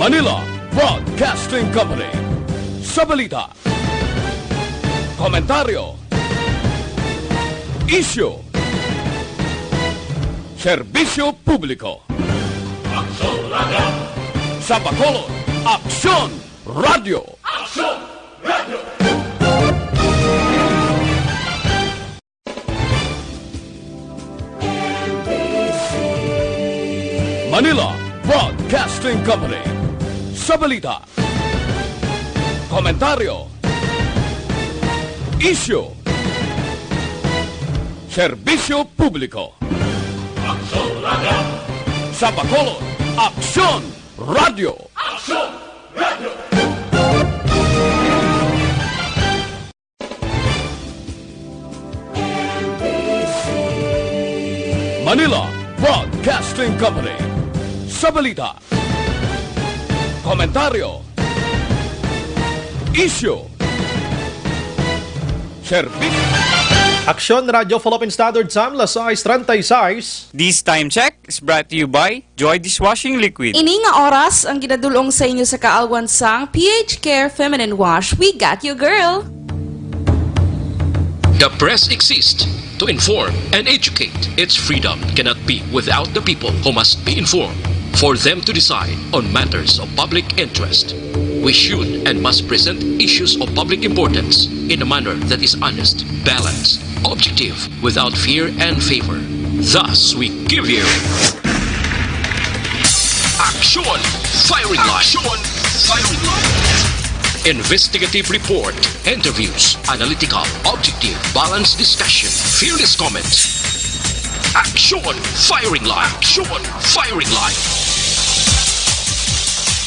Manila Broadcasting Company. Sa balita, komentaryo, isyu, serbisyo publiko. Aksyon Radio! Sa Bacolod, Aksyon Radio! Aksyon Radio! Manila Broadcasting Company. Sa balita, komentaryo, isyu, serbisyo publiko. Aksyon Radio! Sa Bacolod, Aksyon Radio! Aksyon Radio! Manila Broadcasting Company. Sa balita, komentaryo, isyu, serbisyo. Aksyon Radio Philippine Standard Time, las 6:36. This time check is brought to you by Joy Dishwashing Liquid. Ini nga oras ang ginadulong sa inyo sa kaalwan sang PH Care Feminine Wash. We got you, girl! The press exists to inform and educate. Its freedom cannot be without the people who must be informed for them to decide on matters of public interest. We should and must present issues of public importance in a manner that is honest, balanced, objective, without fear and favor. Thus, we give you Action Firing Line. Action Firing Line. Investigative report, interviews, analytical, objective, balanced discussion, fearless comments. Action Firing Line. Action Firing Line.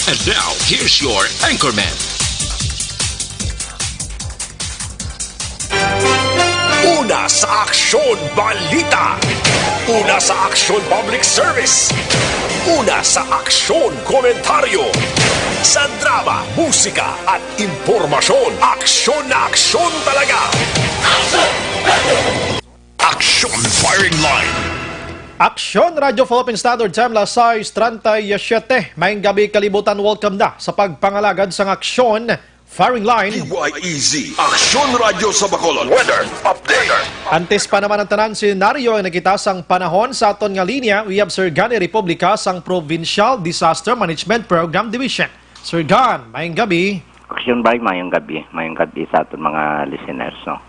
And now, here's your anchorman. Una sa Aksyon Balita. Una sa Aksyon Public Service. Una sa Aksyon Komentaryo. Sa drama, musika at impormasyon. Aksyon na aksyon talaga. Aksyon Firing Line. Aksyon Radio Philippine Standard Time, las 6:37. Maayong gabi, kalibutan, welcome na sa pagpangalagad sang Aksyon Firing Line. PYEZ, Aksyon Radio sa Bacolod. Weather Update. Antes pa naman ang tanan senaryo ay nakita sang panahon sa aton nga linya, we have Sir Gani Republica sang Provincial Disaster Management Program Division. Sir Gan, maayong gabi. Aksyon ba mayong gabi sa aton mga listeners, no?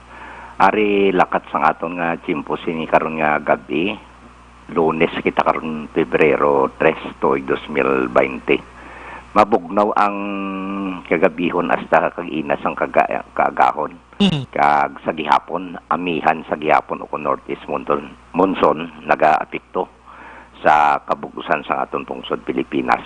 Ari lakat sang aton nga chimpo sini karon nga gabi. Lunes kita karon Pebrero 3 tuig 2020. Mabugnaw ang kagabihon hasta kag-inas ang kaagahon. Kag sa gihapon, amihan sa gihapon o northeast monsoon naga-apekto sa kabugusan sa aton pungsod Pilipinas.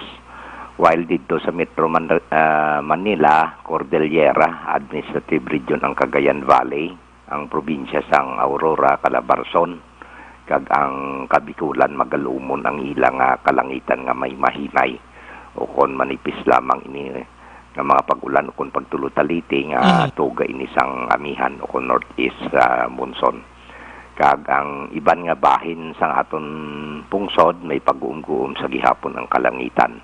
While dito sa Metro Manila, Cordillera, Administrative Region ang Cagayan Valley, ang probinsya sang Aurora, Calabarzon, kag ang Kabikulan, magalumon ang ilang kalangitan nga may mahinay o kon manipis lamang ini nga mga pagulan o kon pagtulutaliti nga tuga ini sang amihan o kon northeast monsoon. Kag ang iban nga bahin sang aton pungsod may pag-uum-guum sa gihapon ang kalangitan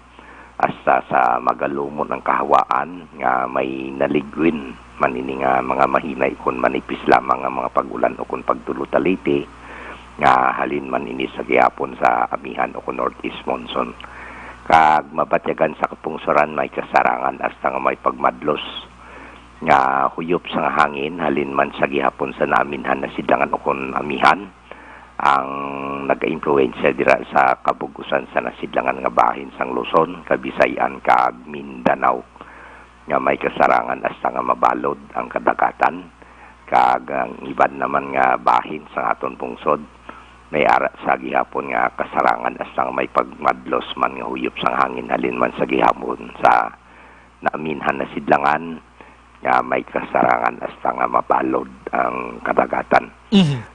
hasta sa magalumon ang kahawaan nga may naligwin manini nga mga mahinay kon manipis lamang nga mga pagulan o kon pagtulutaliti nga halin man ini sa gihapon sa amihan o northeast monsoon. Kag mabatyagan sa kapungsoran may kasarangan hasta nga may pagmadlos nga huyop sa hangin halin man sa gihapon sa naminhan na sidangan o amihan ang nag-influensya dira sa kabugusan sa nasidlangan nga bahin sang Luzon, Kabisayan kag Mindanao nga may kasarangan hasta nga mabalod ang kadagatan. Kag ang iban naman nga bahin sa aton pungsod may ara sa gihapon nga kasarangan hasta nga may pagmadlos man nga huyop sang hangin halin man sa gihapon sa naaminhan na sidlangan nga may kasarangan hasta nga mabalod ang kadagatan.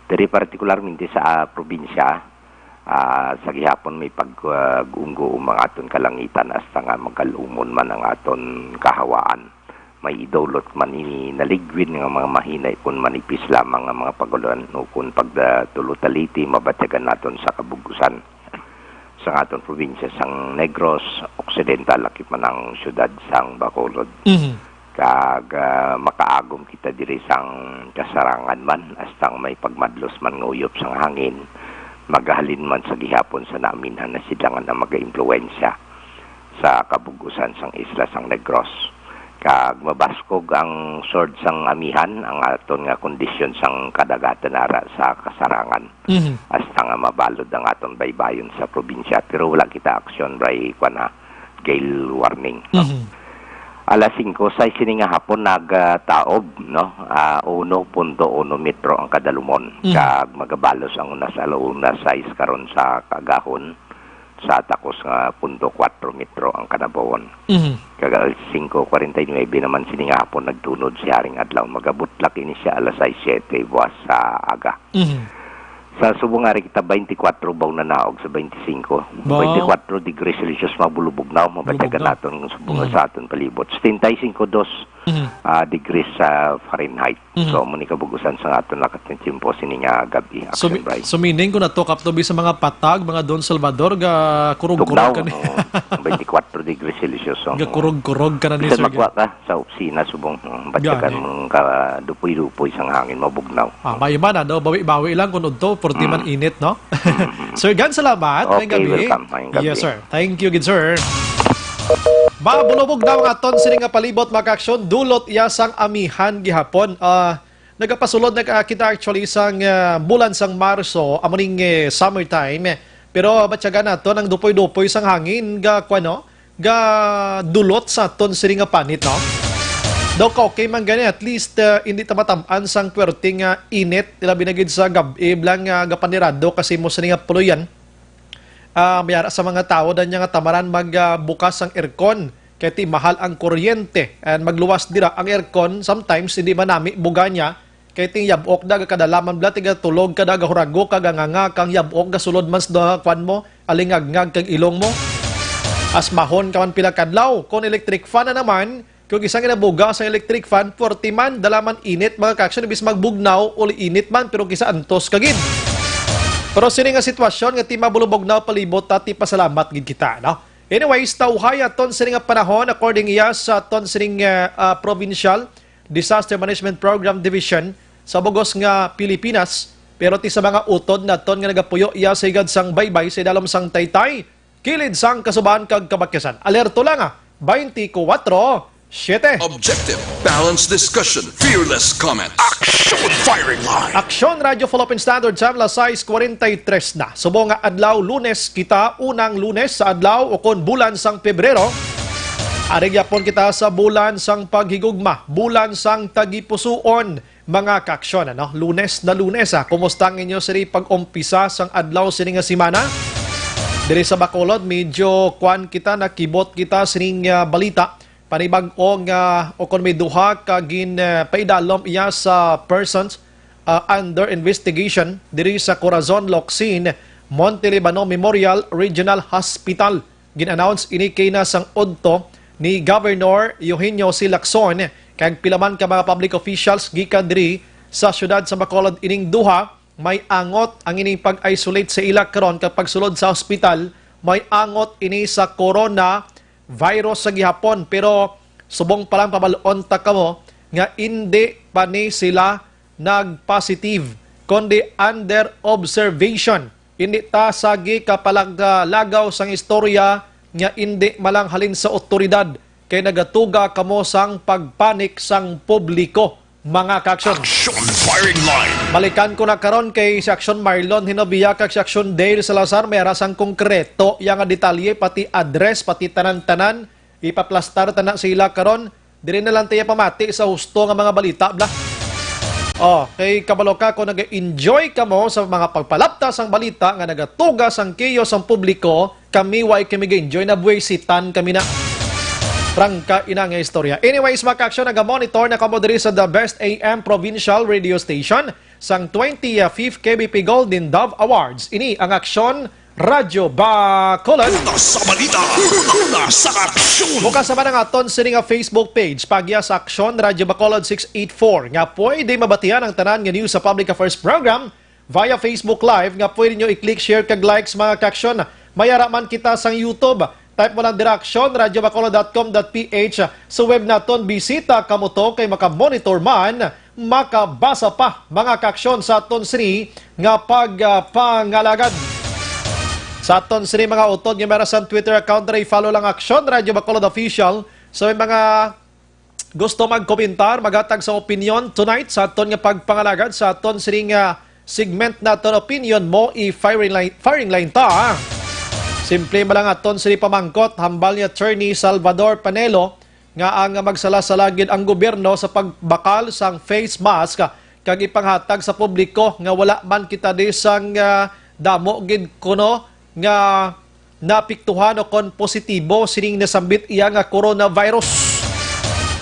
Diri partikularmente sa probinsya sa gihapon may pag-unggo mga aton kalangitan hasta nga magalumon man ang aton kahawaan. May idulot man ini naligwin nga mga mahinay kun manipis lamang nga mga pagulan o kun pagtulutaliti mabatyagan naton sa kabugusan. sa aton probinsya sang Negros Occidental lakip man ang syudad sang Bacolod. Kag makaagom kita diri sang kasarangan man astang may pagmadlos man nga uyop sang hangin, magahalin man sa gihapon sa naminhan na silangan na maga-impluwensya sa kabugusan sang isla sang Negros. Kag mabaskog ang sword sang amihan ang aton nga kondisyon sang kadagatan nara sa kasarangan. Hasta nga mabalod ang aton baybayon sa probinsya, pero wala kita aksyon bray na gale warning. No? Alas 5 sa sininga hapon nagtaob, no? 1.1 metro ang kadalumon. Kag magabalos ang una sa alauna 6 karon sa kagahon sa takos nga 0.4 metro ang kanabawon. Kag alas 5:49 naman sininga hapon nagtunod si Haring Adlaw. Magabutlak ini siya alas 6:07 buwas sa aga. Sa subong nga kita 24 baw na naog sa 25. 24 degrees Celsius mabulubog na mabatyagan naton subong sa aton palibot. 75.2 degrees sa Fahrenheit. So muni kabugusan sa aton lakat ng timpo sininga gabi. So meaning kung natok up to be sa mga patag, mga Don Salvador ga kurog-kurog ka ni. 24 degrees Celsius. Ga kurog-kurog ka na ni Sir. Sir. Magwa ka sa opisina subong batyagan mong ka dupoy-dupoy sang hangin mabugnaw. May man daw bawi-bawi lang kun udto 40 man init, no? Sir Gan, salamat. Okay, Ngayong gabi. welcome. Ngayong gabi. Yes, sir. Thank you, good sir. Bulubog daw nga ton sini nga palibot maka-aksyon dulot iya sang amihan gihapon. Nagapasulod na kita actually sang bulan sang Marso, amuning summertime. Pero batyaga na to nang dupoy-dupoy sang hangin ga kwano, ga dulot sa ton sini nga panit, no? Daw ka okay man gani at least hindi ta matam-an sang pwerteng init tila binagid sa gabi blang gapanirado kasi mo sini nga puluyan. Mayara sa mga tao dan nga tamaran magbukas ang aircon kay ti mahal ang kuryente and magluwas dira ang aircon sometimes hindi man nami buga niya kay ti yabok da kadalaman bla tiga tulog kada gahurago kaganganga kang yabok ga sulod mas da kwan mo alingagngag kag ilong mo asmahon kaman pila kadlaw kon electric fan na naman. Kung isang inabuga sa electric fan, 40 man, dalaman init, mga kaksyon, ibis magbugnaw, uli init man, pero kisa antos kagid. Pero sini nga sitwasyon, nga ti mabulubognaw palibot, at ti pasalamat gid kita, no? Anyways, tawhay aton sini nga panahon, according iya sa aton sini Provincial Disaster Management Program Division sa bugos nga Pilipinas, pero ti sa mga utod na aton nga nagapuyo iya sa igad sang baybay, sa dalom sang taytay, kilid sang kasubahan kag kabakyasan. Alerto lang 24/7. Objective, balanced discussion, fearless comment. Action Firing Line. Aksyon Radio Philippine Standard Time la 6:43 na. Subong nga adlaw Lunes kita unang Lunes sa adlaw o kon bulan sang Pebrero. Ari gyapon kita sa bulan sang paghigugma, bulan sang tagipusuon mga kaaksyon, ano? Lunes na Lunes Kumusta ang inyo siri pag-umpisa sang adlaw sini nga semana? Diri sa Bacolod medyo kwan kita nakibot kita sining balita panibag-o nga o kung may duha kagin paidalom iya sa persons under investigation diri sa Corazon Locsin Monte Libano Memorial Regional Hospital. Gin-announce ini kay na sang udto ni Governor Eugenio C. Lacson kag pilaman ka mga public officials gikan diri sa syudad sa Bacolod ining duha may angot ang ining pag-isolate sa ila karon kapag sulod sa hospital may angot ini sa corona virus sa gihapon pero subong palang pabalon ta kamo nga hindi pa ni sila nag-positive kundi under observation. Hindi ta sagi kapalagaw sang istorya nga hindi malang halin sa otoridad kay nagatuga kamo sang pagpanik sang publiko mga kaaksyon. Action Firing Line. Balikan ko na karon kay si Aksyon Marlon Hinobiya kag si Aksyon Dale Salazar may arasang konkreto yang detalye pati address pati tanan-tanan ipaplastar tana sila karon diri na lang tayo pamati sa husto nga mga balita bla. Kay kabalo ka kung nag-enjoy ka mo sa mga pagpalaptas ang balita nga nagatugas ang kiyos ang publiko kami way kami enjoy na buwisitan kami na. Prangka ina nga istorya. Anyways, maka-aksyon naga-monitor na kamo diri sa The Best AM Provincial Radio Station sang 25th KBP Golden Dove Awards. Ini ang Aksyon Radyo Bacolod. Una sa balita, una sa aksyon. Bukas naman ang aton sini nga Facebook page pagya sa Aksyon Radyo Bacolod 684 nga pwede mabatian ang tanan nga news sa Public Affairs Program via Facebook Live nga pwede nyo i-click, share kag likes mga kaaksyon. Mayara man kita sa YouTube. Type mo lang direksyon, radyobacolod.com.ph. Sa web naton, bisita kamo to kay makamonitor man, makabasa pa mga kaaksyon sa aton sini nga pagpangalagad. Sa aton sini mga utod, nga meron sa Twitter account na follow lang aksyon, Radyo Bacolod Official. So may mga gusto magkomentar, magatag sa opinion tonight sa aton nga pagpangalagad, sa aton sini nga segment naton opinion mo, firing line ta. Simple malang aton sini pamangkot, hambal ni Attorney Salvador Panelo nga ang magsalasagid ang gobyerno sa pagbakal sang face mask kag ipanghatag sa publiko nga wala man kita disang damo gid kuno nga napiktuhan o kon positibo sining nasambit iya nga coronavirus.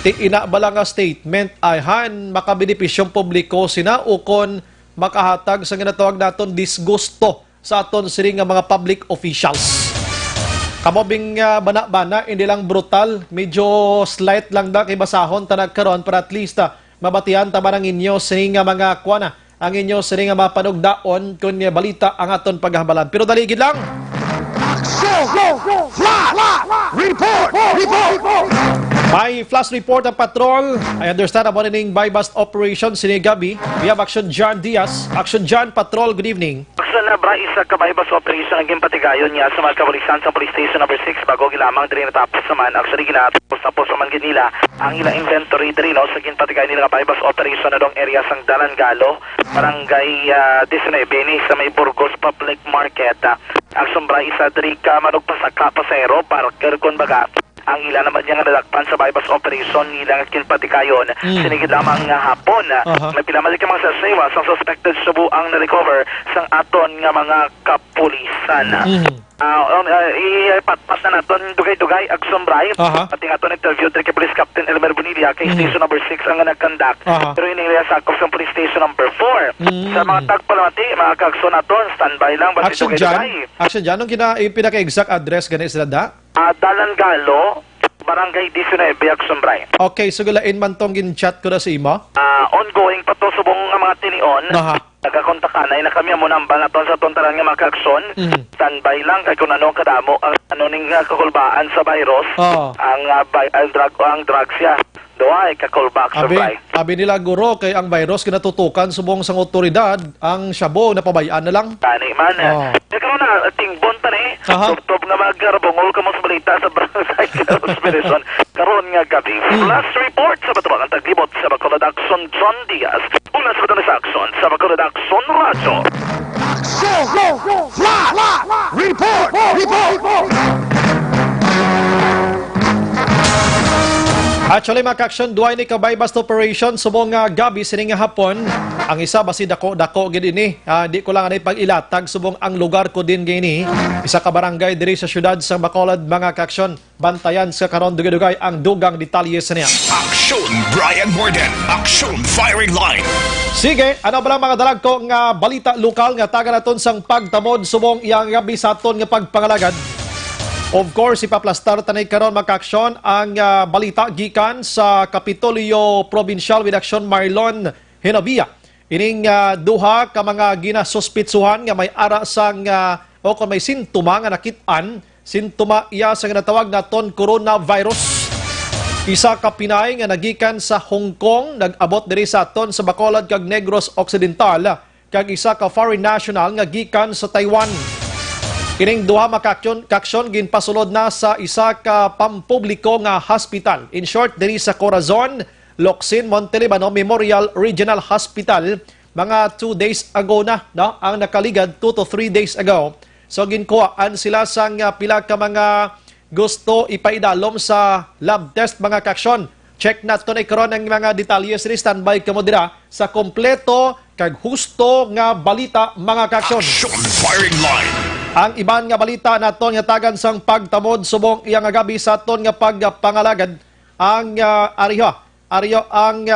Ti ina bala nga statement ay han makabenepisyong publiko sina o kon makahatag sa ginatawag naton disgusto sa aton sini nga mga public officials. Kamobing bana-bana, hindi lang brutal, medyo slight lang da kay basahon ta nagkaroon para at least mabatian ta man ang inyo sini nga mga kuana, ang inyo sini nga mapanugdaon kun balita ang aton paghabalan. Pero daligid lang. May flash report ang patrol. I understand about morning by bust operation sini gabi. We have Action John Diaz. Action John Patrol, good evening. Action na bra isa ka by bus operation ang patigayon niya sa mga kapulisan sa police station number 6 bago gilamang diri natapos naman actually ginatapos naman nila ang ilang inventory diri no sa ginpatigayon nila by bus operation na dong area sang Dalan Galo, barangay 19 ni sa may Burgos Public Market. Action bra isa diri ka manug pasaka pasero parker kon baga ang ila naman niya nga nadakpan sa bypass operation nilang kinpatikayon sinigid lamang nga hapon may pilamalik ka mga sasaywa sa suspected subu ang na-recover sang aton nga mga kapulisan. Ipatpas na naton dugay-dugay agsombray ating aton interview kay Police Captain Elmer Bonilla kay station number 6 ang nag-conduct pero inilya sa police station number 4 sa mga tagpalamati mga kagson naton standby lang basta dugay-dugay. Action John, anong pinaka-exact address ganit sila da? Dalan Galo, barangay 19 Agsombray. Okay, so gulain man tong gin-chat ko na sa imo? Ongoing pa to subong nga mga tinion. Nagakontakanay na kami mo nambal na to sa tontaran nga mga kagson. Standby lang kay kung ano kadamo ang ano ning kakulbaan sa virus. Ang drugs siya. Doay kakulbak sa bay. Abi nila guro kay ang virus kinatutukan subong sang otoridad ang syabo na pabayaan na lang. Tani man. Karon na tingbon ta ni. Tub nga magrabungol ka mo sa balita sa barangay Hospital. Karon nga gabi. Last report sa batubang ang taglibot sa Bacolod Action John Diaz. Una sa sa action sa Bacolod Action Radio. Report! Actually, mga ka-action, duay ni kabay bust operation subong gabi sining nga hapon. Ang isa basi dako gid ini. Di ko lang anay pag-ilatag subong ang lugar ko din gini. Isa ka barangay diri sa syudad sa Bacolod, mga ka-action. Bantayan sa karon dugay-dugay ang dugang detalye sa niya. Action Brian Morden, Action Firing Line. Sige, ano ba lang mga dalag ko nga balita lokal nga taga naton sang pagtamod subong iyang gabi sa aton nga pagpangalagad. Of course, ipaplastar tanay karon maka-aksyon ang balita gikan sa Kapitolyo Provincial with Action Marlon Hinovia. Ining duha ka mga ginasuspitsuhan nga may ara sang o kung may sintuma nga nakitaan, sintuma iya sa ginatawag naton coronavirus. Isa ka Pinay nga nagikan sa Hong Kong, nag-abot diri sa aton sa Bacolod kag Negros Occidental, kag isa ka foreign national nga gikan sa Taiwan. Kining duha makaksyon ginpasulod na sa isa ka pampubliko nga hospital. In short, diri sa Corazon, Locsin, Montelibano Memorial Regional Hospital, mga 2 days ago na, no? Ang nakaligad 2 to 3 days ago. So ginkuhaan sila sang pila ka mga gusto ipaidalom sa lab test, mga kaksyon. Check nato na karon ang mga detalye. Standby kamo dira sa kompleto kag husto nga balita, mga kaksyon. Action Firing Line. Ang iban nga balita naton nga tagan sang pagtamod subong iyang gabi sa aton nga pagpangalagad ang ariho ang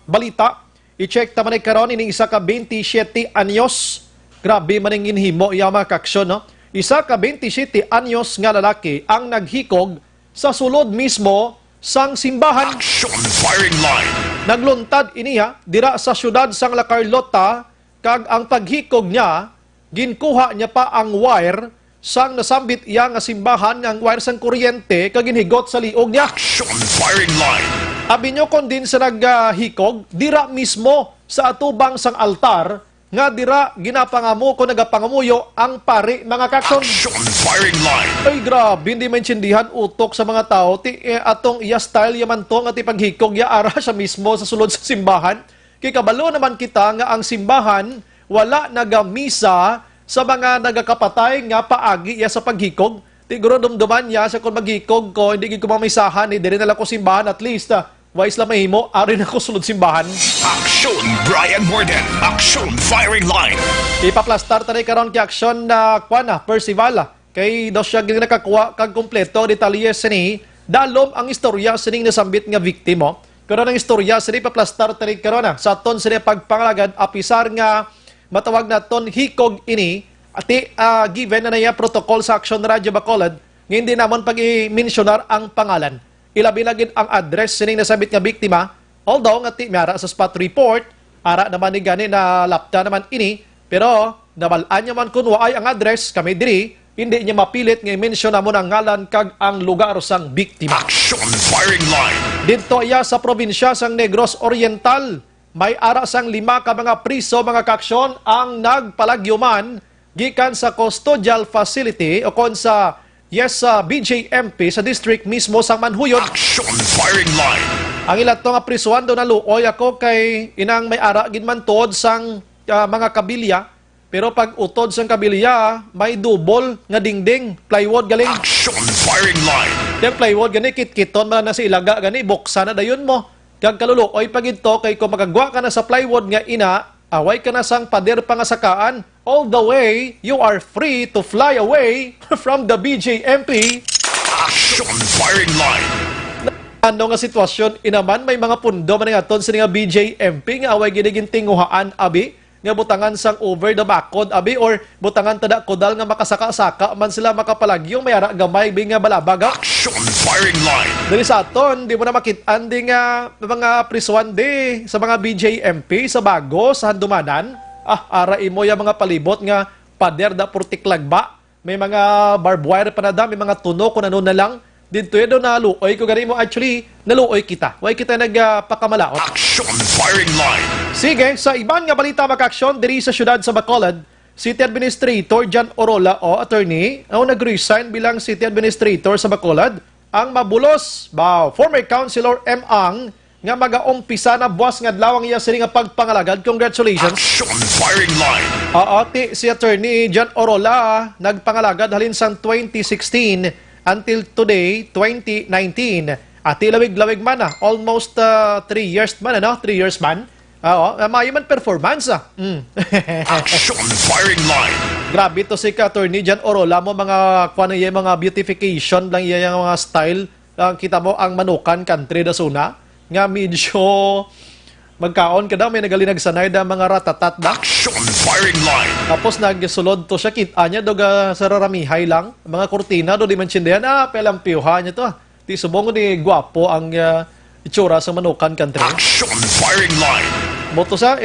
balita. I-check ta man karon ining isa ka 27 anyos. Grabe man ang inhimo iya mga kaksyon, no? Isa ka 27 anyos nga lalaki ang naghikog sa sulod mismo sang simbahan. Action Firing Line. Nagluntad iniya dira sa syudad sang La Carlota kag ang paghikog niya ginkuha niya pa ang wire sang nasambit iya nga simbahan nga ang wire sang kuryente kag ginhigot sa liog niya. Action firing line. Abi nyo kon din sa naghikog, dira mismo sa atubang sang altar, nga dira ginapangamo ko nagapangamuyo ang pari mga kakson. Action firing line. Ay grabe, hindi maintindihan utok sa mga tao. Atong iya style yaman to nga ti paghikog ya ara siya mismo sa sulod sa simbahan. Kay kabalo naman kita nga ang simbahan wala nagamisa sa mga nagakapatay nga paagi ya sa paghikog. Tiguro dumduman ya sa kung maghikog ko, hindi ko mamisahan, hindi rin nala ko simbahan at least. Wais lang mahimo, arin ako sulod simbahan. Action Brian Morden. Action firing line. Ipaplastar tayo karon kay aksyon na Percival. Kay dos siya gina nakakuha kag kompleto detalye sini. Dalom ang istorya sining nasambit nga biktimo. Karon ang istorya sini paplastar tayo karon sa aton sini pagpangalagad apisar nga matawag naton hikog ini ati given na naya protocol sa Action Radyo Bacolod nga hindi namon pag-i-mensionar ang pangalan. Ilabi lagid ang address sining nasabit nga biktima, although nga ti miara sa spot report ara naman ni gani na lapta naman ini, pero nabalaan niya man kun waay ang address kami diri hindi niya mapilit nga i-mention namon ang ngalan kag ang lugar sang biktima. Action firing line. Dito iya sa probinsya sang Negros Oriental, may ara sang 5 ka mga priso mga kaksyon ang nagpalagyuman gikan sa custodial facility o kon sa BJMP sa district mismo sa Manhuyod. Action firing line. Ang ilat to nga prisuan do naluoy ako kay inang may ara gid man tod sang mga kabilya, pero pag utod sang kabilya may double nga dingding plywood galing. Action firing line. Yung plywood gani kit-kiton man na sa ilaga gani buksan na dayon mo. Kag kaluluoy pag ito kay kung magagwa ka na sa plywood nga ina, away ka na sang pader pangasakaan. All the way, you are free to fly away from the BJMP. Action firing line. Ano nga sitwasyon, inaman may mga pundo man nga aton sa nga BJMP nga away giniging tinguhaan abi, nga butangan sang over the backcode abi or butangan tada kodal nga makasaka-saka man sila makapalagyong may ara gamay bi nga balabaga. Action firing line. Dali sa aton, di mo na makitaan di nga mga prisuan di sa mga BJMP sa bago sa handumanan. Arai mo yung mga palibot nga pader da purtiklag ba. May mga barbed wire pa na da, may mga tuno kung ano na lang. Dito yun na luoy ko gani mo actually naluoy kita. Way kita nagpakamalaot. Action firing line. Sige, sa ibang nga balita makaksyon diri sa syudad sa Bacolod, City Administrator John Orola o attorney ang nag-resign bilang City Administrator sa Bacolod. Ang mabulos former Councilor M. Ang nga mag-aumpisa na buwas nga adlaw iya sini nga pagpangalagad. Congratulations. Action firing line. Si attorney John Orola nagpangalagad halin sang 2016 until today 2019. Lawig-lawig man almost 3 years man 3 years man. Mayo man performance Action firing line. Grabe to si attorney John Orola mo mga mga beautification lang iya yung mga style. Kita mo ang Manukan country da suna nga medyo magkaon ka daw, may nagalinag sanay da mga ratatat da. Action firing line. Tapos nagsulod to siya, kita niya doga sa raramihay lang. Mga kurtina do di man tsindayan, pelang piuha niya to. Di subong ni gwapo ang itsura sa Manukan country. Action firing line. Moto sa,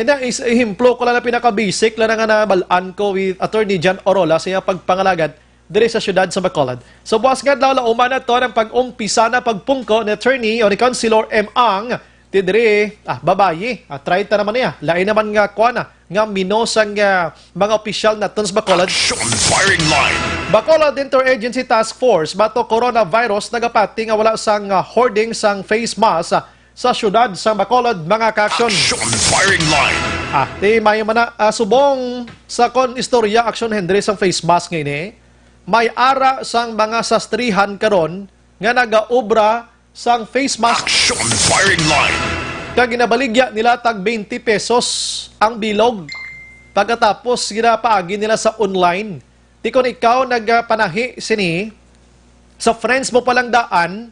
himplo ko lang na pinaka-basic lang nga nabalaan ko with attorney John Orola sa iyang pagpangalagad diri sa syudad sa Bacolod. So buwas nga daw lauman na to ng pag-umpisa na pagpungko ni attorney o ni Councilor M. Ang diri babayi. Try ta naman niya. Lain naman nga nga minosang mga opisyal na tons Bacolod. Action firing line. Bacolod Interagency Task Force bato coronavirus nagapati nga wala sang hoarding sang face mask sa syudad sa Bacolod mga ka-aksyon. Action firing line. Di mayo man subong sa kon istorya aksyon Henry sang face mask ngayon may ara sang mga sastrihan karon nga nagaobra sang face mask. Action firing line. Kag ginabaligya nila tag 20 pesos ang bilog. Pagkatapos ginapaagi nila sa online. Di kon ikaw nagpanahi sini sa friends mo palang daan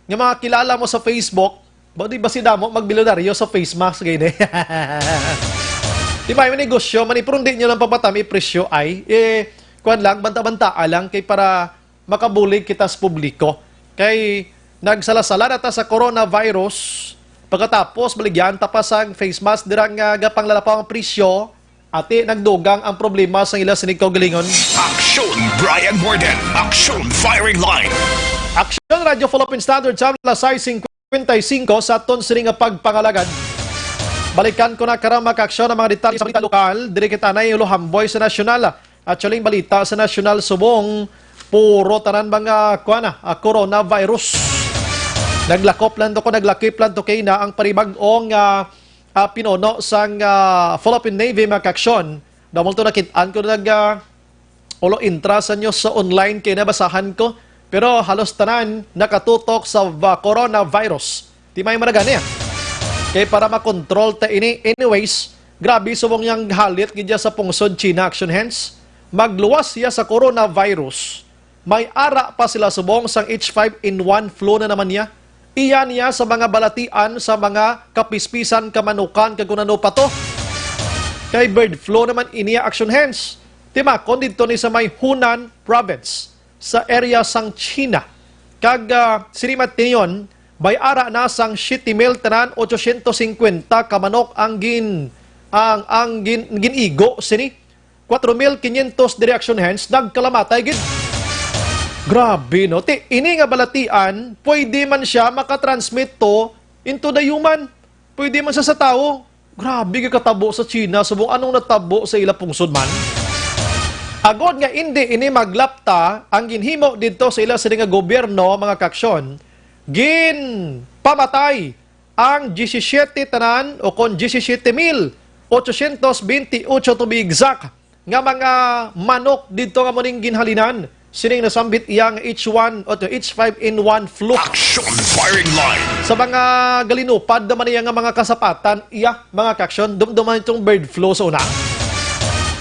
nga mga kilala mo sa Facebook, di ba mo magbilonaryo sa face mask gayne. Di ba yung negosyo manipron din nyo lang papatami presyo ay kuan lang, banta-banta lang kay para makabulig kita sa publiko. Kay nagsalasala na ta sa coronavirus, pagkatapos baligyan tapas ang face mask dirang gapang lalapaw ang presyo, Ati nagdugang ang problema sa ila sinig kaugalingon. Aksyon Brian Borden. Aksyon Firing Line. Aksyon Radio Philippine Standard Time alas 6:55 sa aton sining nga pagpangalagad. Balikan ko na karama ka-aksyon ang mga detalye sa balita lokal. Diri kita na iluhamboy sa nasyonal. At siya balita sa nasyonal subong puro tanan mga coronavirus. Naglakip lang to kay na ang paribag-ong pinuno sang Philippine Navy mga ka-aksyon. Dahil ito nakitaan ko ulo intra sa nyo sa online kay nabasahan ko. Pero halos tanan nakatutok sa coronavirus. Di may maragani kaya para makontrol ta ini. Anyways, grabe subong yang halit gidya sa pungsod China action hands. Magluwas siya sa coronavirus. May ara pa sila subong sang H5N1 flu na naman niya. Iyan niya sa mga balatian sa mga kapispisan kamanukan kagunano pa to. Kay bird flu naman iniya action hands. Timakon dito ni sa may Hunan province sa area sang China. Kag sinimat niyon, bay ara na sang 7,000 tanan 850 kamanok ang ginigo sini. 4,500 direction hands nagkalamatay gid. Grabe no. Ini nga balatian, pwede man siya makatransmit to into the human. Pwede man siya sa tao. Grabe ka katabo sa China. Subong anong natabo sa ila pungsod man. Agod nga hindi ini maglapta ang ginhimo dito sa ila sa nga gobyerno mga kaksyon. Gin pamatay ang 17 tanan o kon 17,828 to be exact nga mga manok dito nga muning ginhalinan. Sining nasambit iyang H1 o H5N1 flu. Action Firing Line. Sa mga galinupad naman iya nga mga kasapatan, iya mga kaksyon, dumduman itong bird flu sa una.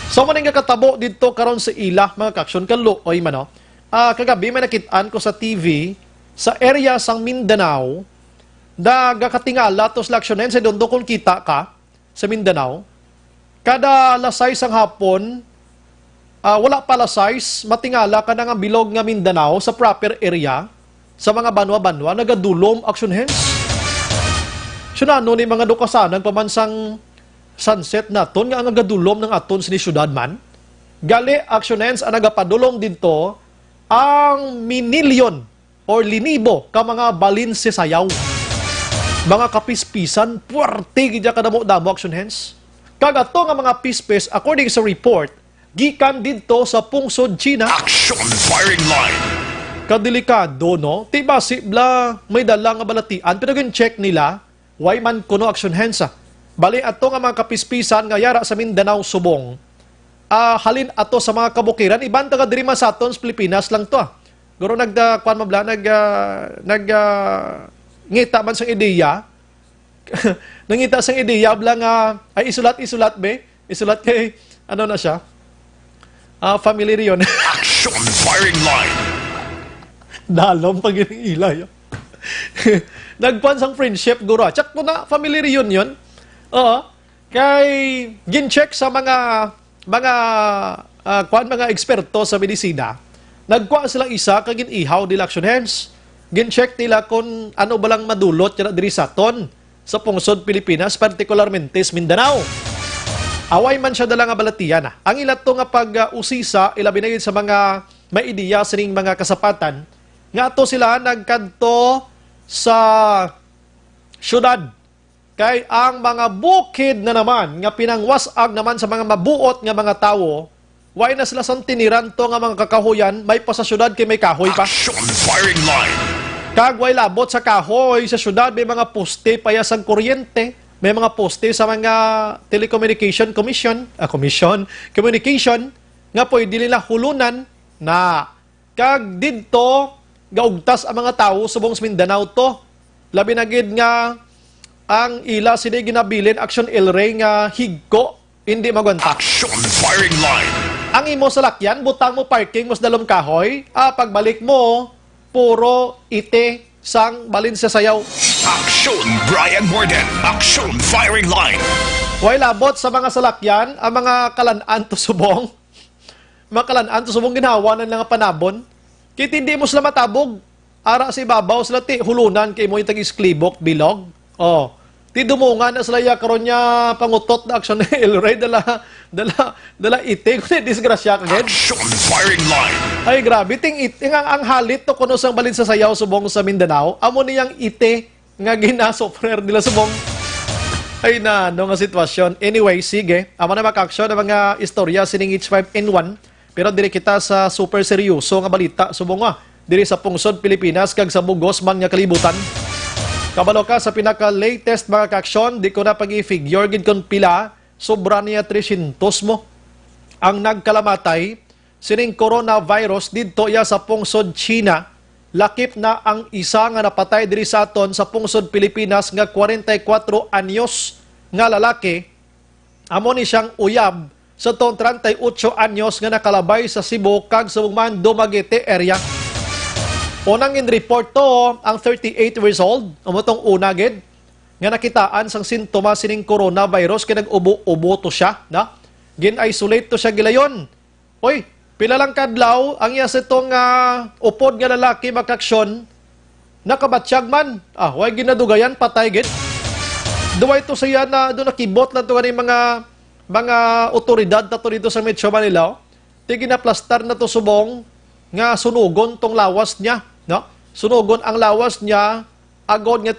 So maning katabo dito karon sa ila mga kaksyon kaluoy man no. Kagabi may nakitaan ko sa TV sa area sang Mindanao nagakatingala tos laksyonen sa dondo kung kita ka sa Mindanao. Kada lasay sang hapon wala pala size, matingala ka na nga bilog nga Mindanao sa proper area, sa mga banwa-banwa, nagadulom action hands. Sunano ni mga dukasanang pamansang sunset naton nga ang nagadulom ng aton sini syudad man. Gali action hands ang nagapadulom dito ang minilyon or linibo ka mga balin si sayaw. Mga kapispisan, puwerte gidya kadamo-damo action hands. Kagato nga mga pispes, according sa report, gikan dito sa pungsod China. Action Firing Line. Kadelikado, no? Tiba sibla may dala nga balatian, pero check nila, why man kuno action hands Bali ato nga mga kapispisan nga yara sa Mindanao subong. Halin ato sa mga kabukiran, iban taga diri man sa aton sa Pilipinas lang to. Guro nagkuan mabla ngita man sang ideya. Nangita sang ideya bla nga ay isulat be. Isulat kay ano na siya? Family reunion. Action Firing Line. Dalom pag ilay. Nagpan sang friendship guro. Check ko na family reunion. Kay gin-check sa mga eksperto sa medisina. Nagkuha sila isa kag ginihaw nila action hands. Gin-check nila kung ano ba lang madulot diri sa aton sa pungsod Pilipinas, particularmente sa Mindanao. Away man siya dala nga balatian. Ang ilat to nga pag-usisa, ilabi na yun sa mga may ideya sining mga kasapatan, nga to sila nagkanto sa syudad. Kay ang mga bukid na naman, nga pinangwasag naman sa mga mabuot nga mga tawo, why na sila sang tiniran to nga mga kakahuyan, may pa sa syudad kay may kahoy pa. Action Firing Line. Kagway labot sa kahoy sa syudad, may mga poste payasang kuryente, may mga poste sa mga telecommunication communication nga pwede nila hulunan na kag didto gaugtas ang mga tao subong sa Mindanao to. Labi na gid nga ang ila sila ginabilin action ilray nga higko hindi magwanta. Action Firing Line. Ang imo sa lakyan, butang mo parking mos dalom kahoy, pagbalik mo puro ite sang balin sa sayaw. Action Brian Borden. Action Firing Line. Way labot sa mga salakyan, ang mga kalan-an to subong. Mga kalan-an to subong ginawa ng mga panabon. Kit hindi mo sila matabog. Ara sa ibabaw sila hulunan kay mo yung tag-isklibok, bilog. Ti dumungan na sila ya karon niya pangutot na aksyon ni Elroy dala ite kun disgrasya kagad. Action firing line. Ay grabe ting ang halit to kuno sang balin sa sayaw subong sa Mindanao. Amo niyang ite nga ginasofrer nila subong. Ay na no nga sitwasyon. Anyway, sige. Amo na makaksyon ang mga istorya sining H5N1 pero diri kita sa super seryoso nga balita subong nga diri sa pungsod Pilipinas kag sa bugos man nga kalibutan. Kabalo ka sa pinaka-latest mga kaksyon, di ko na pag-i-figure gid kon pila, sobra niya 300 mo. Ang nagkalamatay, sining coronavirus dito ya sa pungsod China, lakip na ang isa nga napatay diri sa aton sa pungsod Pilipinas nga 44 anyos nga lalaki. Amo ni siyang uyab sa tong 38 anyos nga nakalabay sa Cebu kag sa Dumaguete area. Unang in-report to, ang 38 years old, umutong unagid, nga nakitaan sang sintomas sining coronavirus, kaya nag-ubo-ubo to siya, na? Gin-isolate to siya gilayon. Oy, pila lang kadlaw, ang iya sa itong upod nga lalaki makaksyon, nakabatsyag man. Way ginadugayan, patay gid. Duway to siya na, doon nakibot na to ganing mga otoridad na to dito sa Metro Manila. Tigi na plastar na to subong, nga sunugon tong lawas niya. No? Sunugon ang lawas niya, agod nga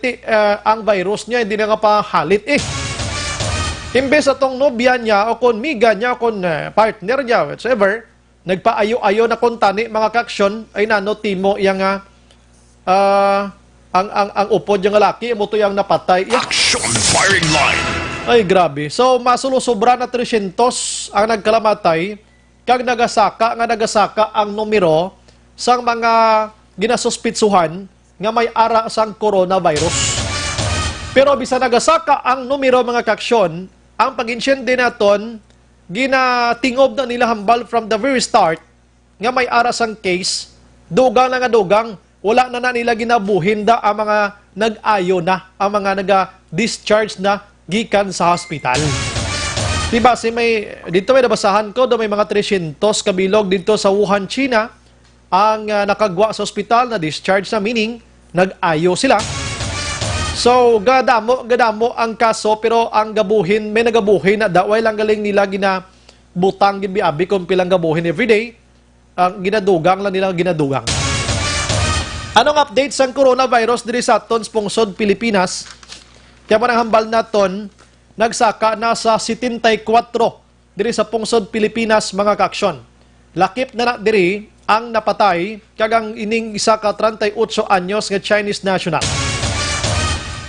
ang virus niya, hindi na nga pahalit Imbes atong nobya niya, o kon miga niya, o kon partner niya, whatever, nagpaayo-ayo na kon tani, mga kaksyon, ay nano timo yang ang upod yung lalaki, mo to yung napatay. Action firing line. Ay, grabe. So, masulo-sobra na 300 ang nagkalamatay, kag nagasaka ang numero sang mga ginasuspitsuhan nga may ara sang coronavirus. Pero bisa nagasaka ang numero mga kaksyon, ang pag-insyende naton, ginatingob na nila hambal from the very start nga may ara sang case, dugang na nga dugang, wala na nila ginabuhin da ang mga nag-ayo na, ang mga naga-discharge na gikan sa hospital. Diba, dito may nabasahan ko, may mga 300 kabilog dito sa Wuhan, China, ang nakagwa sa ospital na discharge na, meaning nag-ayo sila. So, gadamo ang kaso, pero ang gabuhin, may nagabuhin na daway lang galing nila ginabutang ginbiabi kung pilang gabuhin everyday. Ang ginadugang lang nila ginadugang. Anong update sa coronavirus diri sa aton pungsod Pilipinas? Kaya man ang hambal naton, nagsaka na sa 74 diri sa pungsod Pilipinas mga kaksyon. Lakip na diri ang napatay kagang ining isa ka 38 anyos nga Chinese national.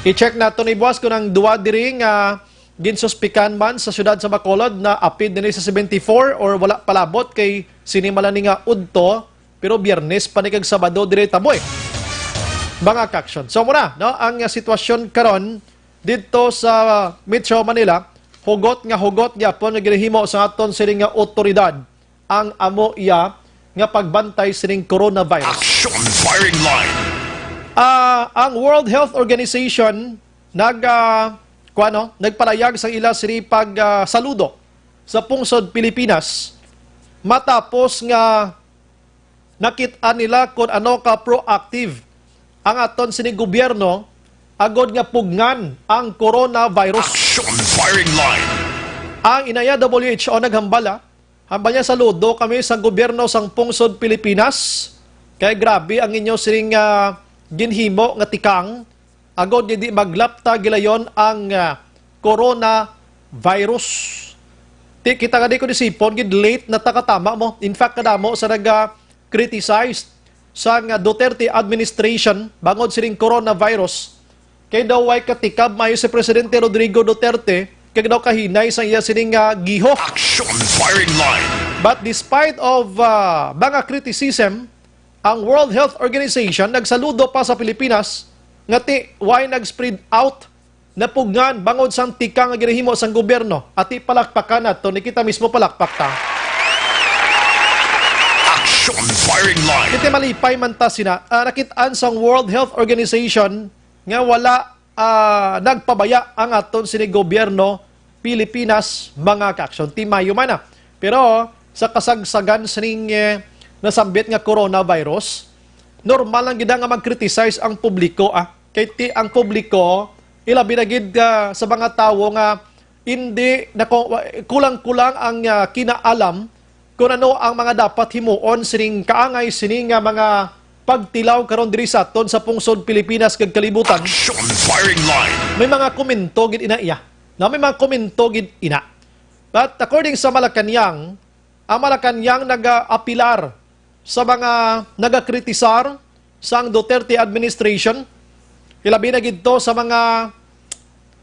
I-check nato ni boss kung ang duwa diri nga ginsuspikan man sa syudad sa Bacolod na apid dinhi sa 74 or wala palabot kay sinimala ni nga udto pero Biyernes panikag Sabado diri taboy. Mga kaksyon. So muna, no, ang sitwasyon karon dito sa Metro Manila, hugot gyapon nga ginahimo sa aton sining nga otoridad ang amo iya nga pagbantay sining coronavirus. Action firing line. Ang World Health Organization nagpalayag sa ila sini saludo sa pungsod Pilipinas matapos nga nakit-an nila kung ano ka proactive ang aton sining gobyerno agod nga pugnan ang coronavirus. Action firing line. Ang inaya WHO naghambala, hambal niya saludo kami sa gobyerno sang pungsod Pilipinas. Kay grabe ang inyo sining ginhimo nga tikang agod di maglapta gilayon ang coronavirus. Kita nga di ko disipon gid late na takatama mo. In fact kadamo sa criticize sa Duterte administration bangod sining coronavirus. Kay daw ay katikab mayo si Presidente Rodrigo Duterte kay daw kahinay sa iya sining giho. Action firing line. But despite of mga criticism, ang World Health Organization nagsaludo pa sa Pilipinas nga why nag-spread out na pugnan bangod sang tikang nga ginahimo sang gobyerno at palakpakan nato ni kita mismo palakpak ta. Action firing line. Kita malipay man ta sina nakit-an sang World Health Organization nga wala nagpabaya ang aton sining gobyerno Pilipinas mga kaksyon. Timayo man na. Pero sa kasagsagan sining nasambit nga coronavirus, normal lang gid nga mag-criticize ang publiko. Kay ang publiko ilabi na gid sa mga tawo nga hindi kulang-kulang ang kinaalam kung ano ang mga dapat himuon sining kaangay sining mga pagtilaw karon diri sa aton sa pungsod Pilipinas kag kalibutan. Action firing line. May mga komento gid ina iya. Na may mga komento gid ina. But according sa Malacanang, ang Malacanang nag-apilar sa mga nagakritisar sa ang Duterte administration. Ilabi na gid to sa mga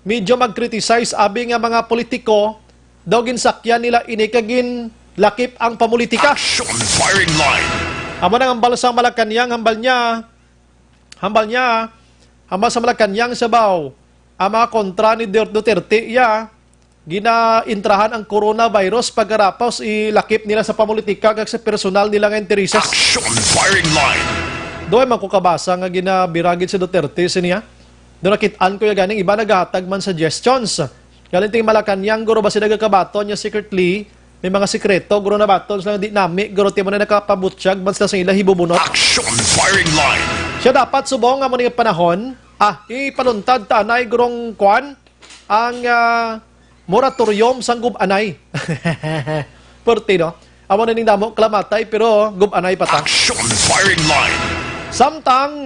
medyo mag-criticize abi nga mga politiko daw ginsakyan nila ini kagin lakip ang pamulitika. Action firing line. Amo nang hambal sa Malacanang, hambal sa Malacanang sabaw. Ang mga kontra ni Duterte, ginaintrahan ang coronavirus pagkarapos ilakip nila sa pamulitika kag sa personal nila nga intereses. Action firing line. Doon man ko kabasa nga ginabiragid si Duterte siniya. Doon nakitaan ko yung ganing iba naghatag man suggestions. Galing Malacanang, guro ba si nagakabaton niya secretly, may mga sikreto, guro na baton sila di nami, guro ti mo na nakapabutsyag, man sila sa ila hibubunot. Action firing line. Siya dapat subong nga mo nga panahon, ipaluntad ta anay gurong kwan, ang moratorium sang gub-anay. Porti, no? Amo na ning damo, klamatay, pero gub-anay pa ta. Action firing line. Samtang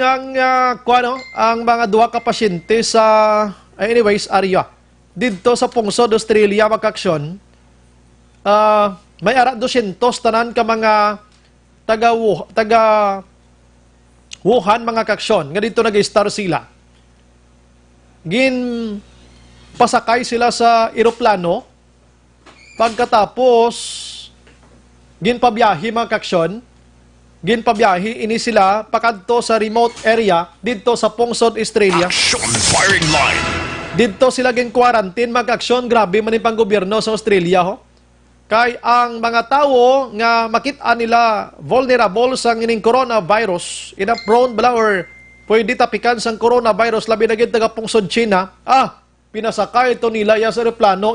ang mga duha ka pasyente sa area didto sa pungsod Australia makaksyon, may ara 200 tanan ka mga taga Wuhan mga kaksyon nga dito nag-star sila. Pasakay sila sa eroplano pagkatapos pabiyahe mga kaksyon. Pabiyahe ini sila pakadto sa remote area dito sa pungsod Australia. Action firing line. Dito sila quarantine mag-aksyon. Grabe man yung pang-gobyerno sa Australia ho. Kay ang mga tao nga makita nila vulnerable sa ngining coronavirus, ina-prone bala or pwede tapikan sa coronavirus labi na gid taga pungsod China, pinasakay ito nila sa aeroplano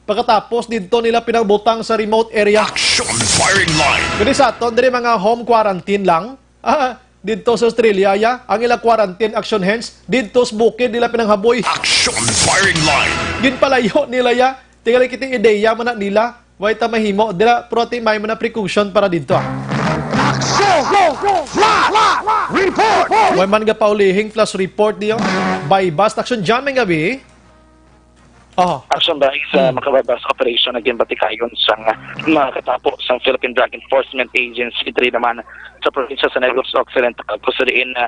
pagkatapos dito nila pinabutang sa remote area. Action firing line. Kani sa aton diri mga home quarantine lang. Dito sa Australia ang ilang quarantine action hence dito sa bukid nila pinanghaboy. Action firing line. Ginpalayo nila tingali kiting ideya man nila. Way ta mahimo dira proti may man precaution para dito. Action flash report. Way man ga paulihing flash report diyo. By bus action jam nga gabi. Action ba sa makababas operation naging batikayon sa mga katapo sa Philippine Drug Enforcement Agency diri naman sa probinsya sa Negros Occidental kusuriin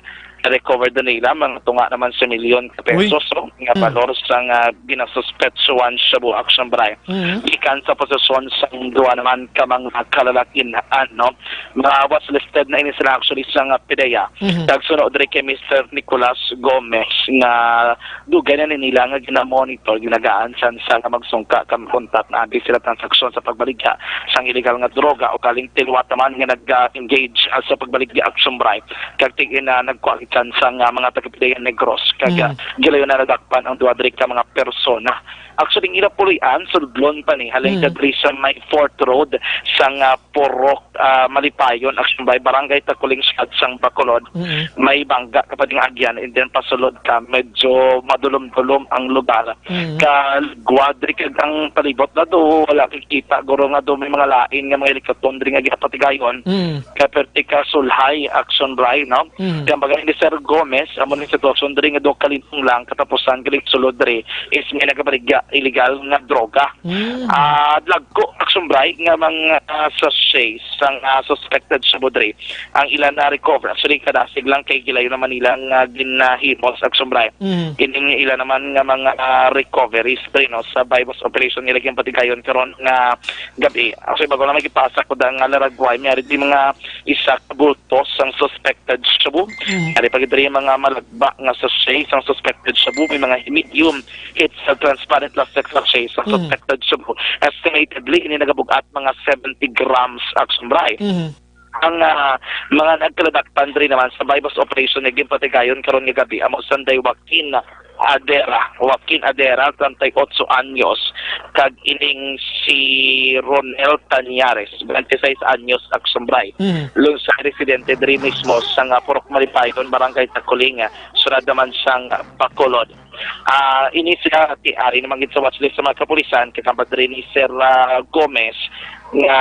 recover din nila mga tunga naman sa milyon ka pesos nga valor sang binasuspetsuan sa buong action bray. Ikan sa posisyon sa duwa naman ka mga kalalakin mga was listed na ini sila actually sang PDEA. Dagsunod diri kay Mr. Nicolas Gomez nga dugay na nila nga ginamonitor ginagaan sa magsungka kam kontak na abi sila transaksyon sa pagbaligya sang illegal nga droga o kaling tilwat naman nga nag-engage sa pagbaligya action bray kag tingin na nagkualitan sa mga taga-PDEA Negros kag gilayon na nadakpan ang duha diri ka mga persona. Actually ila pulian sudlon pa ni halin diri sa may Fort Road sang Porok Malipayon action by barangay Takuling sang Bacolod. May bangga kapag nga agyan and then pasulod ka medyo madulom-dulom ang lugar. Guadri kag ang palibot na do wala kikita guro nga do may mga lain nga mga helikopter diri nga gipatigayon. Kaperte ka sulhay action bray no. Kaya bagay ni Sir Gomez amo ni sitwasyon diri nga do kalintong lang katapusan galit sulod diri is may nagabaligya illegal nga droga. Lagko action bray nga mga sachets sang suspected sa bodre ang ilan na recover actually kadasig lang kay gilayo naman nila nga ginahimos action bray. Kining ilan naman nga mga recoveries no sa bypass operation nila gyud patigayon karon nga gabi. Actually bago na magipasa ko dang laragway may di mga isa ka bultos ang suspected shabu. Ari pagidri mga malagba nga sachets ang suspected shabu may mga medium hits sa transparent plastic sachets ang suspected shabu. Estimatedly ini nagabugat mga 70 grams action bray. ang mga nagkaladakpan rin naman sa bypass operation na ginpatigayon karon nga gabi amo sanday Joaquin Adera 38 anyos kag ining si Ronel Tañares 26 anyos aksumbray lung sa residente diri mismo sa Purok Malipayon barangay Takuling sunod naman siyang Bacolod. Ini sila ari naman gid sa watchlist sa mga kapulisan kakambad rin ni Sir Gomez nga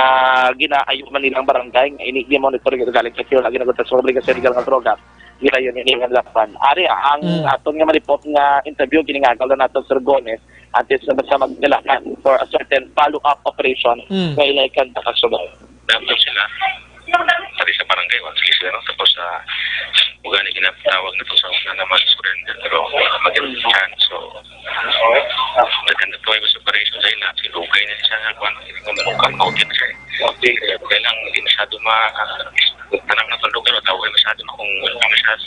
ginaayo man nilang barangay nga ini monitor galing sa Kyola ginagot sa obligasyon ng droga gila yun yung lapan. Ari, ang aton nga malipot nga interview, giningagal na natin Sir Gomez antes na sa magdalakan for a certain follow-up operation nga ilaikan na kasunod. Dapat sila sa barangay, sige sila no? Tapos mugani ginatawag na ito sa una na mag-surrender pero magandang chance. So, naganda ito ay operation sa ila, silugay na siya nga kung ano kang siya. Kailang hindi masyado tanang na tundog pero tawag masyado na kung masyado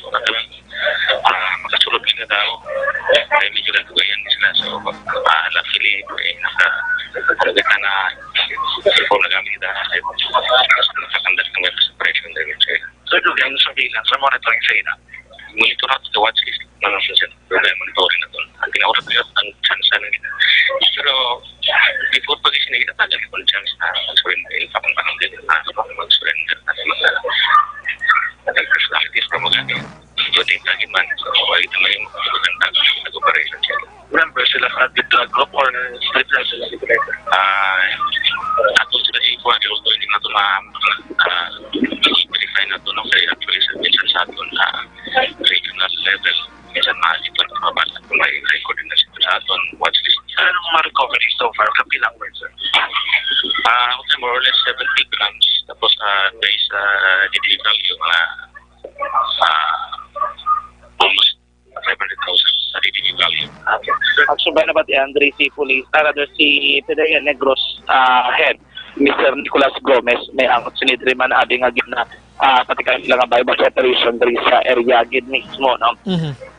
makasulog din na daw ay medyo nagtugayan sila so luckily nakagata na form na gamit na nakakandas ng web separation din so ito yung sabihin sa monitoring sa ina monitor natin the watch list na lang siya monitoring na ito ang tinawag na ang chance na nila pero before pag-isin na kita talaga kung chance na mag-surrender kapang panang din mag-surrender at personalities na magani doon lagi man so ay tamay mo magandang nag-operation siya remember sila sa blood group or street level sila ato sila ikuha di although hindi na ito verify na ito kaya actually sa minsan sa ato na regional level minsan dito na mabala kung may record na sila sa ato watchlist anong ma-recovery so far kapilang word sir? More or less 70 grams tapos base DD value almost 500,000 sa DD value. Aksyon ba na ba ti Andre si Police rather si Pedaya Negros head Mr. Nicolas Gomez may angot sinidri man abing agid na patikan sila nga bypass operation diri sa area gid mismo no.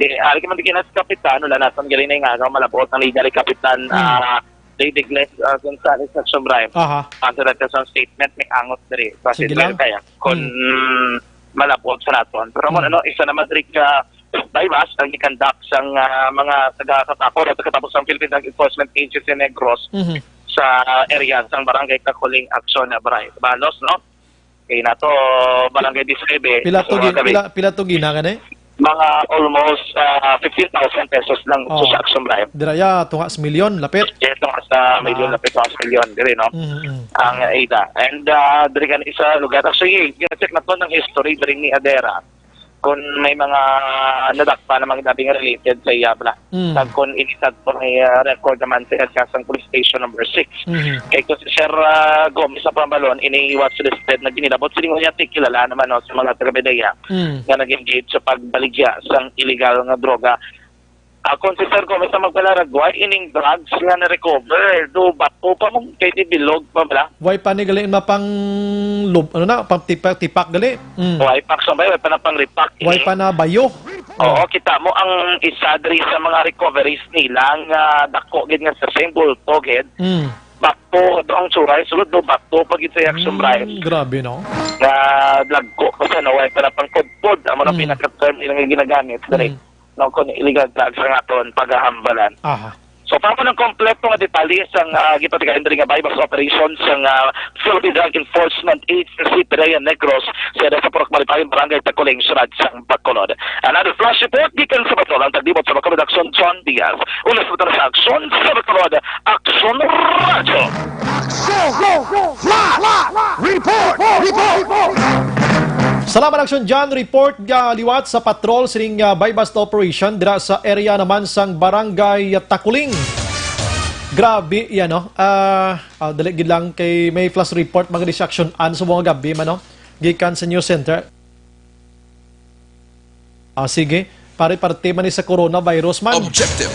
Ari man dikinas kapitan wala naton gali na nga malabot ang legal kapitan Digles Gonzales sa Sombray. Answer natin sa statement may angot diri kasi kaya kung malapot sa naton. Pero isa na Madrid ka bypass ang i-conduct sang mga taga-katapos at katapos ng Philippine Drug Enforcement Agency Negros sa area sang barangay Takuling Aksyon na Balos no. Kaya nato barangay Disrebe. Pila to gina ka mga almost 15,000 pesos lang sa Action Drive. Diraya, tungas milyon, lapit? Yes, tungas sa milyon, lapit tungas milyon. Dire, no? Ang AIDA. And dire ka isa lugar. Actually, check na to ng history dire ni Adera. Kung may mga nadakpa na mga nabing related sa Iyabla. Kung inisad po may record naman sa Kasang Police Station number 6. Kaya kung si Sir Gomez sa Pambalon, ini-watch listed na ginilabot. Siling niya kilala naman sa mga taga-Bedaya na nag-engage sa pagbaligya sa illegal nga droga. Kung si Sir Gomez na magpalaragway, ining drugs nga na-recover. Do bato pa mong kay Bilog pa bala? Why pa ni gali mapang pang tipak gali? Why pa sa bayo, why pa na pang repack. Why pa na bayo? Oo, kita mo ang isa diri sa mga recoveries nila nga dako gid nga sa same bulto gid. Bato do ang suray sulod do bato pag sa Action Drive. Grabe no. Na lagko kasi na why pa na pang kudpod amo na pinaka-term ilang ginagamit diri. No kun illegal drugs nga aton paghahambalan. So para po ng kompleto nga detalye sang gipatigayon diri nga bypass operations sang Philippine Drug Enforcement Agency Pedaya Negros sa Purok Malipayon Barangay Takuling Sunod sang Bacolod. Another flash report gikan sa Bacolod ang tagdibot sa Bacolod Action John Diaz. Ulas mo sa Action sa Bacolod Action Radio. Salamat Action John, report liwat sa patrol sining bypass operation dira sa area naman sang Barangay Takuling. Grabe yan no. Dali gid lang kay may flash report mga distraction an sa mga gabi man no. Gikan sa news center. Sige, parte man ni sa coronavirus man. Objective.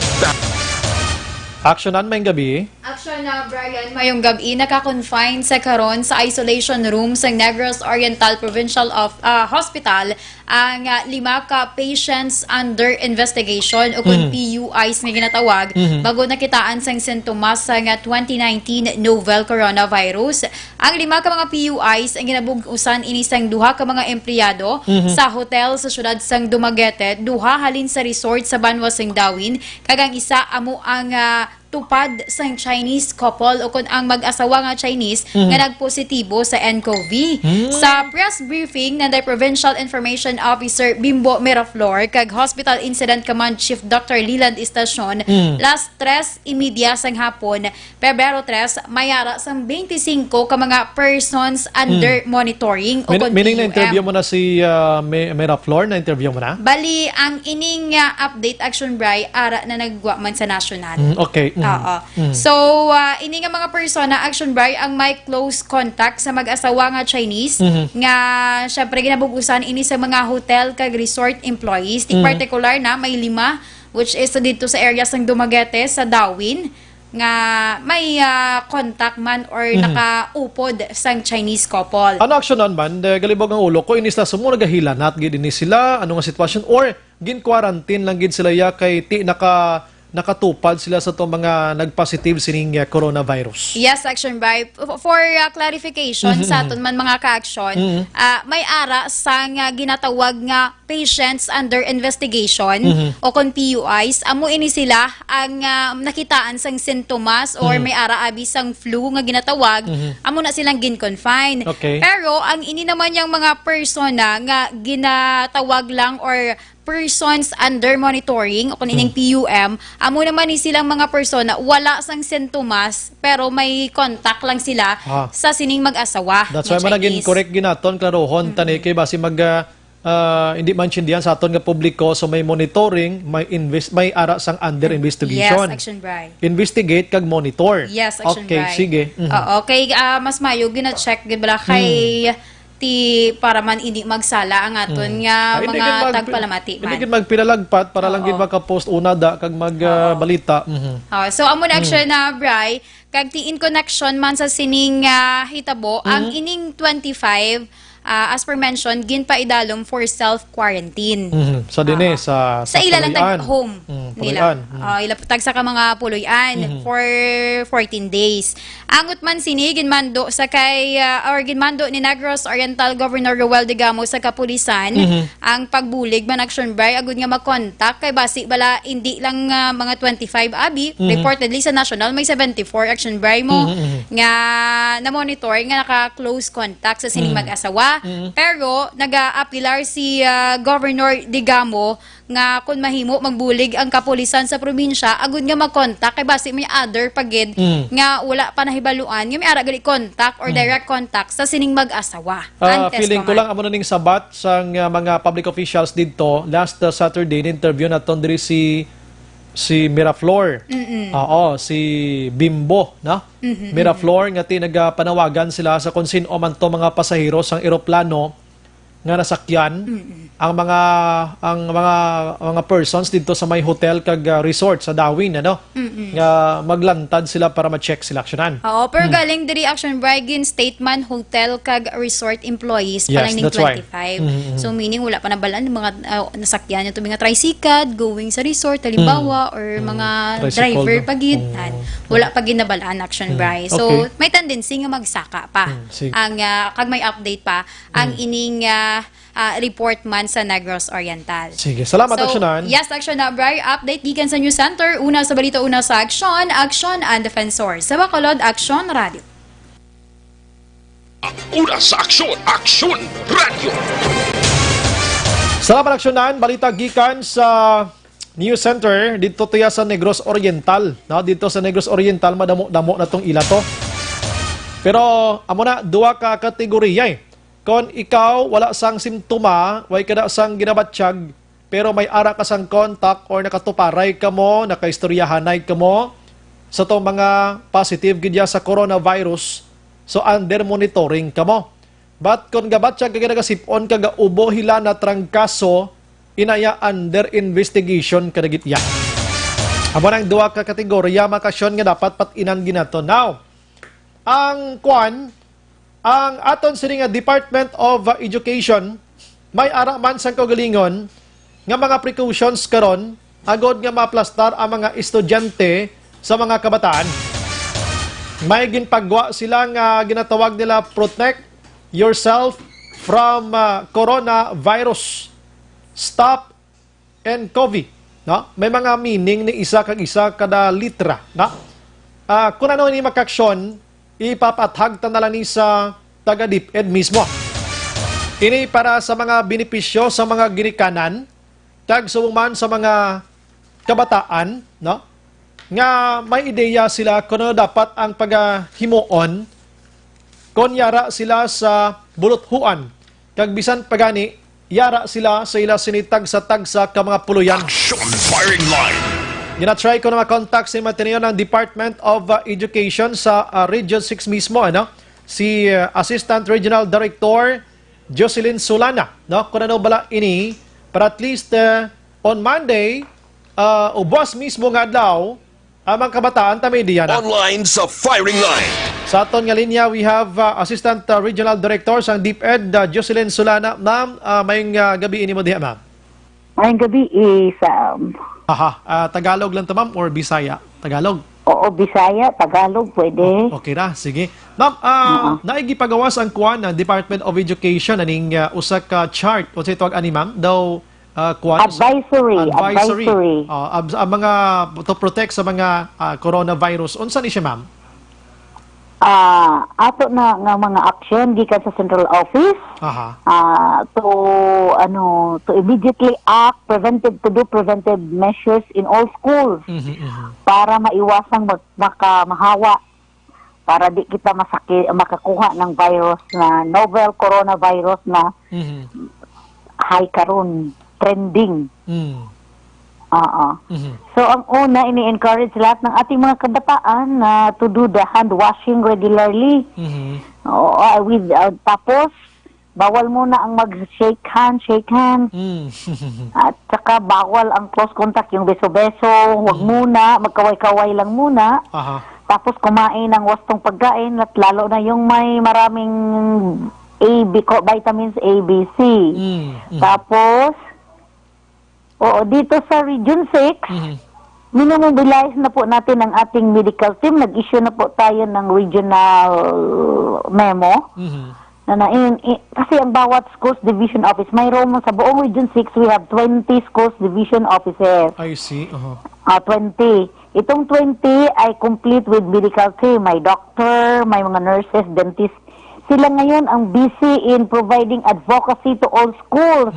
Actionan may gabi. Action action na Brian, mayong gabi naka-confine sa karon sa isolation room sa Negros Oriental Provincial Hospital ang 5 ka patients under investigation o kung PUIs nga ginatawag bago nakitaan sang sintomas sa 2019 novel coronavirus. Ang 5 ka mga PUIs ang ginabug-usan ini sang 2 ka mga empleyado sa hotel sa syudad sang Dumaguete, 2 halin sa resort sa Banwasing Dawin, kagang isa amo ang tupad sa Chinese couple o kung ang mag-asawa nga Chinese nga nagpositibo sa nCoV. Sa press briefing ng Provincial Information Officer Bimbo Miraflor kag Hospital Incident Command Chief Dr. Leland Estacion, last 3:30 sang hapon, Pebrero 3, mayara sang 25 ka mga persons under monitoring o kung Meaning PUM. na-interview mo na si Miraflor? Na-interview mo na? Bali, ang ining update action bray ara na nagwa man sa national. Okay. Oo. So, ini nga mga persona, action bray, ang may close contact sa mag-asawa nga Chinese, nga syempre ginabugusan ini sa mga hotel kag resort employees. In particular na, may 5, which is dito sa area sang Dumaguete, sa Dawin, nga may contact man or nakaupod sang Chinese couple. Ano aksyonan man? Galibog ang ulo ko, inis na sumunod gahilanat, gid ini sila, ano nga sitwasyon, or gin-quarantine lang gid sila ya kay ti nakatupad sila sa itong mga nag-positive sining coronavirus. Yes, action by. For clarification sa aton man mga ka-action, may ara sang ginatawag nga patients under investigation o kung PUIs, amo ini sila ang nakitaan sang sintomas or may ara abi sang flu nga ginatawag, amo na silang gin-confine. Okay. Pero ang ini naman yung mga persona nga ginatawag lang or persons under monitoring o kung ining PUM, amo naman ni silang mga persona wala sang sintomas pero may contact lang sila sa sining mag-asawa. That's why man naging correct ginaton klarohon tani kay basi mag hindi man diyan sa aton nga publiko, so may monitoring, may ara sang under investigation. Yes, action bray. Investigate kag monitor. Yes, action okay, bray. sige. Okay, mas mayo gina-check gid bala kay para man hindi magsala ang aton nga mga tagpalamati man. Hindi gid magpinalagpat para lang gid maka-post una da kag magbalita. So amo na action na Bray, kag ti in connection man sa sining hitabo, ang ining 25 as per mentioned, ginpaidalom for self-quarantine. So dinhi sa ila lang Puloy-an. tag-home nila. Ila tag sa ka mga puloy-an for 14 days. Angot man sini, ginmando sa kay, or ginmando ni Negros Oriental Governor Roel Digamo sa kapulisan, ang pagbulig man action bray, agud nga mag-contact, kay basi bala, hindi lang mga 25 abi, reportedly sa national, may 74 action bray mo, nga na-monitor, nga naka-close contact sa sining mag-asawa. Pero nag-aapilar si Governor Digamo nga kung mahimo magbulig ang kapulisan sa probinsya, agud nga mag-contact kay basi may other pagid nga wala pa nahibaluan, nga may ara gali contact or direct contact sa sining mag-asawa. Feeling ko lang amo na ning sabat sang mga public officials didto. Last Saturday interview naton diri si Miraflor. Oo, si Bimbo, no? Miraflor nga nagpanawagan sila sa kung sino man to mga pasahero sang eroplano nga nasakyan ang mga persons dito sa may hotel kag resort sa Dawin, ano? Nga maglantad sila para ma-check sila aksyonan. Oo, pero galing diri action Bragin statement hotel kag resort employees pa lang ning that's 25. right. So meaning wala pa nabalaan mga nasakyan nito mga tricycad going sa resort halimbawa or mga Tricycle, driver no? pagid. Wala pa ginabalaan action Bray. So may tendency nga magsaka pa. Sige. Ang kag may update pa ang ining report man sa Negros Oriental. Sige, salamat aksyonan. Yes, action na Bray. Update gikan sa News Center. Una sa balita, una sa action, action and defensor. Sa Bacolod, Action Radio. Una sa aksyon, Aksyon Radio. Salamat aksyonan, balita gikan sa News Center dito tuya sa Negros Oriental. No, dito sa Negros Oriental madamo-damo na tong ila to. Pero amo na 2 ka kategorya eh. Kung ikaw wala sang simptoma, way kada sang ginabatsyag, pero may ara ka sang contact or nakatuparay ka mo, nakaistoryahanay ka mo sa to mga positive gidya sa coronavirus, so under monitoring ka mo. But kung gabatsyag ka nagasipon ka gaubo hila na trangkaso, inaya under investigation ka nagitya. Amo nang duwa ka kategorya makasyon nga dapat patinan ginato. Now, ang aton sini nga Department of Education may ara man sang kaugalingon nga mga precautions karon agod nga maplastar ang mga estudyante sa mga kabataan. May ginpagwa sila nga ginatawag nila protect yourself from coronavirus. Stop and COVID. No? May mga meaning ni isa kag isa kada litra. No? Kung ano ni makaksyon, ipapathag ta na lang ni sa taga DepEd mismo. Ini para sa mga benepisyo sa mga ginikanan, tag sumuman sa mga kabataan, no? Nga may ideya sila kung ano dapat ang paghimuon kung yara sila sa buluthuan. Kag bisan pagani, yara sila sa ila sinitag sa tagsa ka mga puluyan. Action firing line. Gina-try ko na makontak si Mateneo ng Department of Education sa Region 6 mismo, ano? Si Assistant Regional Director Jocelyn Solana, no? Kung ano bala ini, para at least on Monday, ubos mismo nga daw, ang mga kabataan tamay diyan. Online sa firing line. Sa aton nga linya, we have Assistant Regional Director sa DepEd, Jocelyn Solana. Ma'am, mayong gabi ini mo diha, ma'am. Mayong gabi Sam. Tagalog lang to, ma'am, or Bisaya? Tagalog? Oo, Bisaya, Tagalog, pwede. Okay na, sige. Ma'am, naigipagawas ang kuwan ng Department of Education aning usa ka chart o sa ito ani ma'am daw kuwan advisory. Ang mga to protect sa mga coronavirus. Unsa ni siya, ma'am? Ato na nga mga action gikan sa central office. To immediately act to do preventive measures in all schools para maiwasang mahawa, para di kita makakuha ng virus na novel coronavirus na high karon trending. So ang una, ini-encourage lahat ng ating mga kabataan na to do the hand washing regularly. Tapos bawal muna ang mag-shake hands. At saka bawal ang close contact, yung beso-beso, huwag muna, magkaway-kaway lang muna. Tapos kumain ng wastong pagkain, at lalo na yung may maraming vitamins A, B, C. Tapos, dito sa Region 6, minomobilize na po natin ang ating medical team. Nag-issue na po tayo ng regional memo. Kasi ang bawat schools division office, mayroon mo sa buong Region 6, we have 20 schools division officers. I see. 20. Itong 20 ay complete with medical team. May doctor, may mga nurses, dentist. Sila ngayon ang busy in providing advocacy to all schools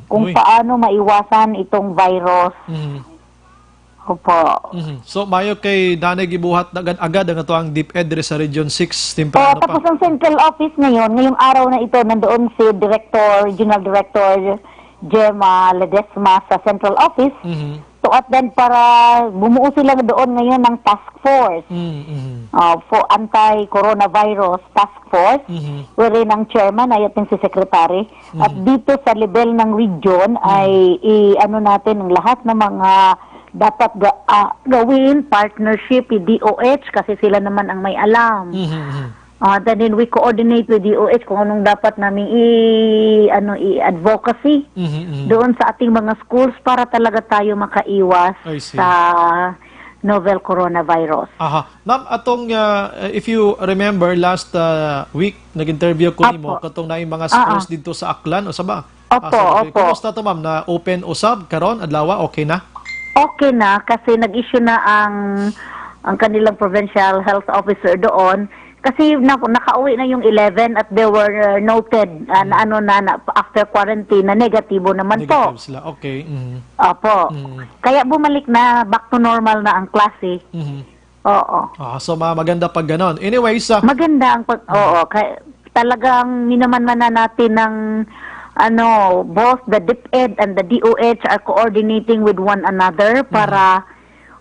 kung paano maiwasan itong virus. Opo. So, mayo kay Danay gibuhat agad ang ito ang DepEd sa Region 6. Temprano pa. Tapos ang central office ngayong araw na ito, nandoon si Regional Director Gemma Ledesma sa central office. At then para bumuo sila doon ngayon ng task force for anti-coronavirus task force, wherein ang chairman ay ating si secretary. At dito sa level ng region ay natin ang lahat ng mga dapat gawin, partnership with DOH kasi sila naman ang may alam. Then we coordinate with DOH kung anong dapat namin i-advocacy doon sa ating mga schools para talaga tayo makaiwas sa novel coronavirus. Ma'am, atong if you remember last week nag-interview ko nimo katong naay mga schools dito sa Aklan o sa ba? Opo. Kumusta to, ma'am, na open usab karon adlaw, okay na? Okay na kasi nag-issue na ang kanilang provincial health officer doon. Kasi nakauwi na yung 11 at they were noted na after quarantine na negatibo naman po. Negative sila, okay. Opo. Kaya bumalik na, back to normal na ang klase. Oo. So maganda pag ganon. Anyways, maganda ang talagang minaman-mana natin ng both the DepEd and the DOH are coordinating with one another para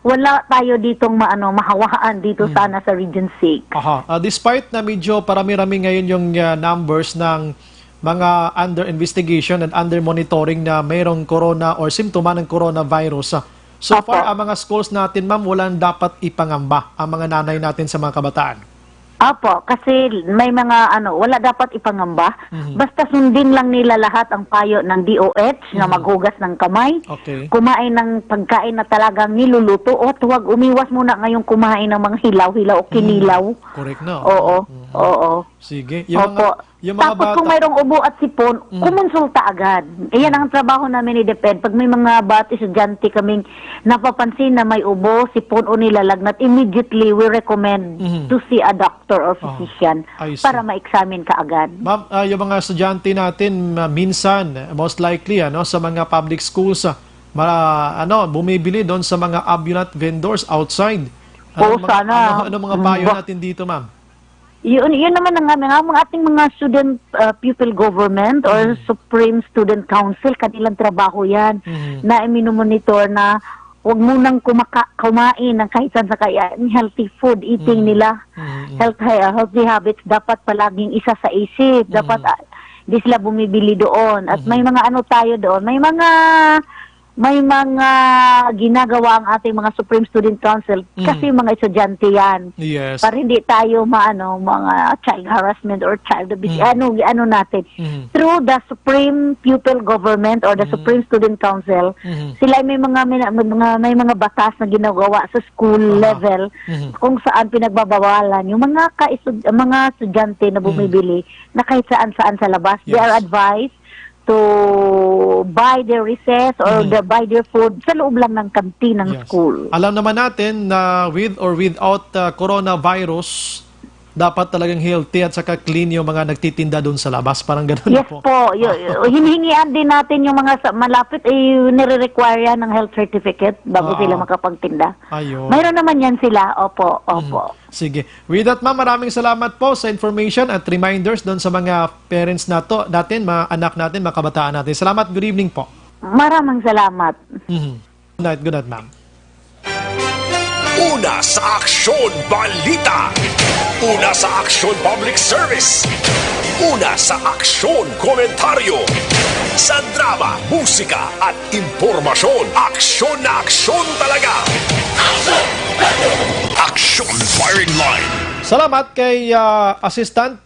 wala tayo ditong mahawaan dito sana sa Region 6. Despite na medyo parami-rami ngayon yung numbers ng mga under investigation and under monitoring na mayroong corona or simptoma ng coronavirus, So Opo. far, ang mga schools natin, ma'am, walang dapat ipangamba ang mga nanay natin sa mga kabataan. Apo, kasi may mga wala dapat ipangamba. Basta sundin lang nila lahat ang payo ng DOH na maghugas ng kamay. Okay. Kumain ng pagkain na talagang niluluto o huwag umiwas muna ngayong kumain ng mga hilaw-hilaw o kinilaw. Correct na. Oo. Sige. Opo. Yung mga Tapos bata, kung mayroong ubo at sipon, kumonsulta agad. Iyan ang trabaho namin ni DepEd. Pag may mga estudyante kaming napapansin na may ubo, sipon o nilalagnat, immediately we recommend to see a doctor or physician I see. para ma-examine ka agad. ma'am, yung mga estudyante natin, minsan, most likely, sa mga public schools, bumibili doon sa mga ambulant vendors outside. Sana. Ano mga payo natin dito, ma'am? Yun naman ang ating mga student pupil government or Supreme Student Council, kanilang trabaho yan na monitor na huwag munang kumain ng kahit saan sa healthy food, eating nila. Healthy habits dapat palaging isa sa isip. Dapat di sila bumibili doon. At may mga tayo doon, may mga ginagawa ang ating mga Supreme Student Council kasi mga estudyante yan. Yes. Para hindi tayo mga child harassment or child abuse. Ano natin. Through the Supreme Pupil Government or the Supreme Student Council, sila may mga batas na ginagawa sa school level kung saan pinagbabawalan yung mga estudyante na bumibili na kahit saan sa labas. They are advised to buy their recess or buy their food sa loob lang ng kantin ng school. Alam naman natin na with or without coronavirus, dapat talagang healthy at saka clean yung mga nagtitinda doon sa labas. Parang ganun Yes po. Hinihingian din natin yung mga malapit, nire-require yan ng health certificate bago sila makapagtinda. Ayun. Mayroon naman yan sila. Opo. Sige. With that, ma'am, maraming salamat po sa information at reminders doon sa mga parents natin, mga anak natin, mga kabataan natin. Salamat. Good evening po. Maraming salamat. Good night, ma'am. Una sa Aksyon Balita. Una sa Aksyon Public Service. Una sa Aksyon Komentaryo. Sa drama, musika at impormasyon. Aksyon na aksyon talaga. Aksyon Firing Line. Salamat kay Assistant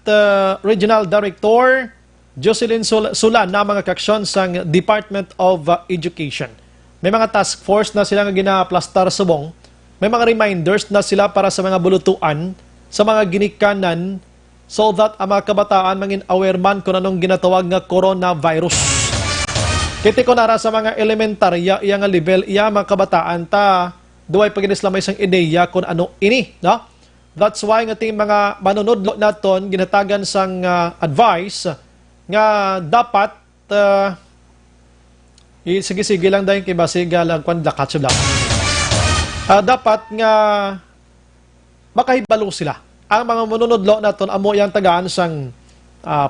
Regional Director Jocelyn Sulan na mga kaksyon sa Department of Education. May mga task force na sila nga ginaplastar subong. May mga reminders na sila para sa mga bulutuan, sa mga ginikanan, so that ang mga kabataan mangin aware man kung anong ginatawag nga coronavirus. Kiti ko nara sa mga elementarya, iya nga level, iya mga kabataan ta, duway paginislamay isang ideya kung ano ini. No? That's why nga ting mga manunodlo naton, ginatagan sang advice, nga dapat, sige lang dahil kay basiga lang, kwan lakatso lang. Dapat nga makahibalo sila. Ang mga manunodlo naton amo yang tagaan sang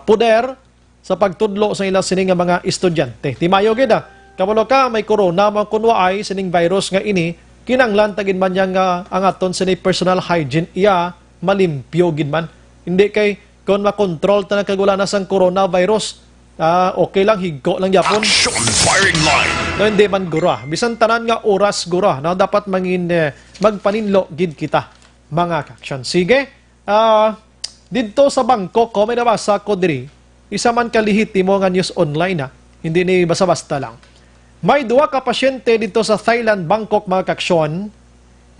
puder sa pagtudlo sa ilang sining nga mga estudyante. Timayo gid Kamalo ka may corona man kunwa ay sining virus nga ini kinanglan tagin man yang ang aton sining personal hygiene iya malimpyo gid man. Hindi kay kon makontrol ta na kagula na sang coronavirus. Okay lang higko lang yapon. Action Firing Line. No, hindi man gura. Bisan tanan nga oras gura. No, dapat mangin magpaninlo gid kita mga kaksyon. Sige. Dito sa Bangkok, may nabasa ko diri. Isa man kalihiti mo nga news online Hindi ni basta-basta lang. May duwa ka pasyente dito sa Thailand, Bangkok mga kaksyon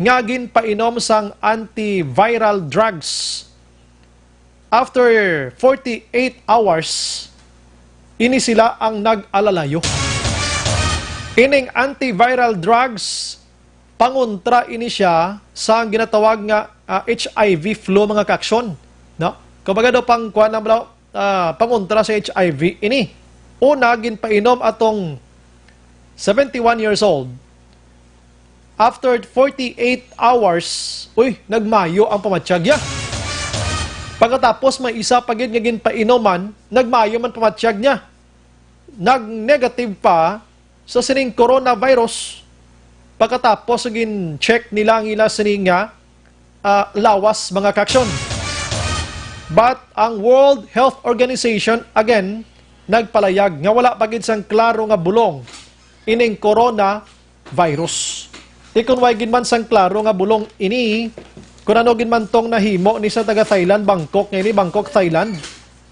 nga ginpainom sang antiviral drugs. After 48 hours, ini sila ang nag-alalayo. Ining antiviral drugs, pangontra ini siya sa ginatawag nga HIV flu mga kaksyon. No? Kumbaga daw pangontra sa HIV ini. Una, ginpainom atong 71 years old. After 48 hours, nagmayo ang pamatsyagya. Pagkatapos may isa pagid nga ginpainoman, nagmayo man pamatsyag niya. Nag-negative pa sa sining coronavirus. Pagkatapos gin-check nila ang ila sining lawas mga kaksyon. But ang World Health Organization again nagpalayag nga wala pagid sang klaro nga bulong ining coronavirus. Kung way ginman sang klaro nga bulong ini, kung ano ginman tong nahimo ni sa taga Thailand, Bangkok, ngayon Bangkok, Thailand,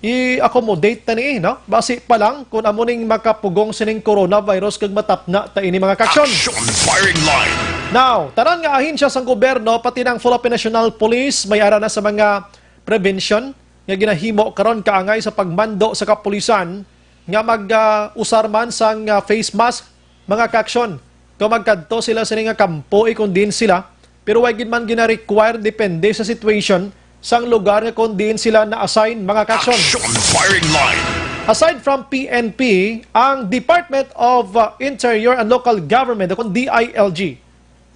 i-accommodate ta ni, no? Basi pa lang, kung amuning makapugong sining coronavirus kag matapna ta ini mga kaksyon. Action firing line. Now, tanan nga ahensya sang gobyerno, pati ng Philippine National Police, may ara na sa mga prevention, nga ginahimo karon kaangay sa pagmando sa kapulisan, nga mag-usar man sang face mask, mga kaksyon. Kung magkadto sila sa nga kampo, kung din sila, pero wag man gina-require, depende sa situation, sang lugar nga kung din sila na-assign, mga kaksyon. Action firing line. Aside from PNP, ang Department of Interior and Local Government, kung DILG,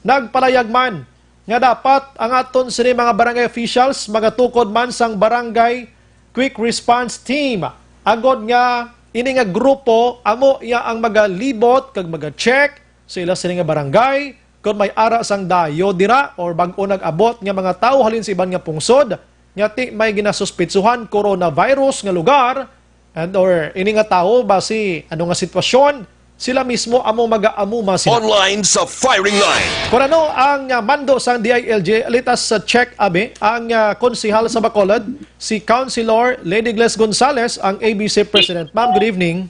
nagpalayag man nga dapat ang aton sini mga barangay officials magatukod man sang barangay quick response team. Agod nga ini nga grupo amo iya ang magalibot kag maga-check sa ila sini nga barangay kung may ara sang dayo dira or bag-o nag-abot nga mga tawo halin sa iban nga pungsod nga ti may ginasuspitsuhan coronavirus nga lugar and or ini nga tawo basi ano nga sitwasyon sila mismo amo mag-aamuma sila. Online sa firing line. Kung ano ang mando sa DILG, litas sa check abi, ang konsihal sa Bacolod, si Councilor Lady Gles Gonzales, ang ABC President. Ma'am, good evening.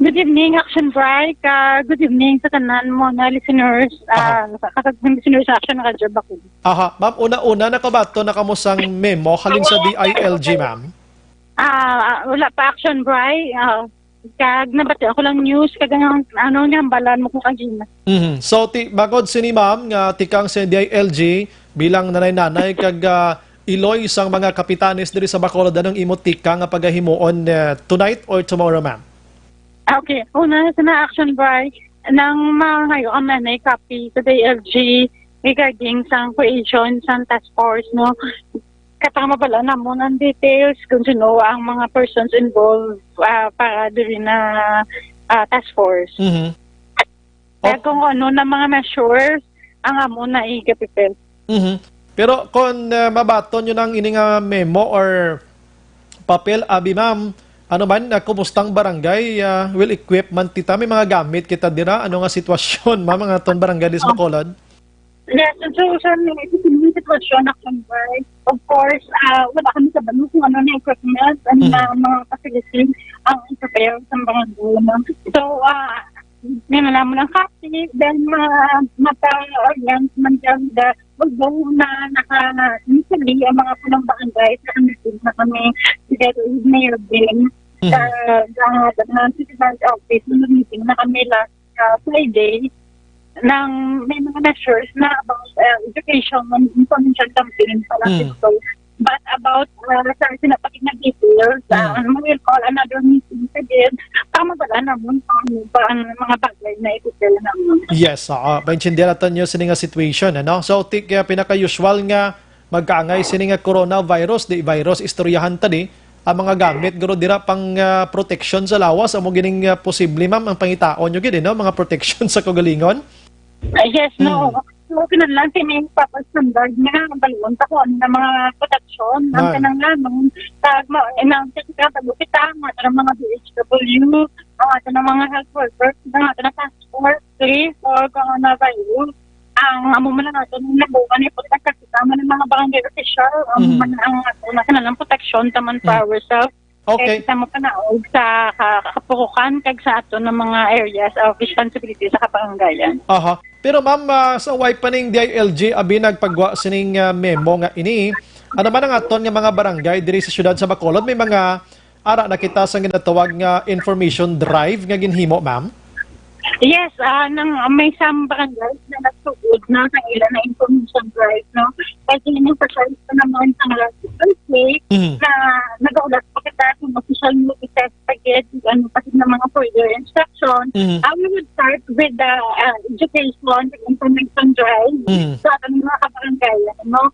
Good evening, Action Break. Good evening sa tanan mo na listeners. Kasagpang listeners sa Action Radyo Bacolod. Aha, ma'am, una-una nakabato na kamusang memo halin sa DILG, ma'am? Wala pa Action Break. Kag nabati ako lang news kag ano nga balan mo ko kagina. So bagod sini ma'am nga tikang sa DILG bilang nanay-nanay kag iloy sang mga kapitanes diri sa Bacolod anong imo tika nga pagahimuon tonight or tomorrow, ma'am? Okay, una sa Action Break nang mahayo ang nanay copy sa DILG regarding sang creation sang task force, no. Katama pala na mo ng details kung sino ang mga persons involved para diri na task force. Kaya kung ano na mga measures ang amo na i-kapipil. Pero kung mabaton yun ang ining memo or papel, abi ma'am, ano man, kumustang barangay, will equip man tita, may mga gamit kita dira, ano nga sitwasyon, ma'am, mga ton barangay di sa Bacolod? Yes, so sa sitwasyon na convert, of course, wala kami sa banus kung ano na equipment and mga facilities ang prepare sa mga gulo. So, may nalaman ng copy, then mapa-orient man dyan na magbaho na naka-initially ang mga punong barangay sa kamitin na kami together with Mayor Bing sa City Bank Office na meeting na kami last Friday ng may mga measures na about education and information campaign pala dito. But about sa sinapaking na details, we will call another meeting again para mabala naman ang mga bagay na ipipil naman. Yes, maintindihan natin yung sininga situation, ano? So, pinaka-usual nga magkaangay sininga coronavirus, di virus, istoryahan tadi, ang mga gamit, guro dira pang protection sa lawas, amo gining posible, ma'am, ang pangitaon nyo gini, no? Mga protection sa kagalingon? Yes, no. So, kinadlan may standard nga ang balon ko na mga protection ang kanang lamang tag nang pagupita mga DHW, mga health workers, mga task force, or coronavirus. Ang amo man nato nabukan ni protection kasama ng mga barangay official ang national protection taman for ourselves. Okay. Kita mo panaog sa kapukukan kag sa ato ng mga areas of responsibility sa kabarangayan. Aha. Pero ma'am, sa wipe pa ning DILG, abi nagpagwa sining memo nga ini, ano man ang aton nga mga barangay diri sa syudad sa Bacolod, may mga ara na kita sa ginatawag nga information drive nga ginhimo, ma'am? Yes, may some barangays na nagsugod na sa ilan na information drive, no? Kasi yung pag-service pa naman sa mga Thursday na nag-aulat pa kita kung official notices pag-get pati ng mga further instruction. We would start with the education, the information drive sa ating mga kabarangayan, no?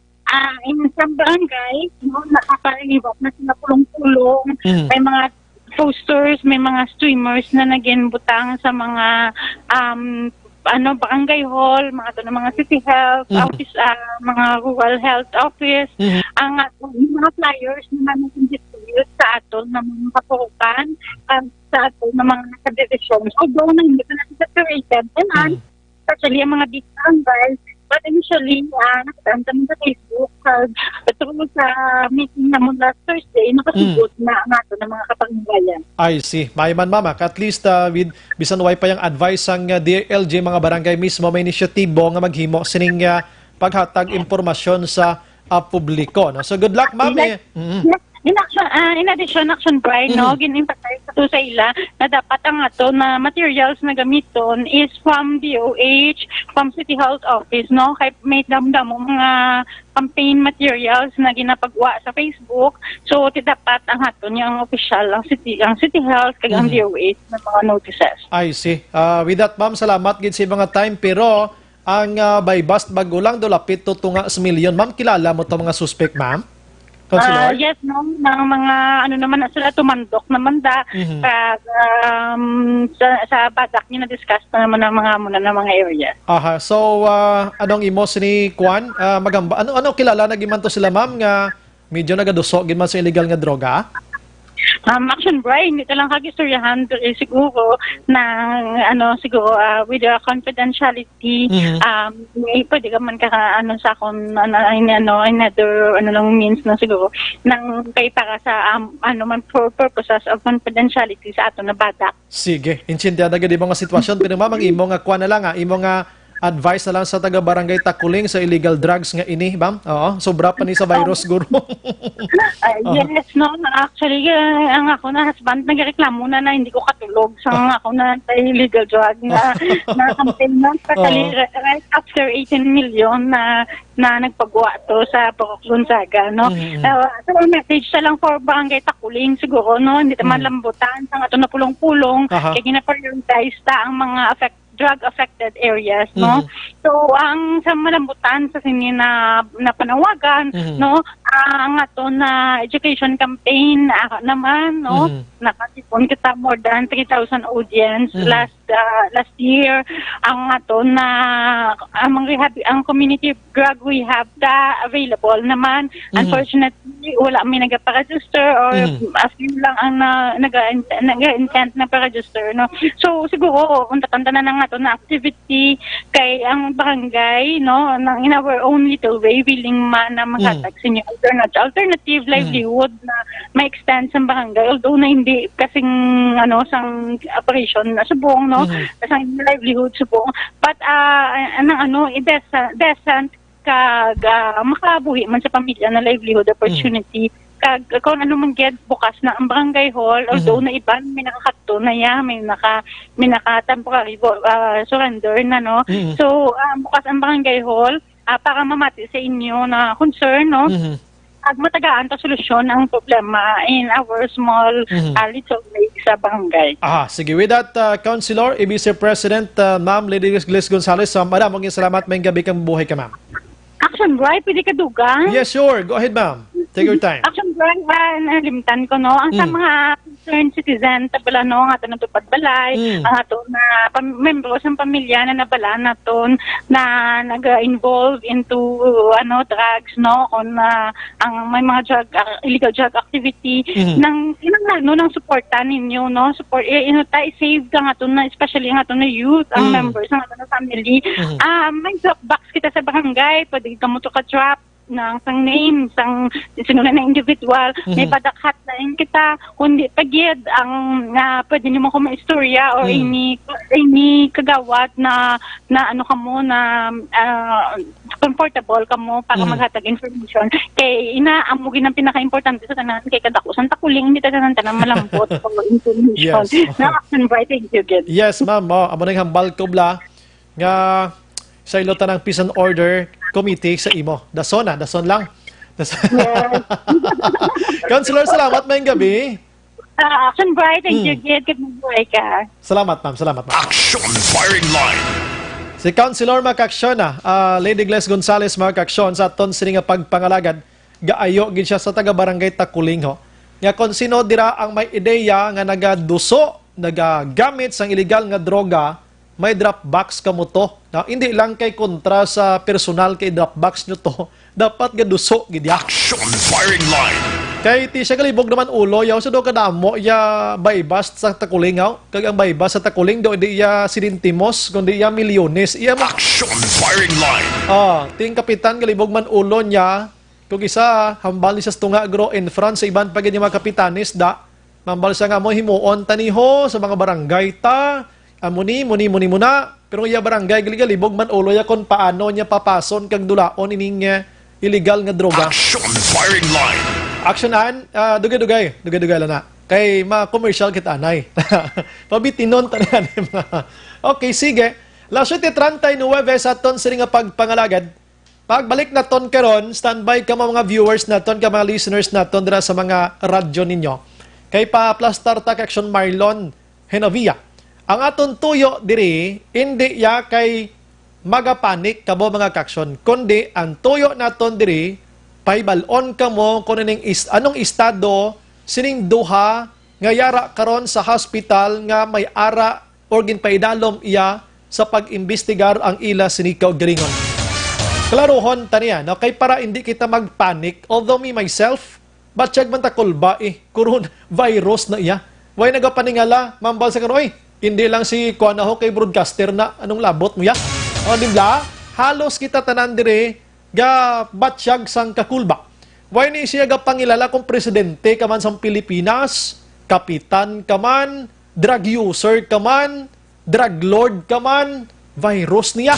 In some barangay, no, nakapariwak na sila pulong-pulong, may mga posters, may mga streamers na naginbutang sa mga barangay hall, mga city health office, mga rural health office, ang mga flyers na nag-distribute sa aton ng mga kapukukan, sa aton ng mga nakadiresyon. Although na hindi pa natin separated, especially ang mga big tambay. But initially, nakatanda mo sa Facebook, patungkol sa meeting na mo last Thursday, nakasugot na ang ato ng mga kapangbayan. I see. Maiman mama, at least with bisan way pa yung advice ang DLG mga barangay mismo may inisyatibo nga maghimo sining paghatag impormasyon sa publiko. No? So good luck, ma'am. In addition, Action Pride, no, gin-emphasize to sa ila na dapat ang ato na materials na gamiton is from DOH, from City Health Office, no? Kay may damdamo mga campaign materials na ginapagwa sa Facebook. So, dapat ang ato niyang official, ang City Health, kag ang DOH na mga notices. I see. With that, ma'am, salamat gid sa mga time. Pero, ang by bust bagulang dolapit to tunga sa milyon. Ma'am, kilala mo to mga suspect, ma'am? Councilor? Yes, no, ng mga ano naman na sila tumandok naman da sa badak niya na-discuss na naman ng mga muna ng mga area. Aha. So, anong imo ni Kwan? Magamba. Ano kilala na giman to sila, ma'am, nga medyo nagadusok giman sa illegal nga droga? Action Brian, hindi lang kagistoryahan siguro na siguro with the confidentiality may pwede ka man sa akong another lang means na siguro nang kay para sa man for purposes of confidentiality sa ato na badak. Sige, intindihan agad mga sitwasyon pero ma'am ang imo nga kuan na lang imo nga advice na lang sa taga Barangay Takuling sa illegal drugs nga ini, ma'am. Oo, sobra pa ni sa virus guro. Yes, no, actually ang ako na husband nagreklamo na hindi ko katulog sa ako na illegal drug na campaign na right after 18 million na nagpagawa to sa Purok Gonzaga, no. So message sa lang for Barangay Takuling siguro, no, hindi naman lambutan sa ato na pulong-pulong kaya gina-prioritize ta ang mga drug-affected areas, no? So, ang sa malambutan sa sini na panawagan, no? Ang ato na education campaign naman, no? Nakatipon kita more than 3,000 audience last year. Ang ato na ang community drug rehab available naman. Unfortunately, wala may nagpa-register or a few lang ang nag-intent na pa-register, no? So, siguro, kung tatanda na ng ato na activity kay ang barangay, no, in our own little way, willing man na maghatag sa inyo alternative livelihood na ma-extend sa barangay. Although na hindi kasing sang operation na subong, no, kasing livelihood subong. But decent makabuhi man sa pamilya na livelihood opportunity. Kung ano man get bukas na ang barangay hall, although na iban may nakakatto na may naka-temporary surrender na, no. So bukas ang barangay hall para mamati sa inyo na concern, no. At matagaan ta solusyon ang problema in our small little lake sa barangay. Sige. With that, Councilor, ABC President, Ma'am Lady Gles Gonzales, madam, salamat, may gabi kang buhay ka, ma'am. Action Bright, pwede ka dugang? Yes, sure. Go ahead, ma'am. Take your time. Action Bright, nalimtan ko, no? Ang sa mga concerned citizen, tabala, no? Ang ato natupad balay, ang ato na membro sa pamilya na nabala naton na nag-involve into drugs, no? Kung ang may mga illegal drug activity, nang supportan ninyo, no? Support, save ka nga na, especially nga na youth, ang members ng ato na family. May drop box kita sa barangay, pwede ka mo to ka-trap ng sang name, sinunan na individual, may padak hotline kita, kundi pagid ang pwede nyo mo kung maistorya or ini kagawad na kamo na comfortable kamo para maghatag information. Kay inaamugin ang pinaka-importante sa tanan kay kadakusan takuling, hindi tanan malambot for information. Na-action by, thank you, good. Yes, ma'am. Amo nang hambal ko bla nga sa ilota ng Peace and Order Committee sa imo. Dason lang. Councilor, salamat, may gabi. Action Bright, thank you, Gid. Good morning ka. Salamat, ma'am. Action Firing Line. Si Councilor Makaksyon Lady Gles Gonzales Makaksyon sa aton sini nga pagpangalagad, gaayo gid siya sa taga Barangay Takuling ho. Nga kung sino dira ang may ideya nga nagagamit sang illegal nga droga, may drop box ka mo to. Hindi lang kay kontra sa personal kay drop box nyo to. Dapat gaduso gid. Action Firing Line. Kay ti siya kalibog naman ulo, yaw sa do kadamo, ya baybas sa takuling, kag ang baybas sa takuling, do di ya sinintimos, kundi ya milyones. Iya mo. Action firing line. Ting kapitan kalibog man ulo niya, kung isa, hambal ni sa tunga gro in France, sa iban pagin yung mga kapitanis, mambal siya nga mo himuon taniho sa mga barangay ta, muni muna, pero iya barangay galibog man ulo ya kung paano niya papason kag dulaon ining illegal nga droga. Action firing line. Actionan, dugay-dugay lang na. Kay ma-commercial kita anay. Pabitinon tanan. Okay, sige. Last week, 39 sa ton sila nga pagpangalagad. Pagbalik na ton karon, standby ka mga viewers na ton, ka mga listeners na ton dira sa mga radyo ninyo. Kay pa plus Tartak Action Marlon Henovia. Ang aton tuyo diri, hindi ya kay magapanik kamo mga kaksyon, kundi ang tuyo naton diri, paibalon ka mo kung anong estado sining duha nga yara karon sa hospital nga may ara or ginpaidalom iya sa pag-imbestigar ang ila sinikaw galingon. Klarohon taniya, no? Kay para hindi kita magpanik, although me myself, batsyag man takulba coronavirus na iya. Way nagapaningala, mambal sa kanoy, hindi lang si kuan ako kay broadcaster na anong labot mo ya. O dibla, halos kita tanan dire ga batsyag sang kakulba. Why ni siya ga pangilala kung presidente ka man sang Pilipinas, kapitan ka man, drug user ka man, drug lord ka man, virus niya.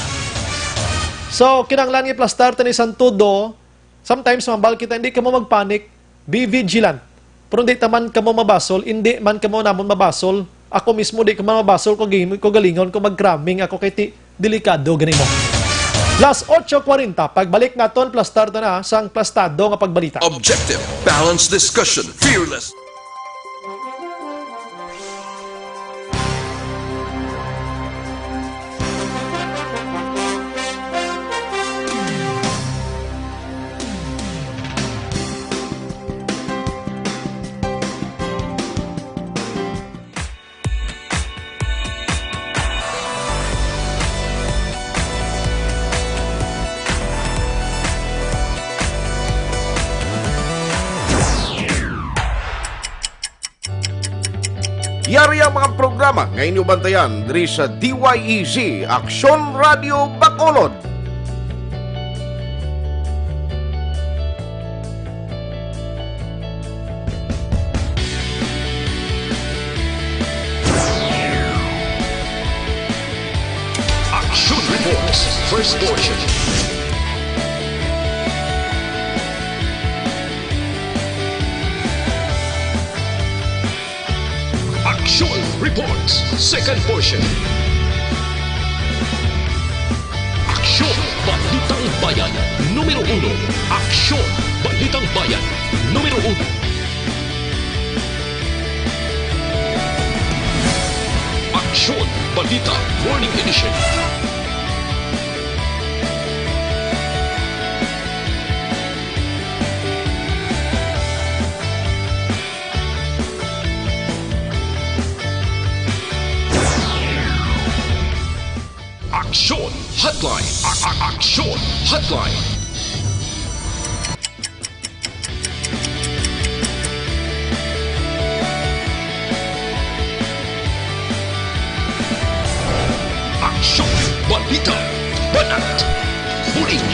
So, kinanglan ni plastar ni Santudo, sometimes mambal kita, hindi ka mo magpanik, be vigilant. Pero hindi taman ka mo mabasol, hindi man ka mo namon mabasol. Ako mismo di ka man mabasol ko galingon, ko mag-cramming ako kay delikado ganin mo. Plus 8:40, pagbalik naton plus start na sang plastado nga pagbalita. Objective, balanced discussion, fearless. Yari ang mga programa ngayon yung bantayan diri sa DYEZ Aksyon Radio Bacolod. Action reports. First portion. Action reports. Second portion. Aksyon Balitang Bayan Numero 1. Aksyon Balitang Bayan Numero 1. Aksyon Balita Morning Edition. Aksyon Hotline. Aksyon Hotline. Aksyon Balita Banat Huling.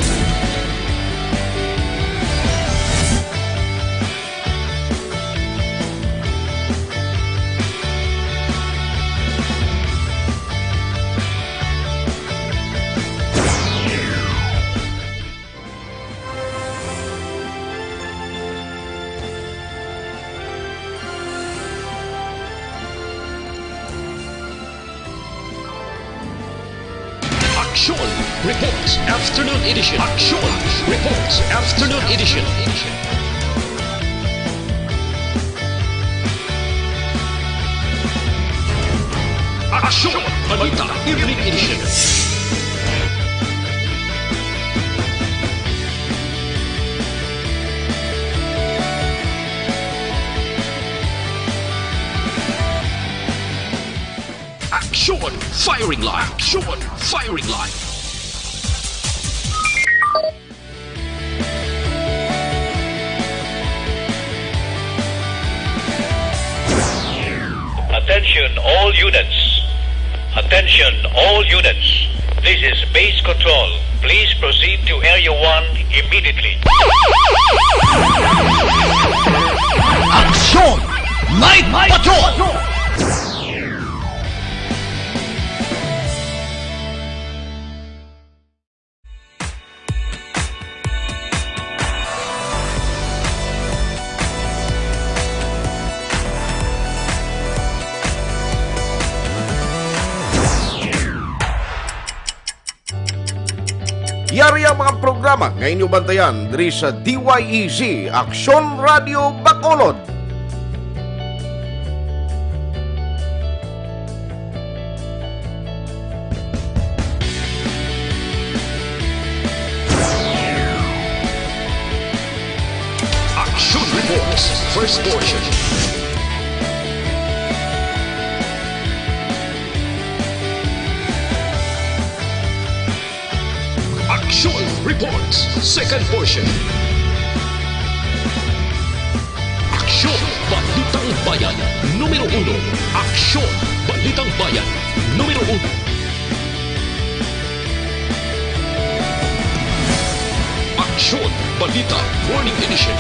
Action Reports Afternoon Edition. Action Reports Afternoon Edition. Action Balita Evening Edition. Action Firing Line. Action Firing Line. Attention all units. Attention all units. This is base control. Please proceed to Area 1 immediately. Action! Night Patrol! Yari ang mga programa ngayon yung bantayan diri sa DYEZ Aksyon Radio Bacolod. Action Reports, first portion. Action Reports, second portion. Aksyon Balitang Bayan, numero 1. Aksyon Balitang Bayan, numero 1. Aksyon Balita Morning Edition.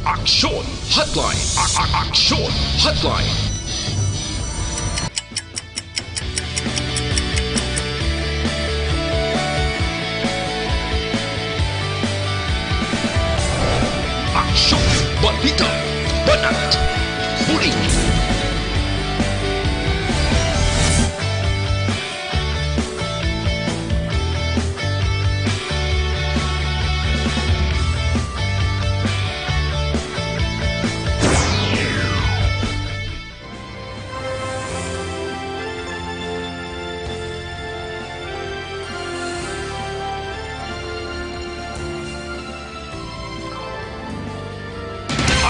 Aksyon Hotline. Aksyon Hotline. Aksyon Balita Banat Buring.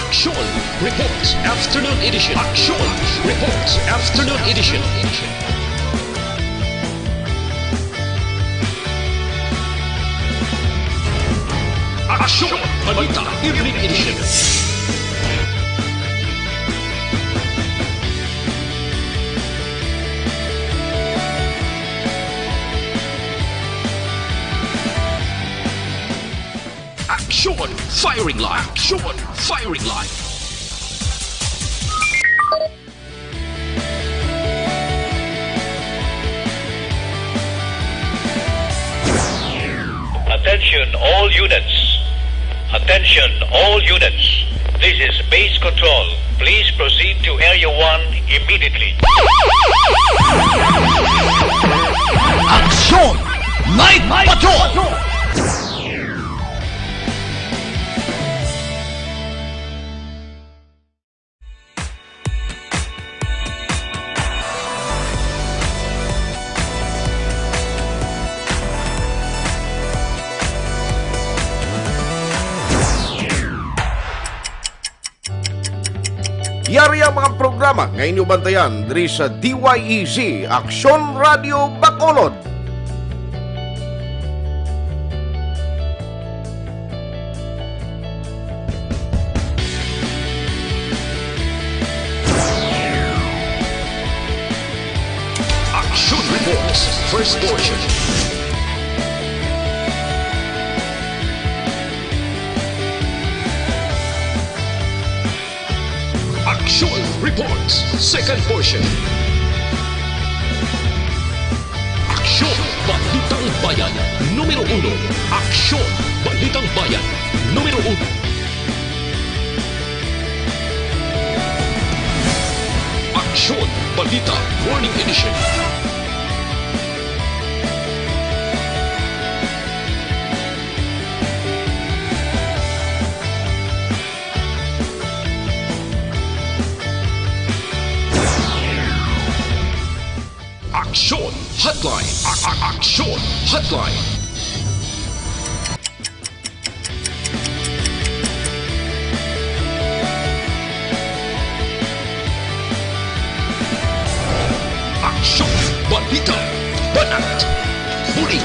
Action Reports Afternoon Edition. Action Reports Afternoon Edition. Action Balita Evening Edition. Action Firing Line. Action Firing Line. Attention all units. Attention all units. This is base control. Please proceed to Area 1 immediately. Action! Night Patrol! Yari ang mga programa ngayon yung bantayan diri sa DYEZ Aksyon Radio Bacolod. Action Reports, first portion. Action Reports, second portion. Aksyon Balitang Bayan, numero 1. Aksyon Balitang Bayan, numero 1. Aksyon Balita Morning Edition. Aksyon Hotline. Aksyon Hotline. balita, banat, huli.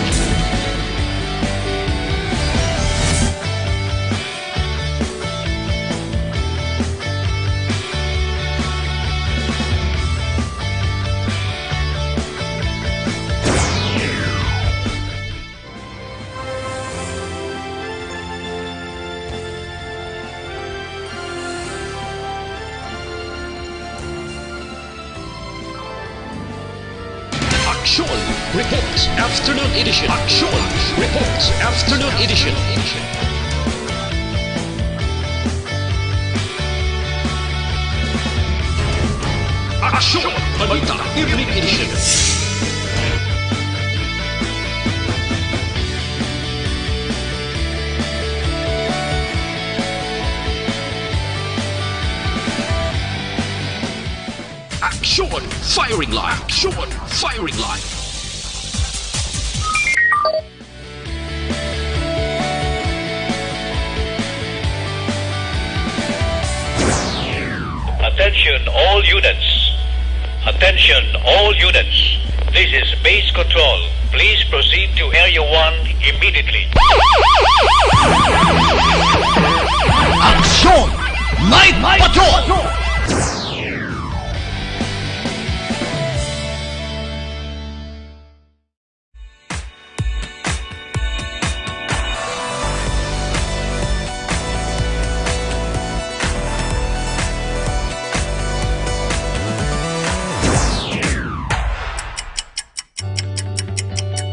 Action Reports Afternoon Edition. Action Reports Afternoon Edition. Action Balita Evening Edition. Action Firing Line. Action Firing Line. Attention all units. Attention all units. This is base control. Please proceed to Area 1 immediately. Action! Night Patrol!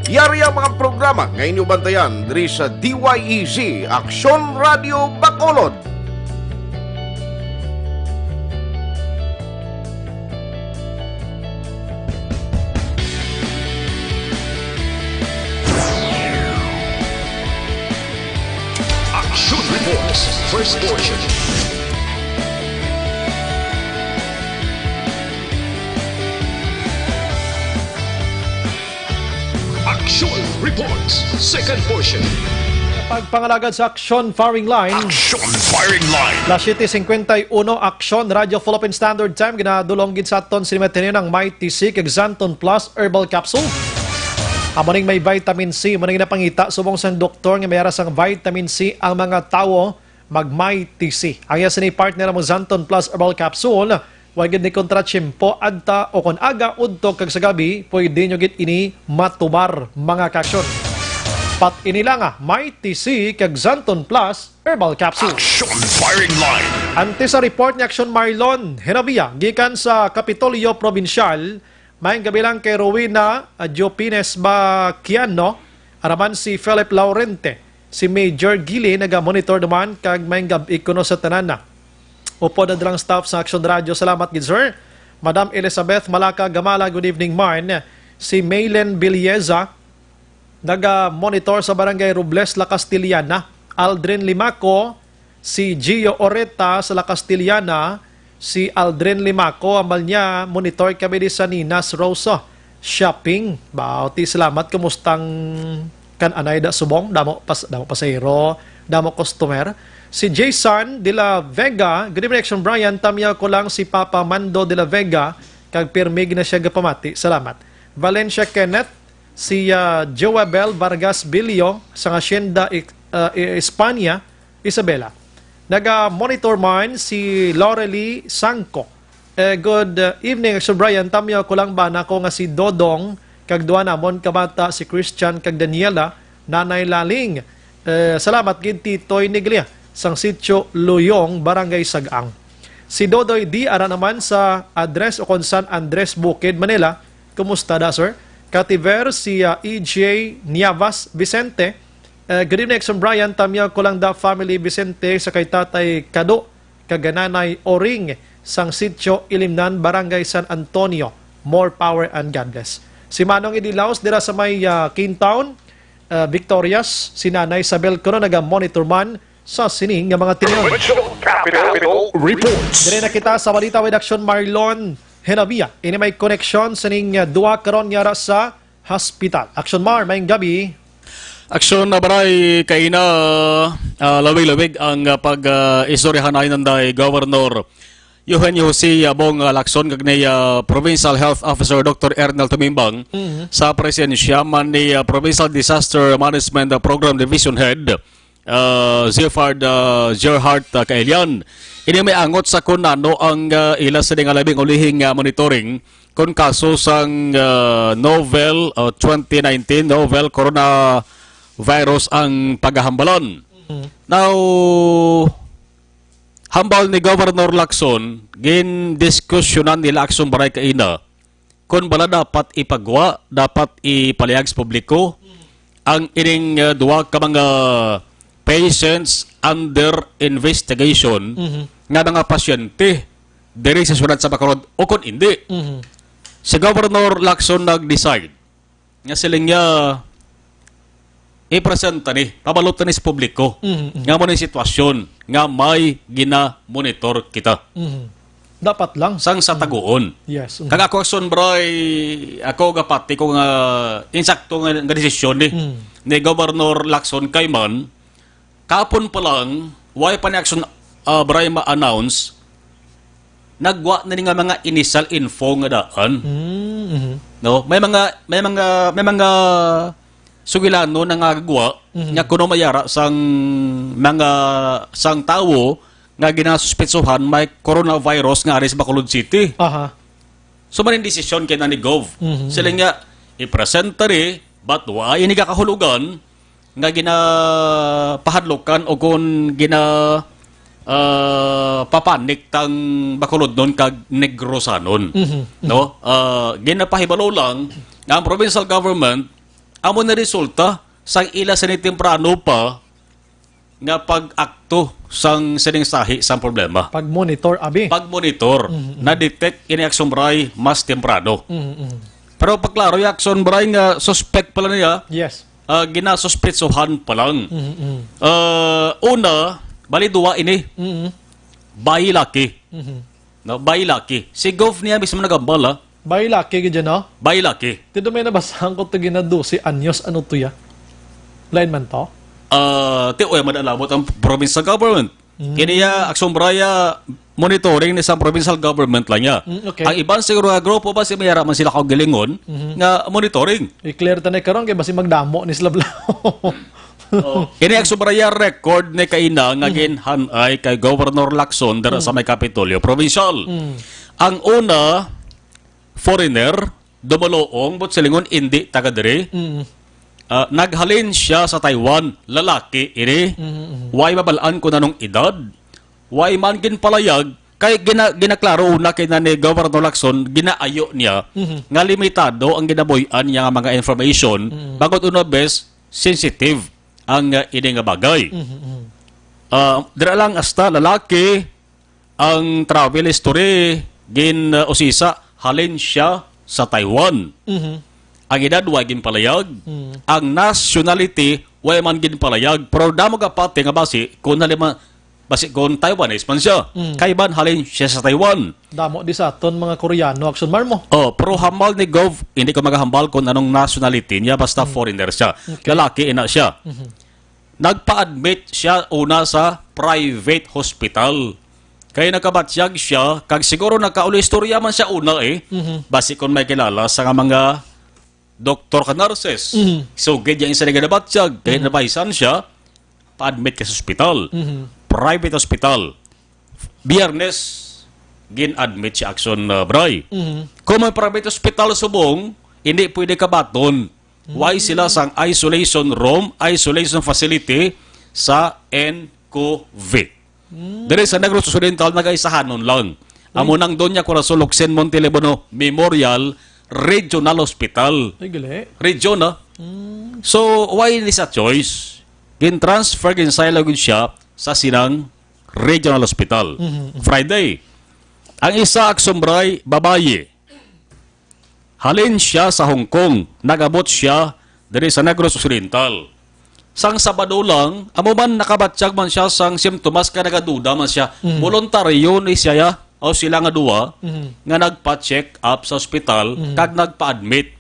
Yari ang mga programa ngayon yung bantayan diri sa DYEZ Aksyon Radio Bacolod. Action Reports First Portion. Action Reports Second Portion. Pagpangalagad sa Action Firing Line. Action Firing Line. Las 7:51 Action Radio Philippine Standard Time ginadulong gid sa aton sinimeten ng Mighty C kag Xanton Plus Herbal Capsule. Amoning may vitamin C, maning napangita subong sang doktor nga mayara sang vitamin C ang mga tawo mag Mighty C. Ang iya sini partner mo Xanton Plus Herbal Capsule, wag gid ni kontra tiyempo adta o kon aga udto kag sa gabi, pwede nyo gid ini matubar mga kaksyon. Pat inila nga Mighty C kag Xanton Plus Herbal Capsule. Action Firing Line. Ante sa report ni Action Marlon Henavia gikan sa Kapitolyo Provincial, may gabilang kay Rowena Jopines Baquiano, araman si Philip Laurente, si Major Gili naga-monitor naman kag may gabi kuno sa tanana. Upo na dalang staff sa Action Radio. Salamat gid sir. Madam Elizabeth Malaka Gamala, good evening man. Si Maylen Bilieza naga-monitor sa Barangay Robles, La Castillana. Aldrin Limaco, si Gio Oreta sa La Castillana, si Aldrin Limaco, amal niya, monitor kami di sa Ninas Rosa. Shopping. Bauti, salamat. Kumustang kan anay da subong? Damo pasahero, damo customer. Si Jason de la Vega, good evening Action Brian, tamya ko lang si Papa Mando de la Vega, kag pirmig na siya gapamati. Salamat. Valencia Kenneth, si Joabel Vargas Bilio sa Hacienda Espanya, Isabela. Naga-monitor man si Lorely Sangco. Good evening, Sir Brian. Tamyo ko lang ba na ko nga si Dodong, kag duwa namon kabata si Christian kag Daniela, Nanay Laling. Salamat gid Titoy Niglia, sang sitio Luyong, Barangay Sagaang. Si Dodoy D. ara naman sa address o kung San Andres Bukid, Manila. Kumusta da, sir? Kativer, si EJ Niavas Vicente. Good evening, Sir Brian. Tamya ko lang da family Vicente sa kay Tatay Kado, kagananay Oring, sang sitio Ilimnan, Barangay San Antonio. More power and God bless. Si Manong Idilaos, dira sa may Kingtown, Victorias, si Nanay Isabel Cono, naga-monitor man sa sining nga mga tiniyon. Capital Reports. Dire na kita sa Balita with Action Marlon Henavia. Ini may connection sa ning duwa karon yara sa hospital. Action Mar, may gabi. Aksyon na baray kay na lawig-lawig ang pag-istoryahan ay nanday Governor Eugenio Jose Bong Lacson kag ni Provincial Health Officer Dr. Ernel Tumimbang sa presensya man ni Provincial Disaster Management Program Division Head Zefard Gerhardt Kaelian. Ini may angot sa kung ano ang ila sa labing ulihing monitoring kung kaso sang novel 2019 novel coronavirus ang paghahambalan. Now, hambal ni Governor Lacson, gin-diskusyonan nila aksyon baray kaina kung bala dapat ipagwa, dapat ipalihag sa publiko ang ining duwa ka mga patients under investigation nga mga pasyente diri sa syudad sa Bacolod o kung hindi. Si Governor Lacson nag-decide nga siling niya i-presenta ni, pabalot ni sa publiko nga mo ni sitwasyon nga may gina-monitor kita. Dapat lang. Sang sa taguon. Yes. Kag ako son bray, ako gapati ko nga insakto nga desisyon ni Governor Lacson Kayman, kapon pa lang, why pa ni action bray ma-announce, nagwa na ni nga mga initial info nga daan. No, may mga sugilano na ngagwa nga kuno mayara sang mga sang tawo nga ginasuspetsohan may coronavirus nga aris Bacolod City. So maning desisyon kay na ni Gov. Sila nga i-presenta ri but why ini kakahulugan nga ginapahadlokan o kung papanik tang Bacolod nun kag Negrosanon. No? Ginapahibalo lang nga ang provincial government amo na resulta sang ila sa temprano pa nga pag-akto sang sining sahi sang problema. Pag-monitor, abi. Pag-monitor. Na-detect ini aksyon bray mas temprano. Pero pagklaro, yung aksyon bray nga suspect pala niya, yes. Ginasuspetsohan pa lang. Una, bali duwa ini. Bayi laki. No, bayi laki. Si Gov niya mismo nagambala. Bayi laki gidya no? Bayi laki. Tito may nabasahan ko ito ginado si Anyos ano to ya? Line man to? Oy madalabot ang provincial government. Kiniya aksyon braya monitoring ni sa provincial government lang niya. Okay. Ang iban siguro nga grupo ba si mayara man sila kaugalingon nga monitoring. I-clear tanay karon kay basi magdamo ni sila Kini aksyon braya record ni kaina nga ginhanay kay Governor Lacson dara sa may Kapitolyo Provincial. Ang una foreigner, dumaloong, but silingon hindi taga diri. Naghalin siya sa Taiwan, lalaki, ini. Why mabalaan ko na nung edad? Why man ginpalayag? Kay ginaklaro una kay na ni Governor Lacson, ginaayo niya, nga limitado ang ginaboyan niya nga mga information, bagot una bes, sensitive ang ini nga bagay. Dira lang hasta lalaki, ang travel history, usisa, halin siya sa Taiwan. Ang edad, way ginpalayag. Ang nationality, way man ginpalayag. Pero damo ka pati nga basi, kung Taiwanese man siya. Kaiban halin siya sa Taiwan. Damo di sa aton mga Koreano, action mar mo. Pero hambal ni Gov, hindi ko magahambal kung anong nationality niya, basta foreigner siya. Okay. Lalaki, ina siya. Nagpa-admit siya una sa private hospital. Kaya nakabatsyag siya, kag siguro nakauli istorya man siya una basi kung may kilala sa mga doktor ka nurses. So, ganyan isa na ganabatsyag, kaya nabaisan siya, pa-admit ka sa hospital. Private hospital. Biyernes, gin-admit siya action bray. Kung may private hospital subong, hindi pwede kabaton. Why sila sang isolation room, isolation facility sa NCOV. Dari sa Negros Occidental nagaisahanon lang. Amo nang Doña Corazon Luxen Montelebuno Memorial Regional Hospital. Ay gali. Region So why is a choice? Gin-transfer gin-silagod siya sa sinang Regional Hospital. Friday. Ang isa aksombray babaye. Halin siya sa Hong Kong. Nagabot siya dari sa Negros Occidental. Sang Sabado lang, amo man nakabatsyag man siya sang simptomas ka nagaduda man siya. Voluntaryo ni siya o sila nga duwa nga nagpa-check up sa ospital kag nagpa-admit.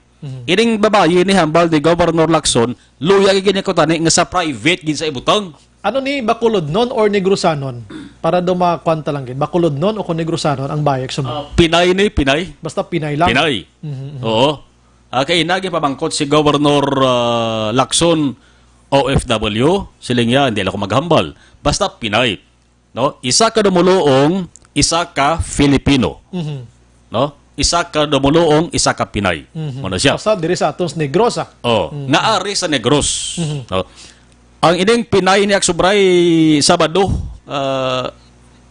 Ining babae ni hambal ni Governor Lacson, luya gini ko tani nga sa private gid sa ibutang. Ano ni Bacolod non or Negrosanon? Para dumakwanta lang gid. Bakulod nun o kung Negrosanon ang bayek sumo. Pinay ni Pinay. Basta Pinay lang. Pinay. Oo. Kay inagi pamangkot si Governor Lacson OFW, siling ya, hindi lang ako maghambal. Basta Pinay. No? Isa ka dumuluong, isa ka Filipino. No? Isa ka dumuluong, isa ka Pinay. Ano siya? Basta diri sa atong Negros Naari sa Negros. No? Ang ining Pinay ni Aksubray Sabado,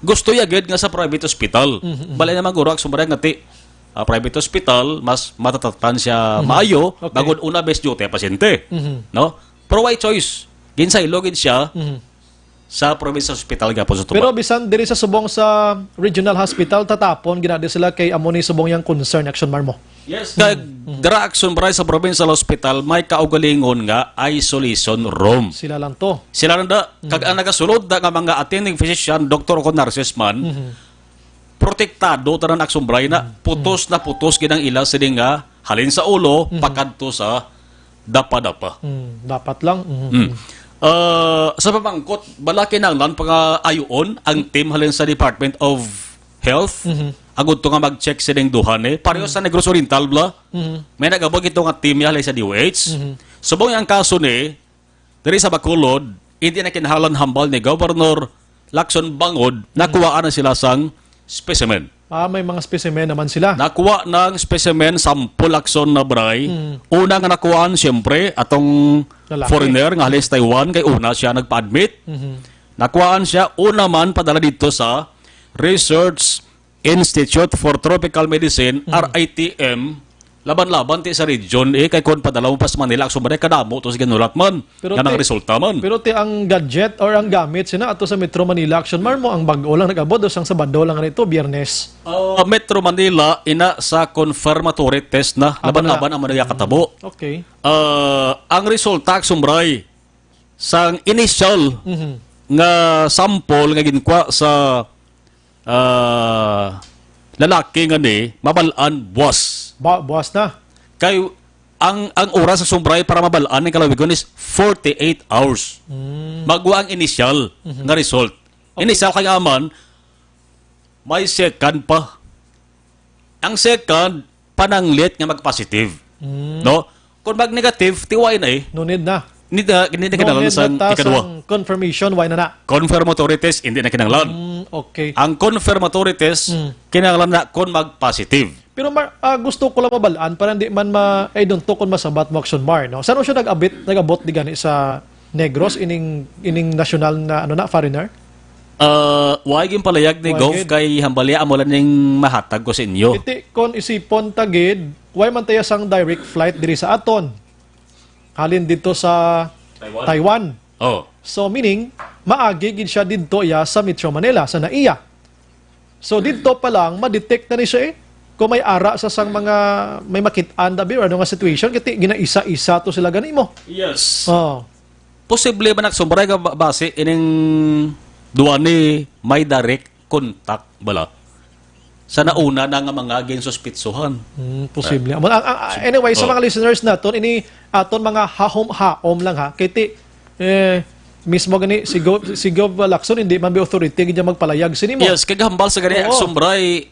gusto yagid nga sa private hospital. Balay naman guro Aksubray nga ti private hospital, mas matatatan siya maayo, bagod una best duty pasyente. No? Pero why choice? Ginsaylogin siya sa provincial hospital gapon sa tuba. Pero bisan diri sa subong sa regional hospital tatapon ginadi sila kay amo ni subong yang concern action marmo. Yes, kag dara action bray sa provincial hospital may kaugalingon nga isolation room. Sila lang to. Sila lang da kag ang nagasulod da nga mga attending physician, doctor o nurses man, protektado tanan action bray na putos ginang ila sining nga halin sa ulo pakadto sa dapa-dapa. Dapat lang. Sa pamangkot, balaki na lang pang-ayoon ang team halin sa Department of Health. Agud to nga mag-check sining duhan pareho sa Negros Oriental bla. May nagabog ito nga team halin sa DOH. Subong ang kaso ni diri sa Bacolod, hindi na kinahanglan hambal ni Governor Lacson Bangod, nakuhaan na sila sang specimen. May mga specimen naman sila. Nakuha ng specimen sample Lacson na bray. Una nga nakuhaan siyempre atong lalaki. Foreigner nga halis Taiwan kay una siya nagpa-admit. Nakuhaan siya una man padala dito sa Research Institute for Tropical Medicine, RITM, laban-laban ti sa region kay kon padala mo pas Manila sumare kadamo to sa ginulat man nga nang resulta man. Pero ti ang gadget or ang gamit sina ato sa Metro Manila action marmo ang bag-o lang nagabot sang Sabado lang nito Biyernes. Metro Manila ina sa confirmatory test na laban-laban ang manaya katabo. Okay. Ang resulta sumbray sang initial nga sample nga ginkuha sa lalaki nga ni mabalaan buwas. Buwas na. Kay ang oras sa sumbray para mabalaan ng kalawigon is 48 hours. Magwa ang initial nga result. Initial kay aman may second pa. Ang second pananglit nga mag-positive. No? Kung mag-negative, tiway na No need na. Hindi na kinahanglan sa ikadua. Confirmation, why na? Confirmatory test, hindi na kinahanglan. Okay. Ang confirmatory test, kinahanglan na kung mag-positive. Pero gusto ko lang mabalaan para hindi man don't to kung masabat mo action mar, no? Saan siya nag-abot di gani sa Negros ining national na foreigner? Wag yung palayag ni Gov kay hambali amo lang ning mahatag ko sa inyo. Iti kon isipon tagid, why man tayo sang direct flight diri sa aton? Halin dito sa Taiwan. So meaning maagi gid siya didto sa Metro Manila sa NAIA. So didto pa lang ma-detect na ni siya kung may ara sa sang mga may makit-an dabi or ano nga situation kiti ginaisa-isa to sila gani mo. Yes. Posible ba nagsumbray ka base ining duwa ni may direct contact bala sa nauna na nga mga ginsuspitsuhan. Posible. Anyway, sa mga listeners naton ini aton mga hahom lang ha. Kiti mismo gani si Gov Lacson hindi man bi authority gid magpalayag sinimo. Yes, kay hambal sa gani sumbray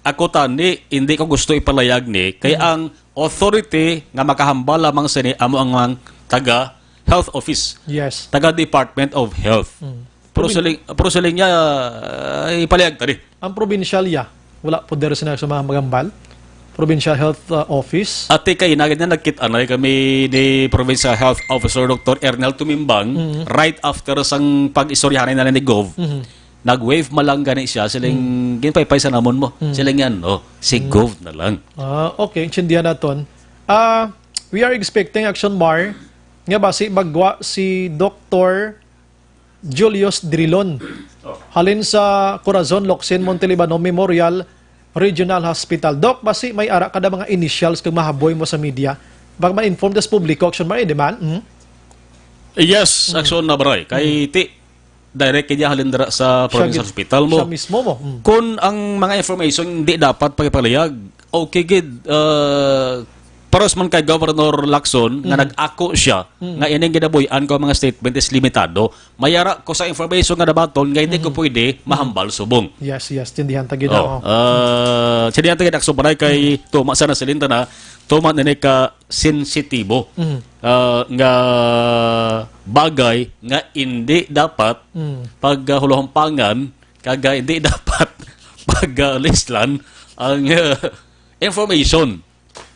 ako tani hindi ko gusto ipalayag ni kay ang authority nga makahambal lamang sini amo ang taga health office. Yes. Taga Department of Health. Proseling niya ipalayag tani. Ang provincial wala po dero sina sa mga magambal. Provincial Health Office. At kay nagid na nagkit-anay kami ni Provincial Health Officer Dr. Ernel Tumimbang right after sang pag-istoryahan na ni Gov. Nag-wave malang gani siya siling ginpaypay sa namon mo. Siling yan, si Gov na lang. Okay, intindihan naton. We are expecting action mar nga basi magwa si Dr. Julius Drilon. Halin sa Corazon Locsin Montelibano Memorial Regional Hospital. Doc, basi may ara kada mga initials kung mahaboy mo sa media. Bag ma-inform das publiko action mar demand. Yes, action na baray. Kay ti direct kaya halindra sa provincial hospital mo. Siya mismo mo. Kung ang mga information hindi dapat pagipalayag, okay gid paros man kay Governor Lacson nga nag-ako siya nga ining ginabuyan ko mga statement is limitado, mayara ko sa information nga nabaton nga hindi ko pwede mahambal subong. Yes, tindihan tagid Oh, sindihan tagid akso panay kay tuma sana silinta na tuma na ka sensitibo nga bagay nga hindi dapat paghulumpangan kaga hindi dapat paglislan ang information,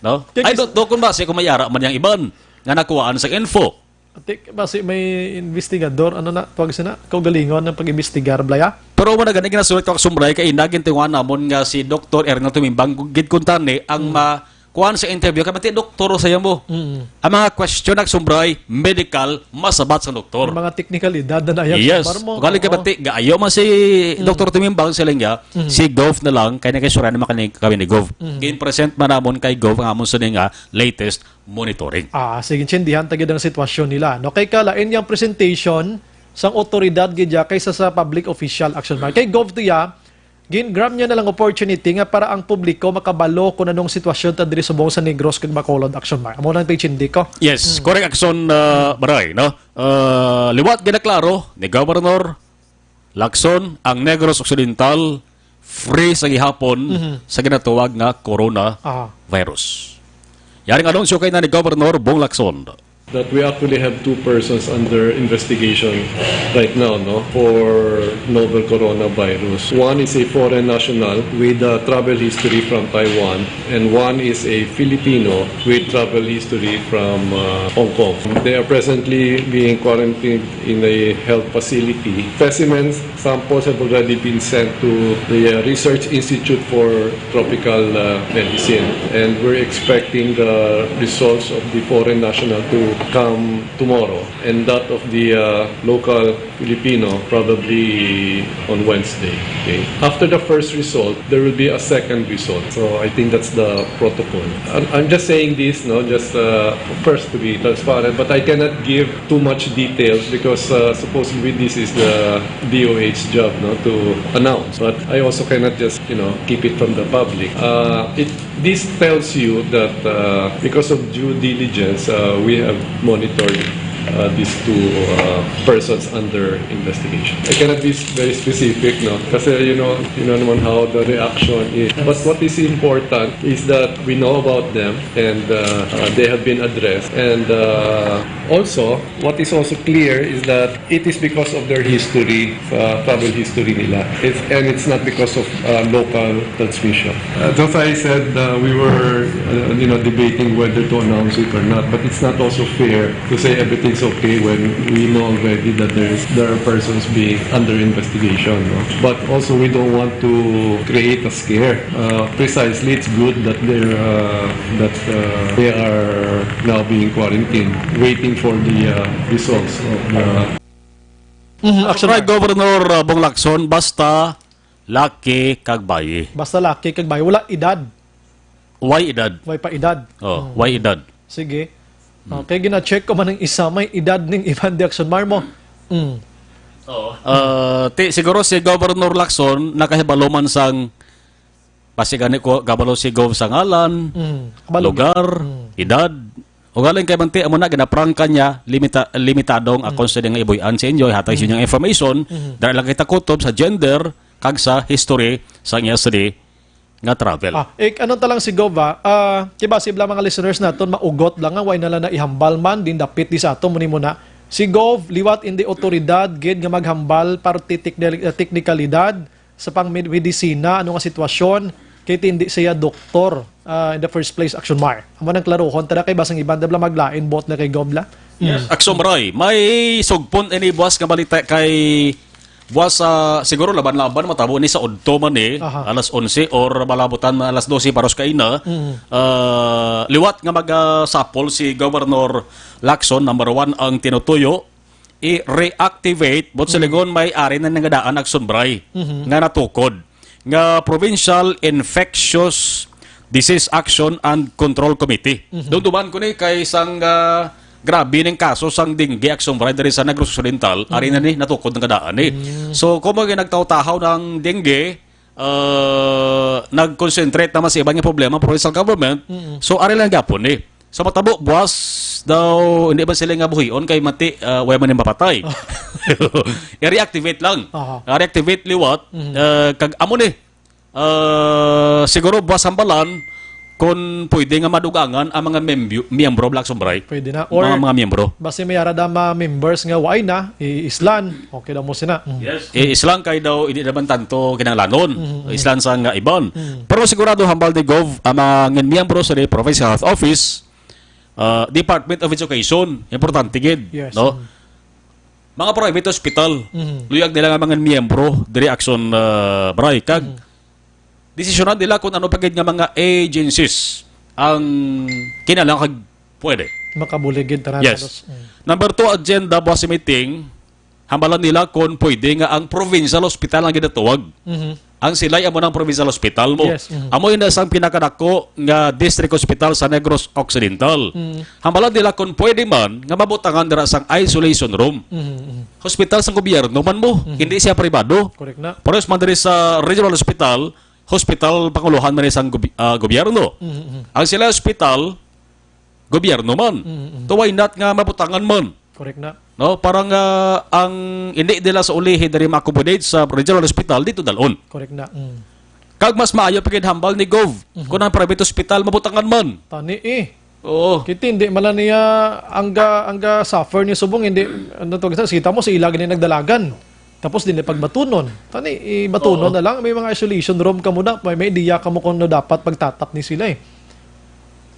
no? Ay do kun base kung mayara man yang iban nga nakuhaan sa info. Atik, basi may investigador, ano na, tawag sina, kaugalingon ng pag-investigar, blaya? Pero mo na ganit ginasulat ko kasumbray kay inagin tinguan namon nga si Dr. Erna Tumimbang gid kuntani ang kuhaan sa interview kay mati doktor sa mo. Ang mga question nagsumbray medical masabat sa doktor. Yung mga technicalidad na ayang yes. mo. Kali kay mati gaayo man si Dr. Tumimbang sa lingya si Gov na lang kay nagisuran naman kami ni Gov. Gain present man namon kay Gov ang amon sa nga latest monitoring. Sige, tsindihan tagid ang sitwasyon nila. No, kay kalain yung presentation sang otoridad gidya kaysa sa public official action mark. Kay Gov tiya, gin-grab niya na lang opportunity nga para ang publiko makabalo kung anong sitwasyon ta diri subong sa Negros kag Bacolod action mark. Amo nang page hindi ko. Yes, correct action Baray, no? Liwat ginaklaro ni Governor Lacson ang Negros Occidental free sa gihapon sa ginatuwag nga corona virus. Yaring anunsyo kay na ni Governor Bong Lacson that we actually have 2 persons under investigation right now, no, for novel coronavirus. One is a foreign national with travel history from Taiwan, and one is a Filipino with travel history from Hong Kong. They are presently being quarantined in a health facility. Specimens samples have already been sent to the Research Institute for Tropical Medicine, and we're expecting the results of the foreign national to come tomorrow, and that of the local Filipino probably on Wednesday. Okay. After the first result, there will be a second result. So I think that's the protocol. I'm just saying this, no, just first to be transparent, but I cannot give too much details because supposedly this is the DOH job, no, to announce. But I also cannot just, keep it from the public. This tells you that because of due diligence, we have monitored these 2 persons under investigation. I cannot be very specific, no, kasi you know naman how the reaction is. But what is important is that we know about them and they have been addressed. And also, what is also clear is that it is because of their history, travel history nila. It's not because of local transmission. As I said, we were debating whether to announce it or not, but it's not also fair to say everything's okay when we know already that there are persons being under investigation. No? But also we don't want to create a scare. Precisely, it's good that they are now being quarantined, waiting for the results of Action right, Governor Bong Lacson, basta laki kag bayi. Basta laki kag bayi, wala edad. Why edad? Why pa edad? Why edad? Sige. Okay, gina-check ko man ng isa, may edad ng Ivan de Action Mar mo. Siguro si Governor Lacson nakahibalo man sang pasigani ko kabalo si Gov sa ngalan, lugar, edad. O galing kay Bante, amo na ginaprangka niya limitadong akong sa nga iboyan sa inyo, hatag siya niyang information, dahil lang kita kutob sa gender, kag sa history sa niya nga travel. Ano talang si Gov kiba sibla mga listeners naton maugot lang nga, way na lang na ihambal man, din dapit di sa ato, muna. Si Gov, liwat indi otoridad, gid nga maghambal parti teknikalidad sa pang-medisina, ano nga sitwasyon, kaya hindi siya doktor in the first place, Action Mar. Amo nang klarohon, tada kay basang iban, dabla maglain, bot na kay Govla. Yes. Action Maray, may sugpon ini buwas nga balita kay buwas siguro laban-laban matabo ni sa udto man alas 11 or malabutan man alas 12 paros kay na. Liwat nga magasapol si Governor Lacson, number 1 ang tinutuyo i-reactivate bot siligon may ari na nangadaan Action Maray nga natukod nga Provincial Infectious Disease Action and Control Committee. Duduman ko ni kay isang grabe ng kaso sang dengue Action Maray diri sa Negros Occidental, ari na ni natukod ng kadaan So kung mga nagtaw-tahaw ng dengue, nag-concentrate naman sa ibang nga problema provincial government. So ari lang gapon eh. Sa matabo buwas daw hindi ba sila nga buhion kay mati way man mapatay. I-reactivate lang. Reactivate liwat kag amo ni siguro buwas hambalan kung pwede nga madugangan ang mga miyembro Black Sombray. Pwede na. Or mga miyembro. Basta may arada members nga way na, islan, okay daw mo sina. Yes. Islan kay daw, hindi naman tanto kinanglanon. Islan sa nga iban. Pero sigurado hambal ni Gov, ang mga miyembro sa Provincial Health Office, Department of Education, importante gid. Yes. No? Mga private hospital, luyag nila nga mga miyembro, diri action bray, kag desisyonan nila kung ano pagid nga mga agencies ang kinalangkag pwede. Makabuligid tanan. Yes. Number 2, agenda buwas meeting, hambalan nila kung pwede nga ang provincial hospital ang ginatuwag. Ang silay amo ng provincial hospital mo. Yes. Amo ina sang pinakadako nga district hospital sa Negros Occidental. Hambalan nila kung pwede man nga mabutangan dira sang isolation room. Hospital sa gobyerno man mo, hindi siya pribado. Correct na. Pares man diri sa regional hospital panguluhan man isang gobyerno. Ang sila hospital, gobyerno man. To why not nga mabutangan man. Correct na. No, parang ang hindi nila sa ulihi dari ma-accommodate sa regional hospital dito dalon. Correct na. Kag mas maayo pagid hambal ni Gov kung ang private hospital mabutangan man. Tani Oo. Kiti hindi mala niya angga suffer ni subong hindi ano to kita mo sa ilag ni nagdalagan. Tapos din pagbatunon. Tani ibatunon na lang may mga isolation room ka muna, may idea ka mo kung no dapat pagtatap ni sila eh.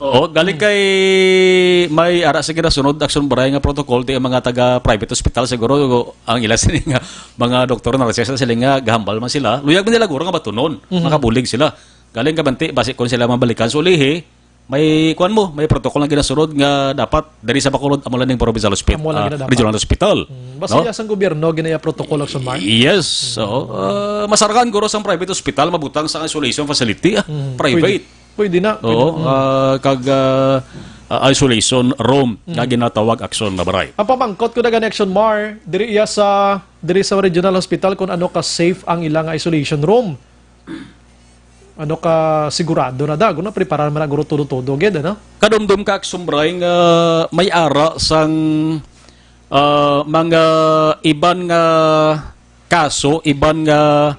Oo, galing kay may ara sa ginasunod action baray nga protocol ti mga taga private hospital siguro ang ila sila nga mga doktor na resesa sila nga gahambal man sila. Luyag man nila guro nga batunon, makabulig sila. Galing kabanti base kung sila mabalikan sa ulihi, may may protocol na ginasunod nga dapat dari sa Bacolod amo lang ning provincial hospital, regional hospital. Basta no? Sang gobyerno ginaya protocol action man. Yes. So, masaragan guro sang private hospital mabutang sa isolation facility, private. Pwede na. Oo, kag isolation room nga ginatawag action na baray. Ang pamangkot ko na gani action mar diri sa regional hospital kung ano ka safe ang ilang isolation room. Ano ka sigurado na da, guna preparar man guro todo gid ano. Kadumdum ka aksumbray nga may ara sang mga iban nga kaso, iban nga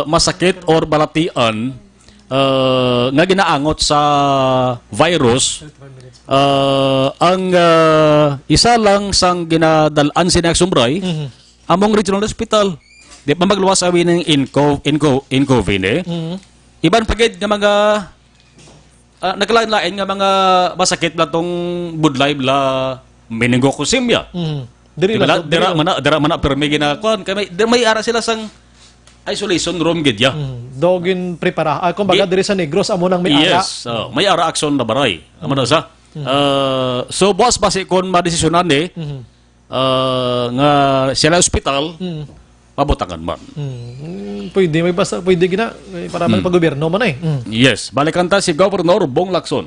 masakit or balatian nga ginaangot sa virus. Ang isa lang sang ginadalan sinaksumbray among regional hospital. Di pa magluwas awi ng in-COVID eh. Iban pagid nga mga naglain-lain nga mga masakit na tong budlay bla meningococcemia. Dira mana permi ginakuan kay may ara sila sang isolation room gid ya. Dogin prepara. Kumbaga diri sa Negros amo nang may ara. Yes, may ara action na baray. Amo na sa. So boss base kon madesisyonan nga sila hospital pabutangan man. Pwede may basta pwede gina para man pag-gobyerno man eh. Yes, balikan ta si Governor Bong Lacson.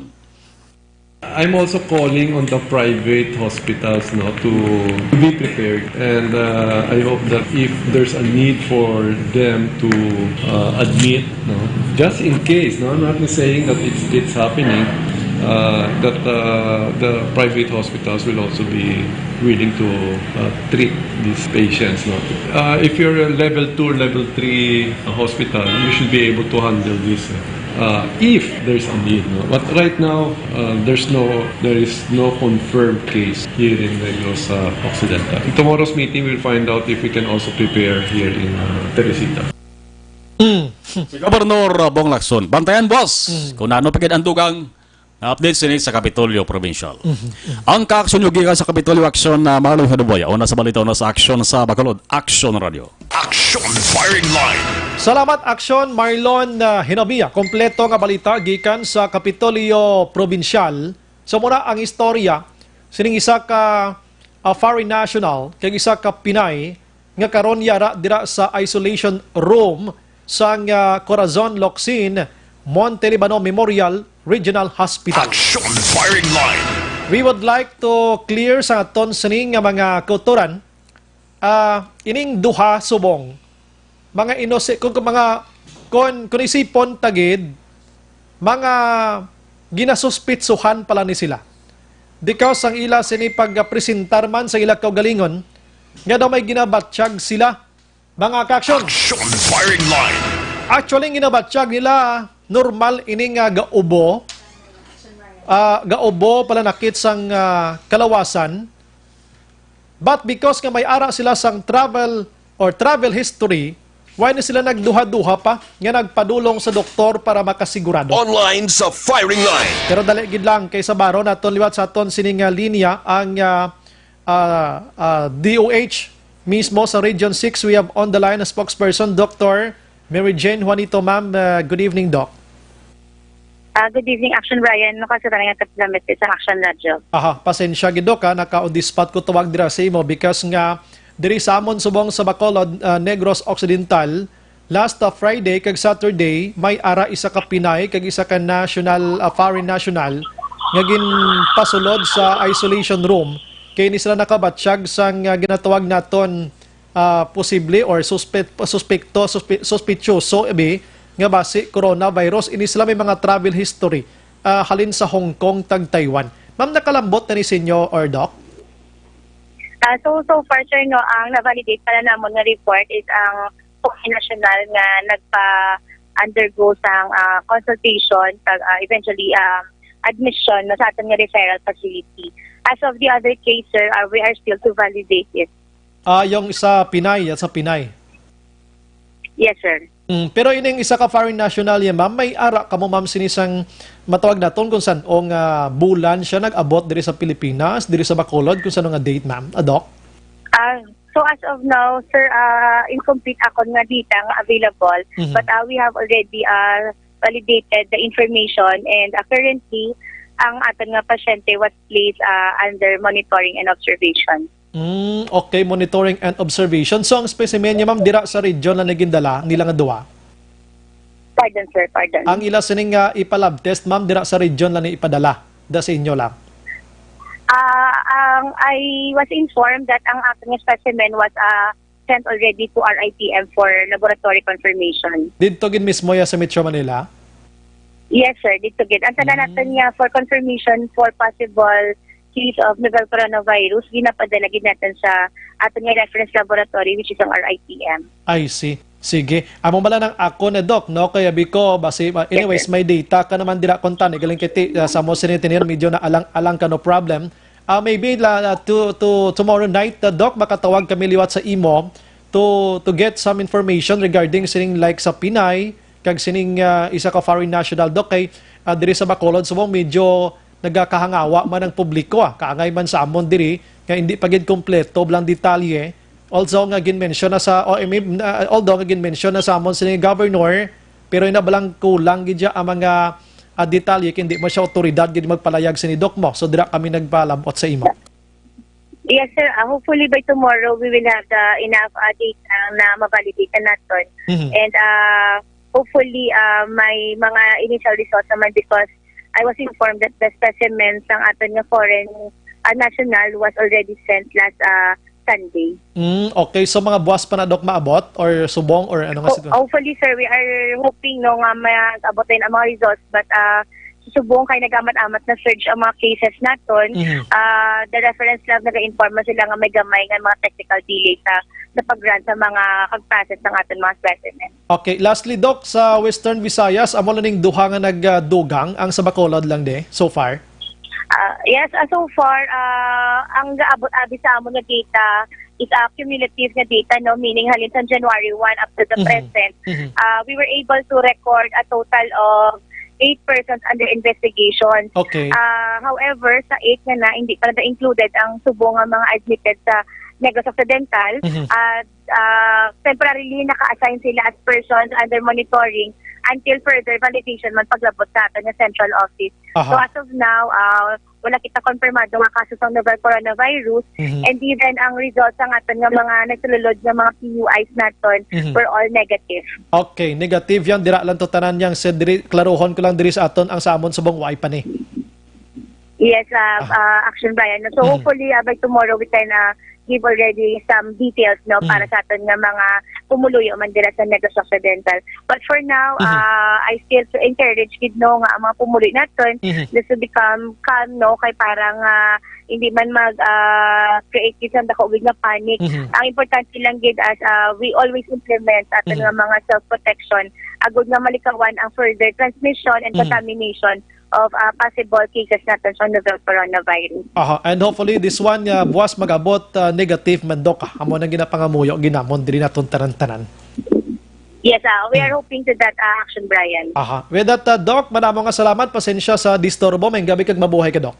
I'm also calling on the private hospitals to be prepared, and I hope that if there's a need for them to admit, just in case, I'm not saying that it's happening, that the private hospitals will also be willing to treat these patients. If you're a level 2, level 3 hospital, you should be able to handle this. If there's a need, but right now there is no confirmed case here in Negros Occidental. In tomorrow's meeting, we'll find out if we can also prepare here in Teresita. Si Governor Bong Lacson, bantayan boss kung ano pagid ang dugang update sinit sa Kapitolyo Provincial. Ang kaaksyon yung gikan sa Kapitolyo Action na Marlon Haduboya o nasa balita na sa aksyon sa Bacolod Action Radio. Action Firing Line. Salamat Action Marlon Hinabiya. Kompleto nga balita gikan sa Kapitolyo Provincial. So muna ang istorya sining isa ka foreign national kay isa ka Pinay nga karon yara dira sa isolation room sa Corazon Locsin Monte Libano Memorial Regional Hospital. Action Firing Line. We would like to clear sa aton sining nga mga kauturan ining duha subong mga mga kung isipon tagid, mga ginasuspitsuhan pala ni sila. Because ang ila sini pagpresentar man sa ila kaugalingon, nga daw may ginabatsyag sila, mga ka-aksyon. Action firing line. Actually, ginabatsyag nila, normal ining gaubo, gaubo pala nakit sang kalawasan, but because nga may ara sila sang travel history, why na sila nagduha-duha pa, nga nagpadulong sa doktor para makasigurado. Online sa firing line. Pero dali gid lang kay sa baro naton liwat sa aton sining linya ang DOH mismo sa Region 6. We have on the line a spokesperson, Dr. Mary Jane Juanito. Ma'am, good evening, Doc. Good evening, Action Brian. Nakasita nga kapilamit sa Action Radio. Pasensya gid Doc, naka-on the spot ko tawag dira sa imo because nga diri sa amon subong sa Bacolod, Negros Occidental, last Friday kag Saturday may ara isa ka Pinay kag isa ka national foreign national nga ginpasulod sa isolation room kay ni sila nakabatsyag sang ginatawag naton posible or suspectyoso nga base coronavirus. Ini sila may mga travel history halin sa Hong Kong tag Taiwan. Ma'am, nakalambot na ni senyo or Doc? So far, sir, no, ang na-validate pala namon nga report is ang national nga nagpa-undergo sang consultation, eventually admission no, sa ating nga referral facility. As of the other case, sir, we are still to validate it. Yung isa Pinay at sa Pinay? Yes, sir. Pero ining isa ka foreign national yan, ma'am, may ara ka mo, ma'am, sinisang matawag naton kung saan o nga bulan siya nag-abot diri sa Pilipinas, diri sa Bacolod, kung saan nga date, ma'am, Doc? So as of now, sir, incomplete ako nga data nga available, but we have already validated the information and currently, ang aton nga pasyente was placed under monitoring and observation. Okay, monitoring and observation. So, ang specimen niya, ma'am, dira sa region na nagindala, nila nga duwa? Pardon, sir, pardon. Ang ila sining ipalab test, ma'am, dira sa region na ni ipadala? Da sa inyo lang? I was informed that ang ating specimen was sent already to RITM for laboratory confirmation. Dito gid mismo ya sa Metro Manila? Yes, sir, dito gid. Ang tala natin niya for confirmation for possible case of novel coronavirus, ginapadala gid natin sa ating reference laboratory which is ang RITM. I see. Sige. Amo bala ng ako na Doc, no? Kaya biko, basi, anyways, may data ka naman dira kontan. Galing kiti sa mo sinitinir, medyo na alang ka, no problem. Maybe to tomorrow night, Doc, makatawag kami liwat sa imo to get some information regarding sining like sa Pinay, kag sining isa ka foreign national, Doc, kay diri sa Bacolod, so medyo nagkakahangawa man ang publiko kaangay man sa amon diri nga hindi pa gid kompleto blang detalye. Also nga gin-mention na sa although nga gin-mention na sa amon sini governor, pero ina balang kulang gid ang mga detalye kay hindi mo siya otoridad gid magpalayag sini Doc mo. So dira kami nagpalabot sa imo. Yes, sir. Hopefully by tomorrow we will have enough data na ma-validate natin. And hopefully may mga initial results naman because I was informed that the specimens ng aton nga foreign national was already sent last Sunday. Okay, so mga buwas pa na Doc maabot or subong or ano nga sitwasyon? Hopefully, sir, we are hoping no nga maabotin ang mga results but subong kay nagamat-amat na surge ang mga cases naton. The reference lab nag-inform sila nga may gamay nga mga technical delay sa pag-grant sa mga kag-process ng aton mga specimen. Okay, lastly Doc, sa Western Visayas, amo lang ning duha nga nagdugang ang sa Bacolod lang so far? Yes, so far ang gaabot-abi sa amon nga data is cumulative nga data, no, meaning halin sa January 1 up to the present. We were able to record a total of 8 persons under investigation. Okay. However, sa 8 nga na hindi pa na included ang subong nga mga admitted sa Negros Occidental. Temporarily naka-assign sila as persons under monitoring until further validation man paglabot sa atin ng central office. So as of now, wala kita konfirmado nga kaso sa novel coronavirus and even ang results ng atin ng mga nagsulod ng mga PUIs natin were all negative. Okay, negative yan. Dira lang to tanan yang klaruhon ko lang diri sa aton ang samon subong way pa ni. Yes, Action Brian. So hopefully by tomorrow we can give already some details para sa aton nga mga pumuluyo man dira sa Negros Occidental. But for now, I still encourage kid nga ang mga pumuluyo naton just to become calm kay parang hindi man mag create isang dakawig na panic. Ang importante lang gid as we always implement aton nga mga self-protection agud nga malikawan ang further transmission and contamination of possible cases natin sa novel coronavirus. And hopefully this one buwas mag-abot negative man Doc. Amo nang ginapangamuyo ginamon diri naton tanan-tanan. Yes, we are hoping to that Action Brian. With that Doc, madamo nga salamat, pasensya sa disturbo, may gabi kag mabuhay ka Doc.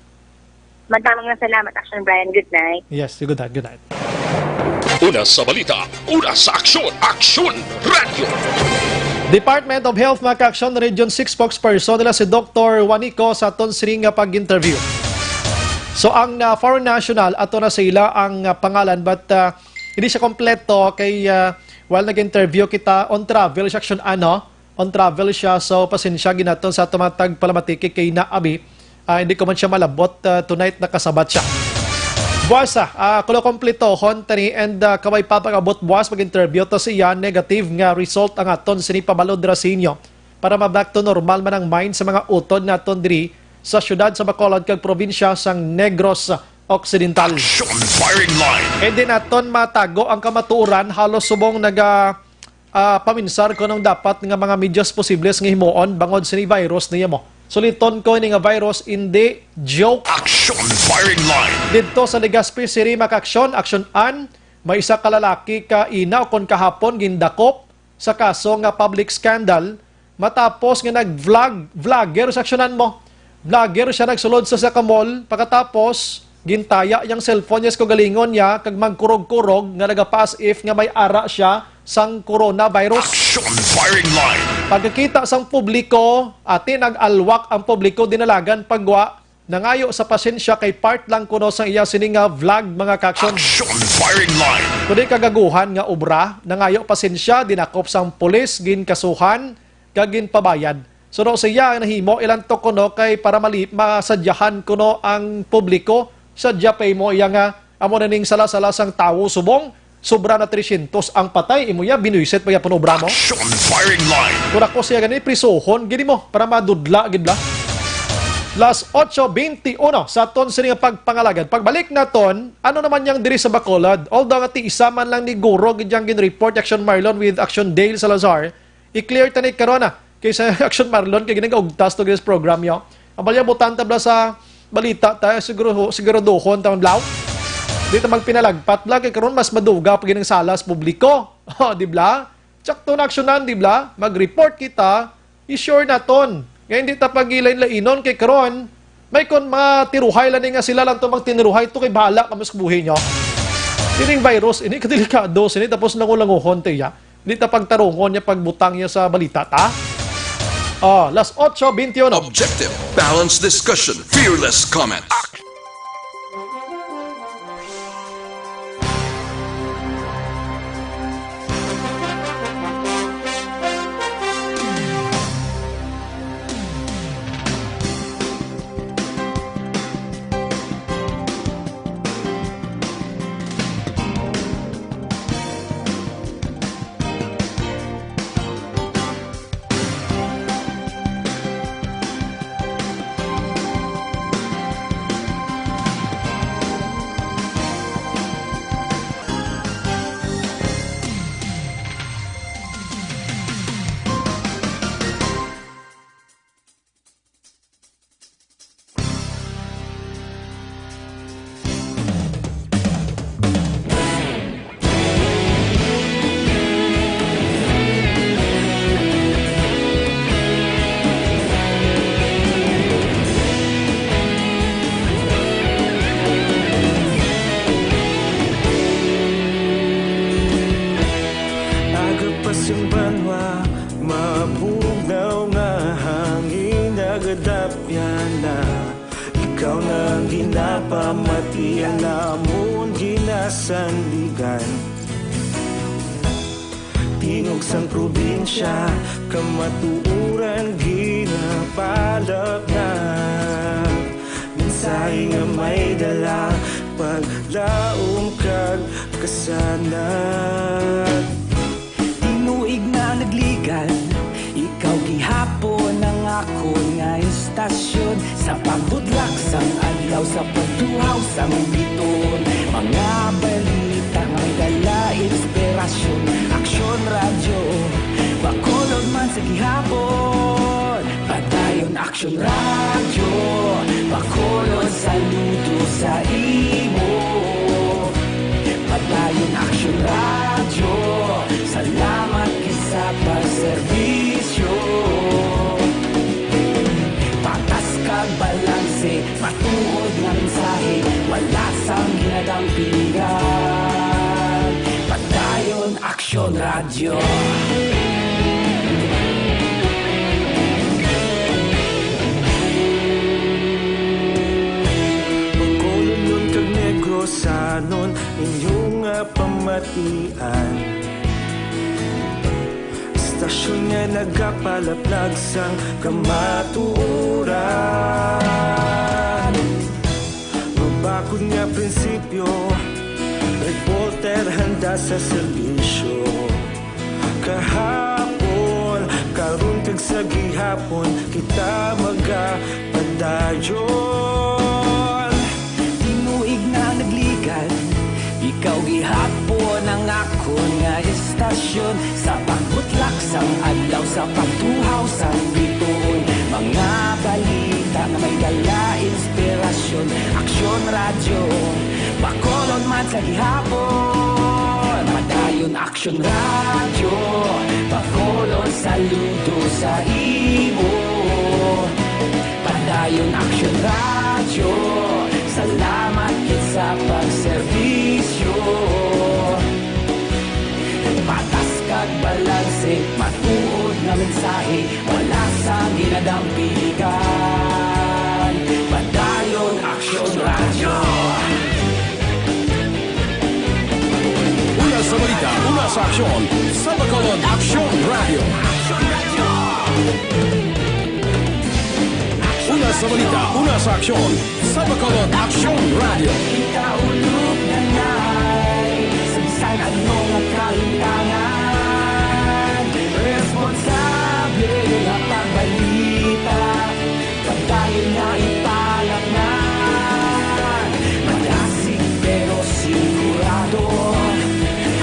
Madamo nga salamat Action Brian. Good night. Yes, good night, good night. Una sa balita, una sa aksyon, Aksyon Radio. Department of Health Macaction Region 6 spokesperson nila si Dr. Juanico sa aton siring nga pag-interview. So ang foreign national ato na sila ang pangalan but hindi siya kompleto kay while nag-interview kita on travel section on travel siya so pasensya ginaton sa tumatag palamatiki kay Naabi hindi ko man siya malabot tonight nakasabat siya. Buwasa, kulo kompleto tani and kaway papagabot buwas mag-interview to siya negative nga result ang aton sinipabalod rasinyo para ma-back to normal man ang mind sa mga utod naton diri sa syudad sa Bacolod kag probinsya sang Negros Occidental. Firing line. And din naton matago ang kamatuoran halos subong naga paminsar ko nung dapat nga mga medyas posibles nga himuon bangod sa virus niya mo. Suliton ko ni nga virus hindi joke. Action firing line. Dito sa Legazpi City Macaction, Action An, may isa kalalaki ka ina o kon kahapon gindakop sa kaso nga public scandal matapos nga vlogger sa aksyonan mo. Vlogger siya nagsulod sa mall pagkatapos gintaya yang cellphone niya sa galingon niya kag magkurog-kurog nga nagapas if nga may ara siya sang coronavirus. Action firing line. Pagkakita sang publiko, ati nag-alwak ang publiko dinalagan pagwa nangayo sa pasensya kay part lang kuno sang iya sining nga vlog mga kaksyon. Action firing line. Kundi kagaguhan nga obra, nangayo pasensya dinakop sang pulis gin kasuhan kagin pabayad. So no siya nahimo ilang to kuno kay para masadyahan kuno ang publiko sadya pay mo iya nga amo na ning sala-sala sang tawo subong sobra na 300 ang patay imo ya binuiset pa ya obra mo. Action firing line. Kung ako siya gani prisohon gini mo para madudla gid la. Las 8:21 sa aton sining pagpangalagad. Pagbalik naton, ano naman yang diri sa Bacolod? Although nga ti isa man lang ni Guro gid yang gin-report Action Marlon with Action Dale Salazar, i-clear tani karona kay sa Action Marlon kay ginagaugtas to this program yo. Abalya butan tabla sa balita tayo siguro dohon taon blaw. Dito magpinalagpat lang kay karon mas maduga pag ginang salas publiko. Di bla? Tsakto na aksyonan, di bla? Mag-report kita, i-sure naton. Ngayon di ta pagilain-lainon kay karon, may kon mga tiruhay lang nga sila lang to magtiniruhay to kay bahala kamus buhi nyo. Tining virus, ini kadelikado sini tapos nangulanguhon tiya. Hindi ta pagtarungon niya pagbutang niya sa balita ta. Las 8:21. Objective, balanced discussion, fearless comment. Sang probinsya, kamatuuran ginapalap na minsan laing nga may dala paglaom kag kasanag. Tinuig na nagligan, ikaw gihapon ang ako nga istasyon sa pagbudlak sang adlaw sa pagtuhaw sang biton. Mga balita nga may dala inspirasyon, aksyon radyo bakolod man sa gihapon. Padayon aksyon radyo bakolod saludo sa imo. Padayon aksyon radyo, salamat kisa pagserbisyo. Patas kag balanse, matuod nga mensahe, wala sang ginadampingan. Padayon aksyon radyo. Pagkolon kag negrosanon inyong pamatian. Istasyon nga nagapalaplag sang kamatuoran. Mabakod nga prinsipyo, reporter handa sa serbisyo. Kahapon, karon kag sa gihapon, kita magapadayon. Tinuig na nagligan, ikaw gihapon ang ako nga istasyon sa pagbutlak sang adlaw sa pagtuhaw sang biton. Mga balita na may dala inspirasyon, aksyon radyo bakolod man sa gihapon. Padayon aksyon radyo bakolod saludo sa imo. Padayon aksyon radyo, salamat kit sa pagserbisyo. Patas kag balanse, matuod nga mensahe, wala sa ginadampigan. Padayon aksyon radyo. Una sa balita, una sa aksyon, sa Bacolod Aksyon Radio. Una sa balita, una sa aksyon, sa Bacolod Aksyon Radio. Ikaulog na na'y sabisan ano nga kalintangan. Responsable nga pagbalita, pagdayon na ipalaknan. Malasig pero sigurado,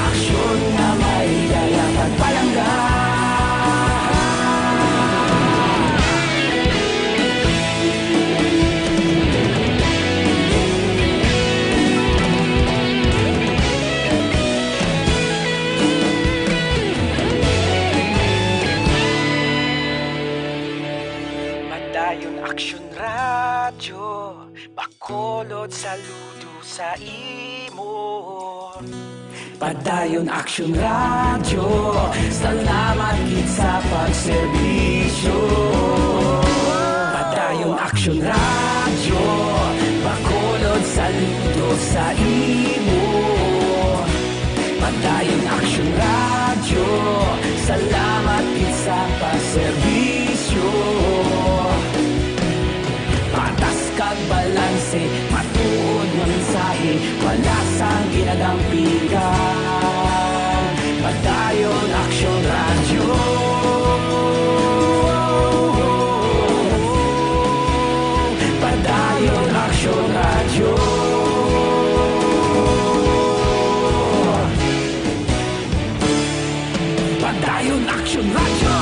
aksyon nga may dala pagpalanggan. Padayon aksyon radyo, bakolod saludo sa imo. Padayon aksyon radyo, salamat kit sa pagserbisyo. Padayon aksyon radyo, bakolod saludo sa imo. Padayon aksyon radyo, salamat kit sa pagserbisyo. Patas kag balanse, matuod nga mensahe, wala sang ginadampigan. Padayon aksyon radyo. Padayon aksyon radyo. Padayon aksyon radyo.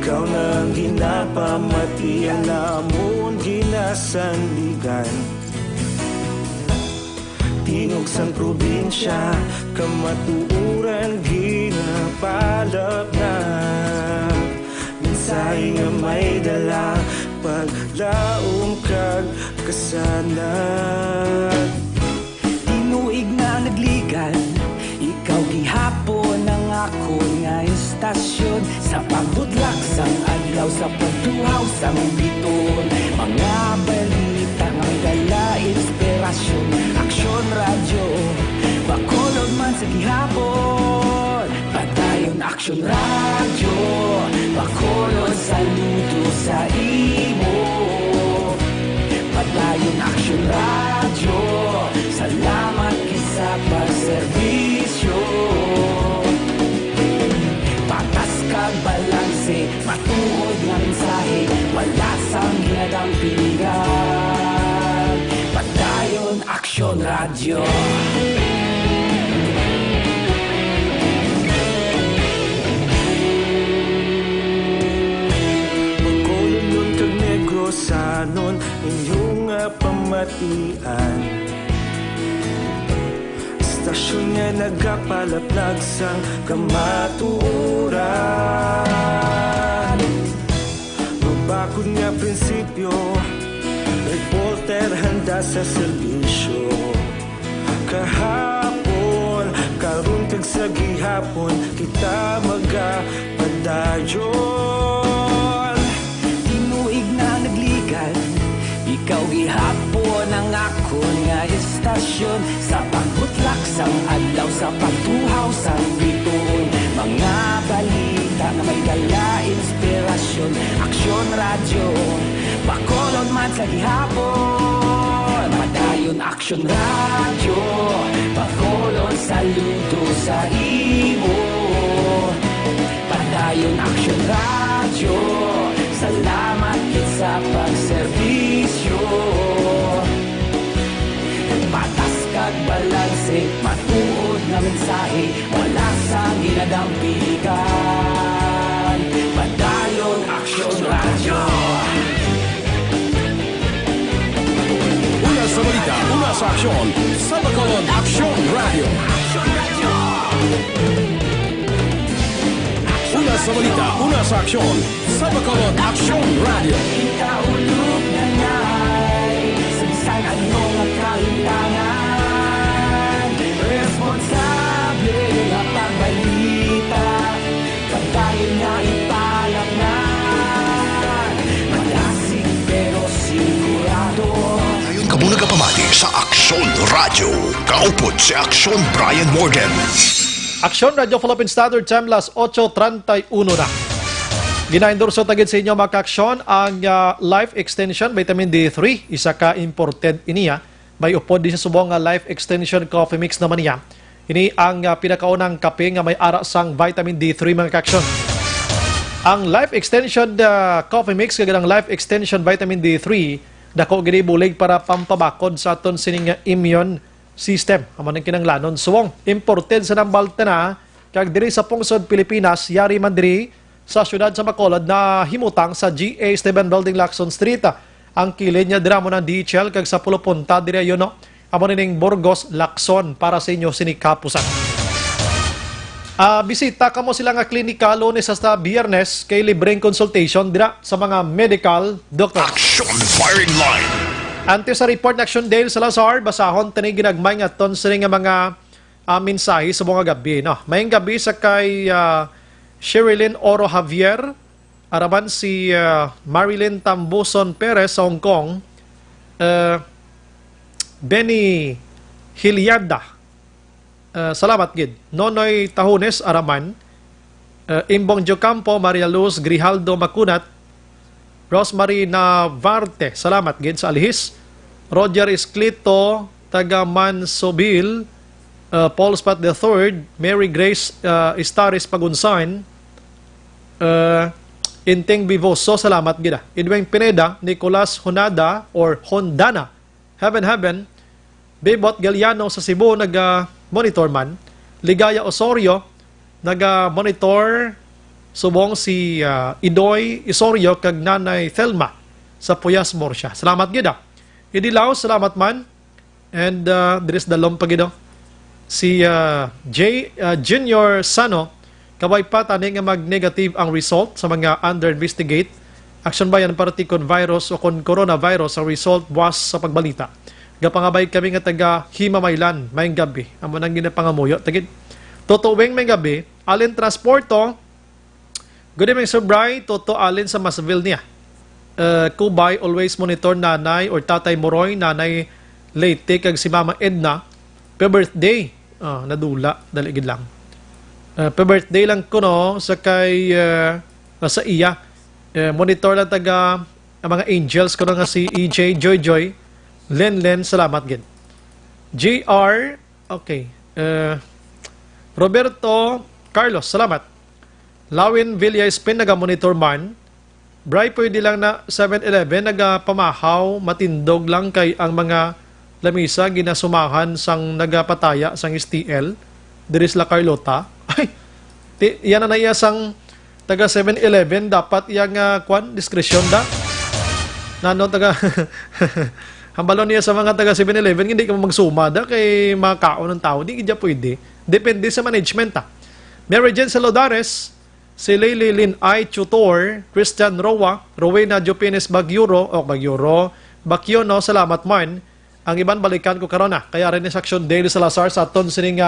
Ikaw nang ginapamatian namon ginasandigan. Tingog sang probinsya, kamatuuran ginapalap na minsay nga may dala paglaom kag kasanat. Tinuig na nagligan, ikaw gihapon ang ako nga istasyon sa pagbutlak sang adlaw sa pagtuhaw sang biton. Mga balita nga may dala inspirasyon, aksyon radyo bakolod man sa gihapon. Padayon aksyon radyo bakolod saludo sa imo. Padayon aksyon radyo, salamat kisa pagserbisyo. Patas kag balanse, matuod nga mensahe, wala sang ginadampingan. Padayon aksyon radyo. Magkolon kag negrosanon inyong pamatian. Stasyon nga nagapalaplag sang kamatuuran. Mabakod nga prinsipyo, reporter handa sa serbisyo. Kahapon, karon kag sa gihapon, kita magapadayon. Tinuig na nagligan, ikaw gihapon ang ako nga istasyon sa pagbutlak sang adlaw sa pagtuhaw sang biton. Mga balita na may dala inspirasyon, aksyon radyo bakolod man sa gihapon. Padayon aksyon radyo bakolod saludo sa imo. Padayon aksyon radyo, salamat kit sa pagserbisyo. Patas kag balanse, matuod nga mensahe, wala sang ginadampikan. Padayon aksyon radyo. Una sa balita, una sa aksyon, sa Bacolod Aksyon Radio. Una sa balita, una sa aksyon, sa Bacolod Aksyon Radio. Ikaulog na ngay, sa bisan anong kalintangan. Responsable nga pagbalita, kabayan nga ipalap na. Malasig pero sigurado. Ngayon ka muna kapamati sa Aksyon Radio. Kaupod si Aksyon Brian Morgan. Aksyon Radio Philippine Standard Time, las 8:31 na. Gina-endorso tagid sa inyo mga ka-aksyon ang Life Extension Vitamin D3. Isa ka imported iniya. May upod di sa subong nga Life Extension Coffee Mix naman niya. Ini ang pinakaunang kape nga may ara sang Vitamin D3 mga ka-aksyon. Ang Life Extension Coffee Mix kag ang Life Extension Vitamin D3 dako gini bulig para pampabakod sa aton sining immune system. Aman ang kinanglanon suwong imported sa nambalta na kag diri sa pungsod Pilipinas yari man diri sa syudad sa Bacolod na himutang sa GA Esteban Building, Lacson Street. Ang kilid niya dira mo ng DHL kag sa pulo punta diri yun no. Amo ning Burgos, Lacson para sa inyo sinikapusan. Bisita kamo sila nga klinika Lunes hasta Biyernes kay libreng consultation dira sa mga medical doctor. Action Firing Line. Ante sa report na Action Dale Salazar, basahon tani ginagmay nga ton sa nga mga mensahe sa mga gabi. No? Maying gabi sa kay Sherilyn Oro Javier, araban si Marilyn Tambuson Perez sa Hong Kong, Benny Hilyada, salamat gid. Nonoy Tahunes araman, Imbong Jocampo, Maria Luz Grijaldo Macunat, Rosemary Navarte, salamat gid sa alihis. Roger Esclito, taga Mansobil, Paul Spat III, Mary Grace Istaris Pagunsan, Inting Bivoso, salamat gid. Edwin Pineda, Nicolas Honada or Hondana, Heaven, Bebot Galiano sa Cebu, naga-monitor man. Ligaya Osorio, naga-monitor. Subong si Idoy Isorio kag Nanay Thelma sa Puyas Morsya. Salamat gid. Idilaw, salamat man. And there's dalom pagido. si Junior Sano, kabay pa tani nga mag-negative ang result sa mga under-investigate. Action Bayan parati kon virus o kon coronavirus ang result buwas sa pagbalita. Gapangabay kami nga taga Himamaylan, mayong gabi. Amo nang ginapangamuyo. Tagid, totoweng may gabi, alin transporto, good evening Sir Bry, toto alin sa Masville niya. Kubay, always monitor nanay or tatay Moroy, nanay Leyte, kag si Mama Edna, pe-birthday. Nadula, daligid lang. Pa-birthday lang ko no sa kay sa iya. Monitor lang taga ang mga angels ko na nga si EJ Joy, Len, salamat gid. JR, okay. Roberto Carlos, salamat. Lawin Villa Spin, naga-monitor man. Bray, pwede lang na 7-Eleven, nagapamahaw, matindog lang kay ang mga lamisa, ginasumahan sang nagapataya sang STL. Diris la Carlota. Ay, yan na iya sang taga 7-Eleven, dapat yang diskresyon da. Nano taga hambalon niya sa mga taga 7-Eleven, hindi ka magsuma da kay mga kaon ng tao, di kaya pwede. Depende sa management Mary Jane Salodares, si Leila Lynn I. Tutor, Christian Roa, Rowena Jopines Bagyuro, Bakyono, salamat man. Ang iban balikan ko karon kaya rin sa Action Daily Salazar sa aton sining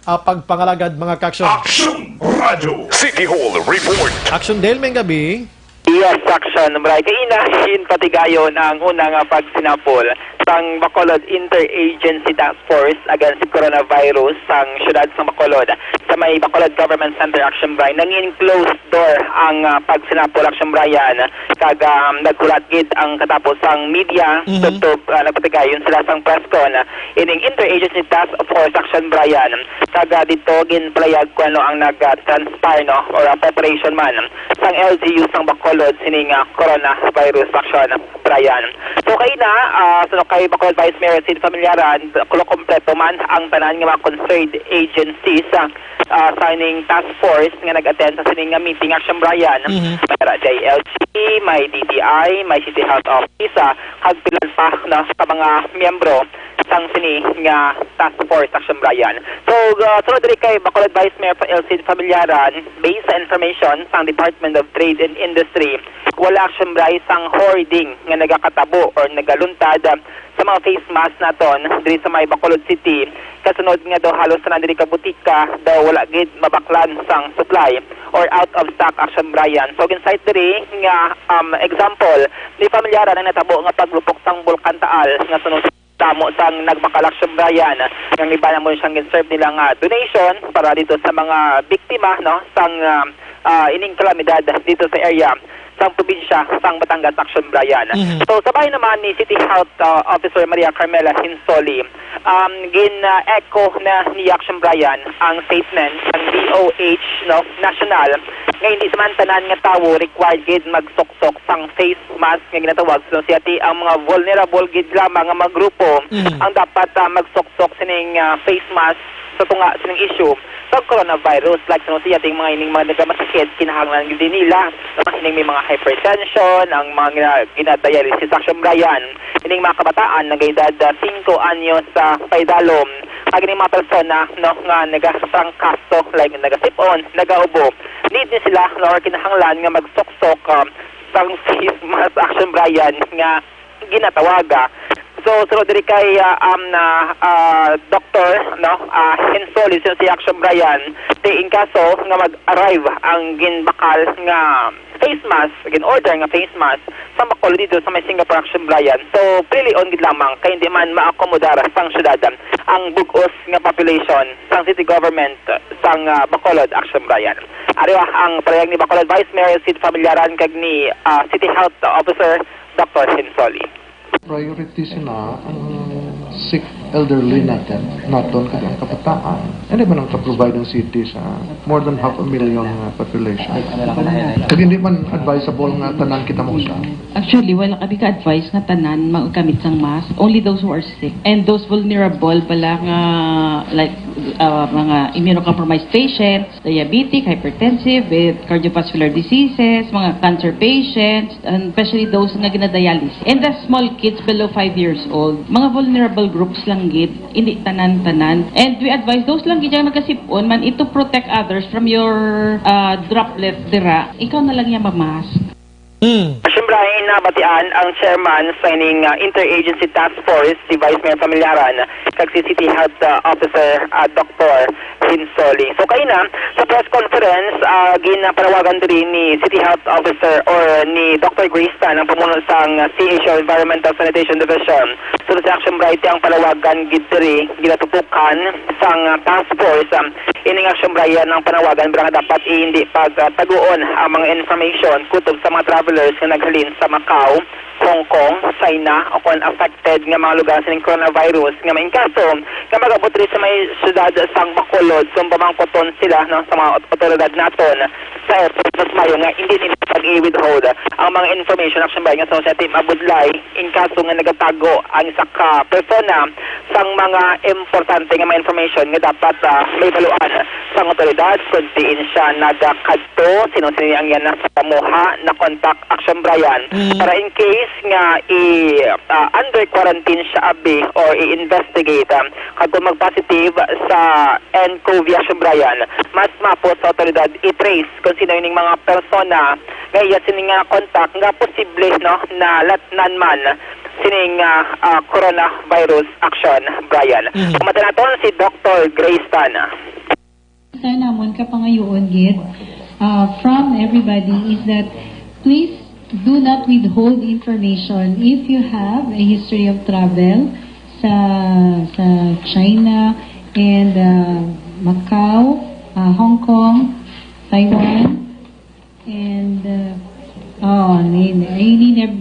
pagpangalagad mga kaksyon. Action Radio City Hall Report. Action Daily may gabi. Yes, Action. Maray kainahin patigayon ang unang pagsinapol sang Bacolod Interagency Task Force against coronavirus sang syudad sang Bacolod sa may Bacolod Government Center Action Bray. Nangin closed door ang pagsinapol Action Bryan kag nagkulat gid ang katapos sang media tutup nagpatigayon sila sang presscon ining Interagency Task Force Action Bryan kag dito ginplayag ko ang nag-transpire or preparation man sang LGU sang Bacolod sining coronavirus Action Bryan. So kay kay Bacolod Vice Mayor Sid Familiaran, kompleto man ang tanan nga mga concerned agencies sa ining task force nga nag-attend sa sining meeting Action Bryan. May JLG, may DTI, may City Health Office, hagpilan pa sa mga miyembro sang sini nga task force Action Bryan. So, sunod rin kay Bacolod Vice Mayor Sid Familiaran, based sa information sang Department of Trade and Industry, wala Action Bryan sang hoarding nga nagakatabo or nagaluntad sa mga face mask naton diri sa may Bacolod City. Kasunod nga daw halos na diri ka butika daw wala gid mabaklan sang supply or out of stock Action Bryan. So ginsight diri nga example ni Familiaran ang natabo nga paglupok sang Bulkan Taal nga sunod tamo sang nagbakal Action Bryan nga iba na mo siyang gin-serve nila nga donation para dito sa mga biktima sang ining kalamidad dito sa area sang probinsya sang Batangas Action Bryan. So sabay naman ni City Health Officer Maria Carmela Hinsoli gin-echo na ni Action Bryan ang statement ng DOH national nga hindi samantanan nga tawo required gid magsuksok sang face mask nga ginatawag so siyati ang mga vulnerable gid lamang nga mga grupo ang dapat magsuksok sining face mask sa tunga sining issue sa coronavirus like siya ting mga ining mga nagamasakit kinahanglan gid nila ining may mga hypertension ang mga ginadialysis Action Bryan ining mga kabataan nagaedad 5 anyos sa paidalom ag ining mga persona nga nagatrangkaso like nagasipon nagaubo need ni sila or kinahanglan nga magsuksok sang face mask Action Bryan nga ginatawaga. So, sunod diri kay Dr. Hinsoli si Action Bryan, in kaso nga mag-arrive ang ginbakal nga face mask, gin-order nga face mask sa Bacolod dito sa may Singapore Action Bryan. So, pili on gid lamang kay hindi man maakomodar sang syudad ang bugos nga population sang city government sang Bacolod Action Bryan. Ariwa ang payag ni Bacolod Vice Mayor Sid Familiaran kag ni City Health Officer Dr. Hinsoli. Priority sila ang sick elderly natin kag ang kabataan. Hindi man ang ka-provide ng city sa more than 500,000 population. Kag hindi man advisable nga tanan kita mo sa. Actually, wala kami ka-advise nga tanan magkamit sang mask. Only those who are sick and those vulnerable pala nga like mga immunocompromised patients, diabetic, hypertensive, with cardiovascular diseases, mga cancer patients, and especially those nga ginadialysis. And the small kids below 5 years old, mga vulnerable groups lang gid, hindi tanan-tanan. And we advise those lang gid yung nagkasipon man ito protect others from your droplet dira. Ikaw na lang yung mamask. Siyempre, nabatian ang chairman sa ining Interagency Task Force, si Vice Mayor Familiaran, kag si City Health Officer Dr. Hinsoli. So kayo na, sa press conference, ginapanawagan din ni City Health Officer or ni Dr. Grace Tan, ang pamuno sang CHO Environmental Sanitation Division. So sa action bright ang panawagan gidri ginatupukan sang task force. Ining action bright ang panawagan pero dapat hindi pagtaguon ang mga information kutob sa mga travelers nga naghalin sa Macau, Hong Kong, China o kung affected nga mga lugar sa coronavirus nga may kaso nga magabot rin sa may syudad sang Bacolod kung pamangkoton sila no, sa mga otoridad naton sa airport mas mayo nga hindi nila pag-i-withhold ang mga information action by nga sa Team Abudlay in kaso nga nagatago ang isa ka persona sang mga importante nga mga information nga dapat may baluan sa otoridad kung diin siya nagakadto sino-sino ang yan nasa pamuha na contact action Brian para in case nga under quarantine siya abi or i-investigate kadto mag-positive sa nCoV action Brian mas mapos sa otoridad i-trace kung sino yung mga persona nga iya sining contact nga posible no na latnan man sining coronavirus action Brian. Kumata naton si Dr. Grace Tan. Sana mon kapangayoon gid from everybody is that please do not withhold information if you have a history of travel sa China and Macau, Hong Kong, Taiwan, and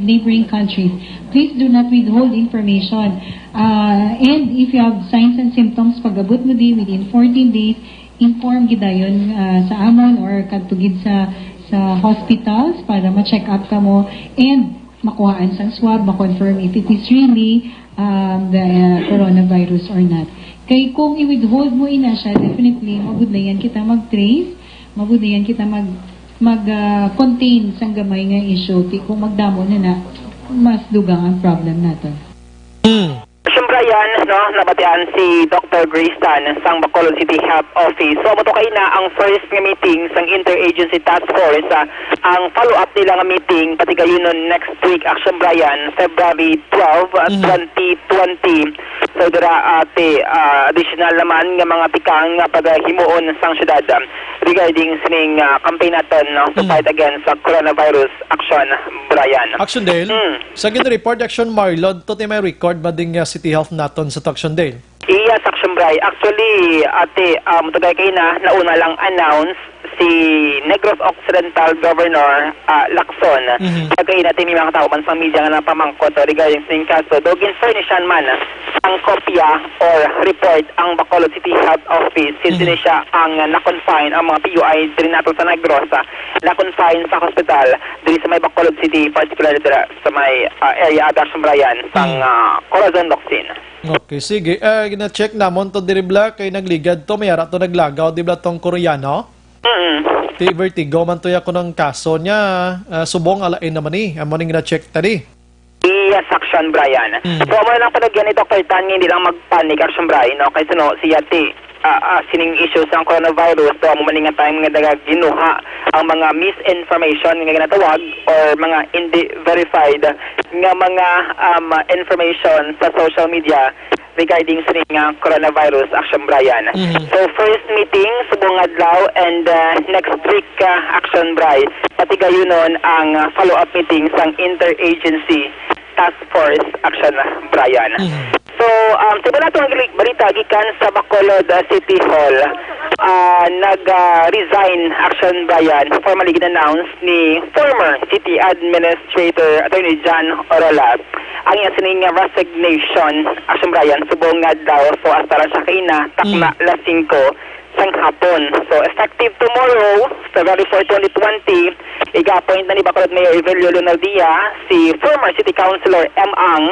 neighboring countries. Please do not withhold information. And if you have signs and symptoms, pag-abot mo di within 14 days, inform gidayon sa amon or katugid sa hospitals para ma-check up ka mo and makuhaan sang swab, ma-confirm if it is really the coronavirus or not. Kay kung i-withhold mo ina siya, definitely mabudlayan kita mag-trace, mabudlayan kita mag-contain sang gamay nga issue. Kung magdamo na mas dugang ang problem natin. Siyempre yan, no, nabatian si Dr. Grace Tan sang Bacolod City Health Office. So, matokay na ang first nga meeting sang Interagency Task Force. Ang follow-up nila nga meeting, pati kayo nun next week, Action Brian, February 12, 2020. So, dira additional naman nga mga tikang paghimuon sang syudad regarding sining campaign natin no, to fight against coronavirus Action Brian. Action Dale, sa gin-report Action Marlon, to may record ba ding City Health naton sa Action Dale? Iya, Action Brian. Actually, matagay kayo na nauna lang announce si Negros Occidental Governor Lacson. Kagay natin may mga tao man sa media nga napamangkot regarding sa kaso. Dogin furnishan man ang kopya or report ang Bacolod City Health Office since siya ang na-confine ang mga PUI diri nato sa Negros na-confine sa hospital diri sa may Bacolod City, particularly sa may area Action Brian sang Corazon Locsin. Okay, sige. Gina-check namon to diribla kay nagligad to, mayara to naglagaw, dibla tong Koreano? Ti vertigo man to ko ng kaso niya, subong alain naman amo ning gina-check tadi. Yes, Action Brian. So, mo lang palagyan ni Dr. Tan, hindi lang magpanik, Action Brian, no? Kasi no, si Yati, sining issues ng coronavirus, so, mo maninga tayong mga ginuha ang mga misinformation nga ginatawag or mga hindi verified nga mga information sa social media regarding sa coronavirus Action Brian. So first meeting subong adlaw and next week Action Brian. Pati gayunon ang follow-up meeting sang Interagency Task Force Action Brian. So sa itong balita gikan sa Bacolod City Hall, nag-resign Action Brian, formally gin-announce ni former City Administrator Attorney John Orola ang iya sining resignation Action Brian subong nga daw so astara siya kaina takma la 5 sang hapon. So effective tomorrow, February 4, 2020, iga-appoint na ni Bacolod Mayor Evelio Lunardia si former City Councilor M. Ang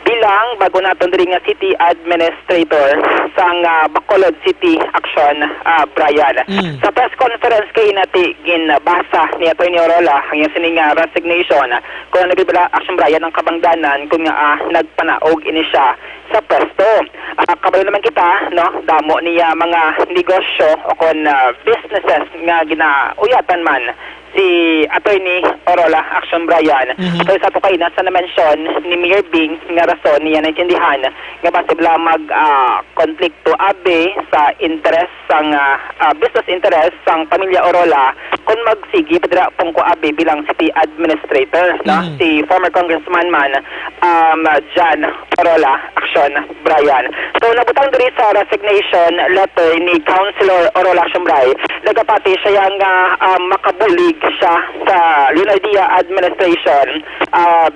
bilang bago naton diri nga City Administrator sang Bacolod City Action, Brian. Sa press conference kay nati ginabasa ni Atty. Orola ang iyang sining resignation kung nagibala Action Brian ng kabangdanan kung nagpanaog ini siya sa pwesto. Kabalo naman kita, no, damo niya mga negosyo o kon businesses nga ginauyatan man si Atty. Orola Action Brian. So sa to kay nasa na-mention ni Mayor Bing nga rason niya naintindihan nga basibla mag konflikto abe sa interest sang business interest sang pamilya Orola kung magsigi padra pong ko abe bilang city administrator, no? Si former congressman man John Orola Action Brian. So nabutang diri sa resignation letter ni Councilor Orola Action Brian, nagapati siya nga makabulig siya sa Lunardia administration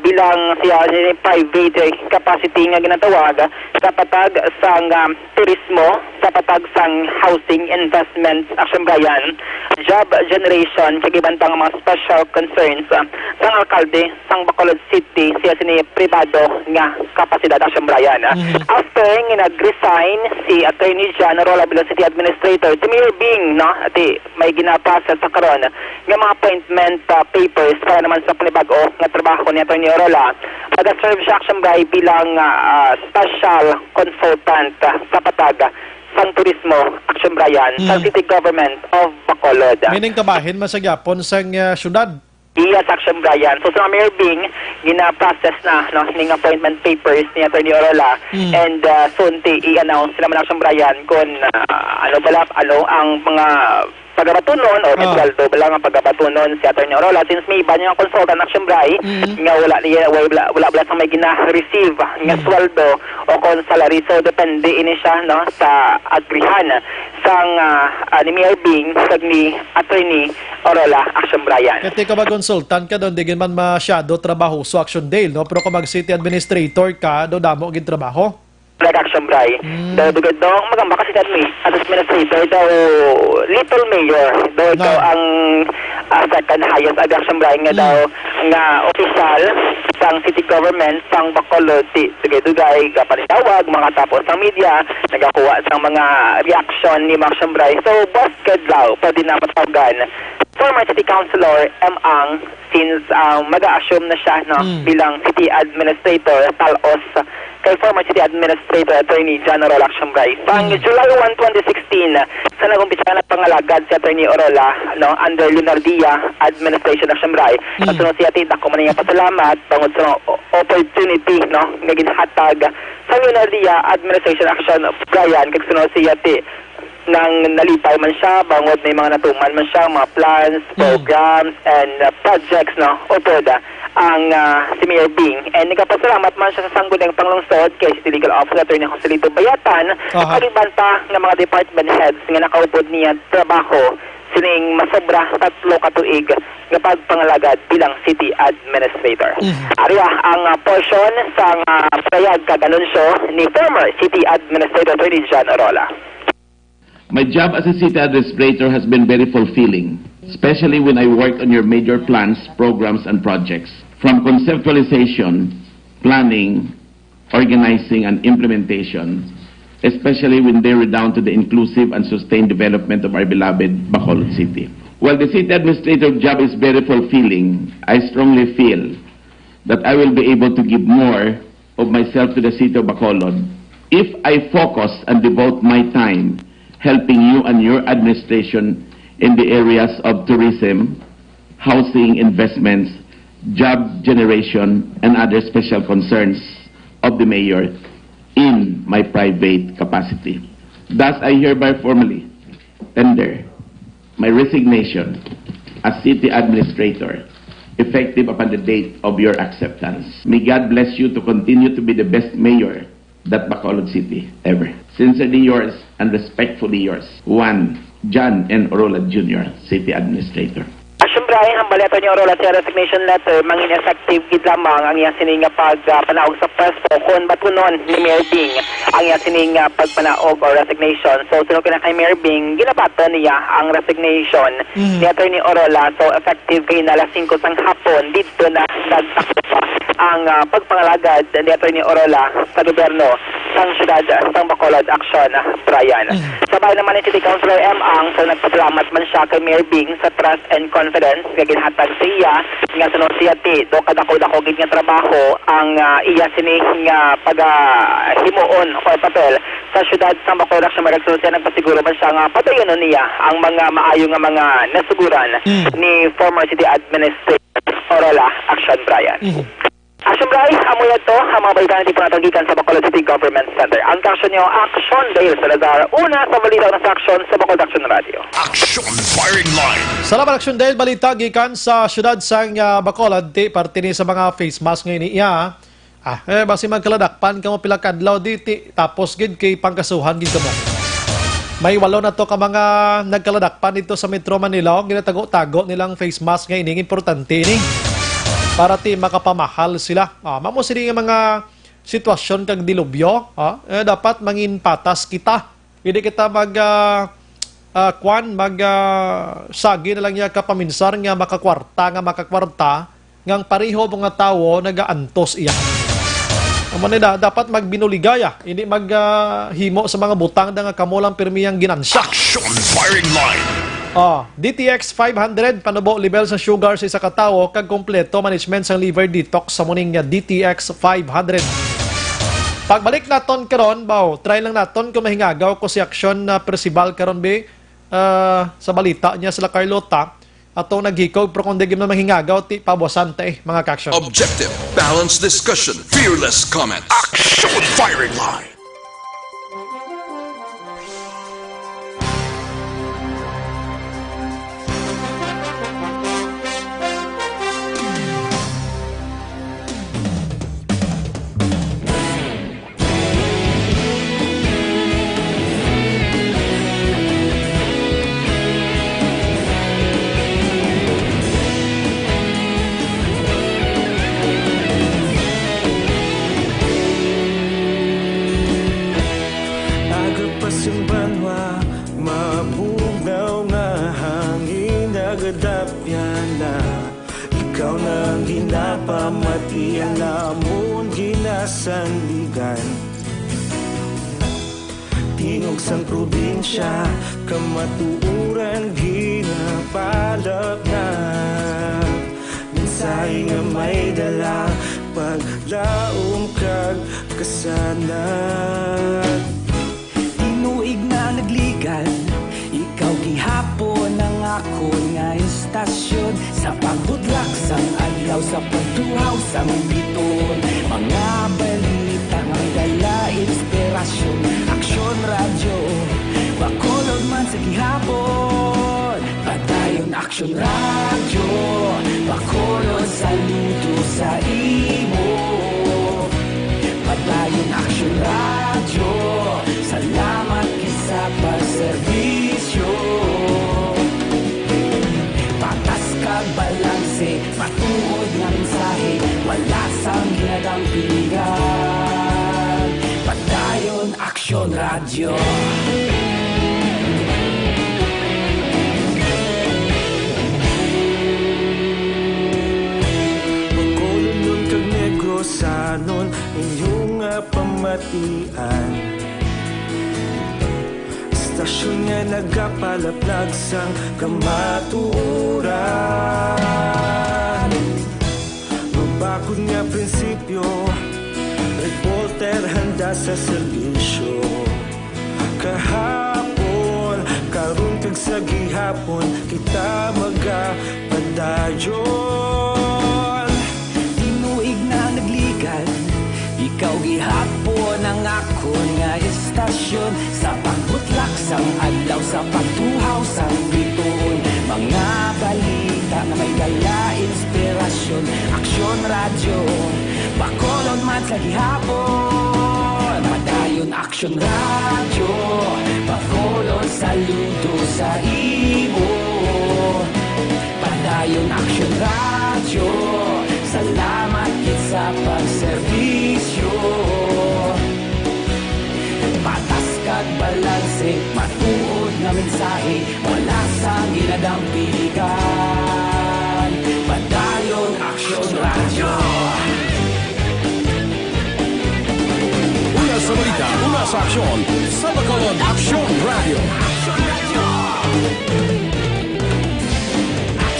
bilang siya ni private capacity nga ginatawag sa patag sang turismo, sa patag sang housing investments Action Brian, job generation kagibantang mga special concerns sang alkalde sang Bacolod City siya sini privado nga kapasidad Action Brian. After nga nag-resign si Attorney John Orola bilang City Administrator, si Mayor Bing, no, ati may ginapasa sa karon nga mga appointment papers para naman sa panibago nga trabaho ni Atty. Orola. Nag-serve siya Action Brian bilang special consultant sa patag sang turismo Action Brian sa City Government of Bacolod. Meaning kabahin masagyapon sang syudad. Yes, Action Brian. So sa Mayor Bing, gina-process na no, ning appointment papers ni Atty. Orola and soon i-announce sila man Action Brian kung ano ang mga pagabatunon o resweldo bala nga pagabatunon si Atty. Orola since may iba niyang consultant Action Brian nga wala sa may gina-receive nga sweldo o kon salary, so depende ini siya no sa agrihan sang ni Mayor Bing kag ni Atty. Orola Action Brian. Kati ka ba consultant ka doon, di man masyado trabaho so Action Dale, no? Pero kung mag-city administrator ka, do damo gid trabaho? Like Action Brian. Dahil bugad daw, magamba kasi administrator daw little mayor. Daw ikaw ang second highest Action Brian nga daw nga official sang city government sang Bacolod dugay kapanitawag mga tapos sa media nagakuha sang mga reaction ni Action Brian. So boss kadlaw pwede na matawagan former city councilor M. Ang since mag-a-assume na siya no bilang city administrator talos kay former city administrator Attorney John Orola Action Brian. Pang July 1, 2016 sa nagumpisa na pangalagad si Attorney Orola no under Lunardia administration Action Brian. Kasunod siya tita ko man niya pasalamat tungod sa opportunity no nga ginhatag sa Lunardia administration Action Brian kag sunod siya nang nalipay man siya, bangod may mga natuman man siya, mga plans, programs, and projects, no, upod ang si Mayor Bing. And nagpasalamat man siya sa sangguniang panglungsod kay City Legal Officer Atty. Joselito Bayatan, kaliban pa ng mga department heads nga nakaupod niya trabaho sining masobra 3 katuig nga pagpangalagad bilang city administrator. Ariya ang portion sang payag kaganunsyo ni former city administrator Atty. John Orola. My job as a city administrator has been very fulfilling, especially when I worked on your major plans, programs, and projects. From conceptualization, planning, organizing, and implementation, especially when they redound to the inclusive and sustained development of our beloved Bacolod City. While the city administrator job is very fulfilling, I strongly feel that I will be able to give more of myself to the city of Bacolod if I focus and devote my time helping you and your administration in the areas of tourism, housing investments, job generation, and other special concerns of the mayor in my private capacity. Thus, I hereby formally tender my resignation as city administrator, effective upon the date of your acceptance. May God bless you to continue to be the best mayor that Bacolod City ever. Sincerely yours and respectfully yours, Juan John N. Orola Jr., City Administrator. Action Brian, ang baleta ni Orola sa resignation letter, mangin effective gid lamang ang iyang sining pagpanaog sa presko kung batunon ni Mayor Bing ang iyang sining pagpanaog or resignation. So, sunod na kay Mayor Bing, ginabatan niya ang resignation ni Attorney Orola. So, effective kay na alas 5 sang hapon, dito na nagtakbo pa ang pagpangalagad ni Attorney Orola sa gobyerno sang syudad sang Bacolod Action, Brian. Sabay naman ni City Councilor M. Ang so nagpasalamat man siya kay Mayor Bing sa trust and confidence nga ginhatag sa iya nga sunod siya ti do kadako-dako gid nga trabaho ang iya sining paghimuon or papel sa syudad sang Bacolod Action. Maragsunod siya nagpasiguro man siya nga padayonon niya ang mga maayo nga mga nasuguran ni former City Administrator Orola Action, Brian. Action, Brian, amo ito ang mga balitaan na panatagikan sa Bacolod City Government Center. Ang action nyo, Action Dale Salazar, una sa balita ng action sa Bacolod Action Radio. Action Firing Line. Salamat Action Dale, balita gikan sa syudad sang Bacolod, parte ni sa mga face mask ngayon iya. Basi magkaladakpan ka mo pilakadlaw diti, tapos gid kay pangkasuhan gid ka mo. May 8 na to ka mga nagkaladakpan dito sa Metro Manila, ginatago-tago nilang face mask ngayon, importante ni. Para ti makapamahal sila. Mamo sila nga mga sitwasyon kag dilubyo, dapat mangin patas kita. Hindi kita sagi na lang niya kapaminsar nga makakwarta ngang pareho mga tao nagaantos iya. Amo nila dapat magbinuligaya, hindi maghimo sa mga butang nga kamulang pirmiyang ginansya. Action Firing Line. DTX 500 panubo level sa sugar sa isa ka tawo kag kompleto management sa liver detox sa muning DTX 500. Pagbalik naton karon try lang naton kung mahingagaw ko si Action na Percival karon sa balita niya sila Carlota atong naghikaw pero kung digim na mahingagaw ti pabosan ta mga ka-action. Objective, balanced discussion, fearless comments. Action Firing Line. Ikaw nang ginapamati ang namon ginasandigan. Tingog sang probinsya kamatuuran ginapalap na. Mensahe nga may dala paglaom kag kasanat. Tinuig na nagligan, ikaw gihapon ang ako nga istasyon sa pagbudlak sang adlaw sa pagtuhaw sang biton. Mga balita nga dala inspirasyon. Action Radio, Bacolod man sa gihapon. Padayon Action Radio, Bacolod saludo sa imo. Padayon Action Radio, salamat kisa pagserbisyo. Patas kag balanse, matuod nga mensahe, wala sang ginadampingan. Padayon Action Radio. Bacolod nun kag Negrosanon inyong pamatian. Istasyon nga nagapalaplag sang kamatuuran. Mabakod nga prinsipyo, reporter handa sa serbisyo. Kahapon, karon kag sa gihapon, kita magapadayon. Tinuig na nagligan, ikaw gihapon ang ako nga istasyon sa pagbutlak sang adlaw sa pagtuhaw sang biton. Mga balita na may dala inspirasyon. Action Radio, Bacolod man sa gihapon. Padayon Action Radio, Bacolod saludo sa imo. Padayon Padayon Action Radio, salamat gid sa pagserbisyo. Patas kag balanse, matuod nga mensahe, wala sa ginadampigan. Padayon Action Radio. Una sa balita, una sa aksyon, sa Bacolod Action Radio.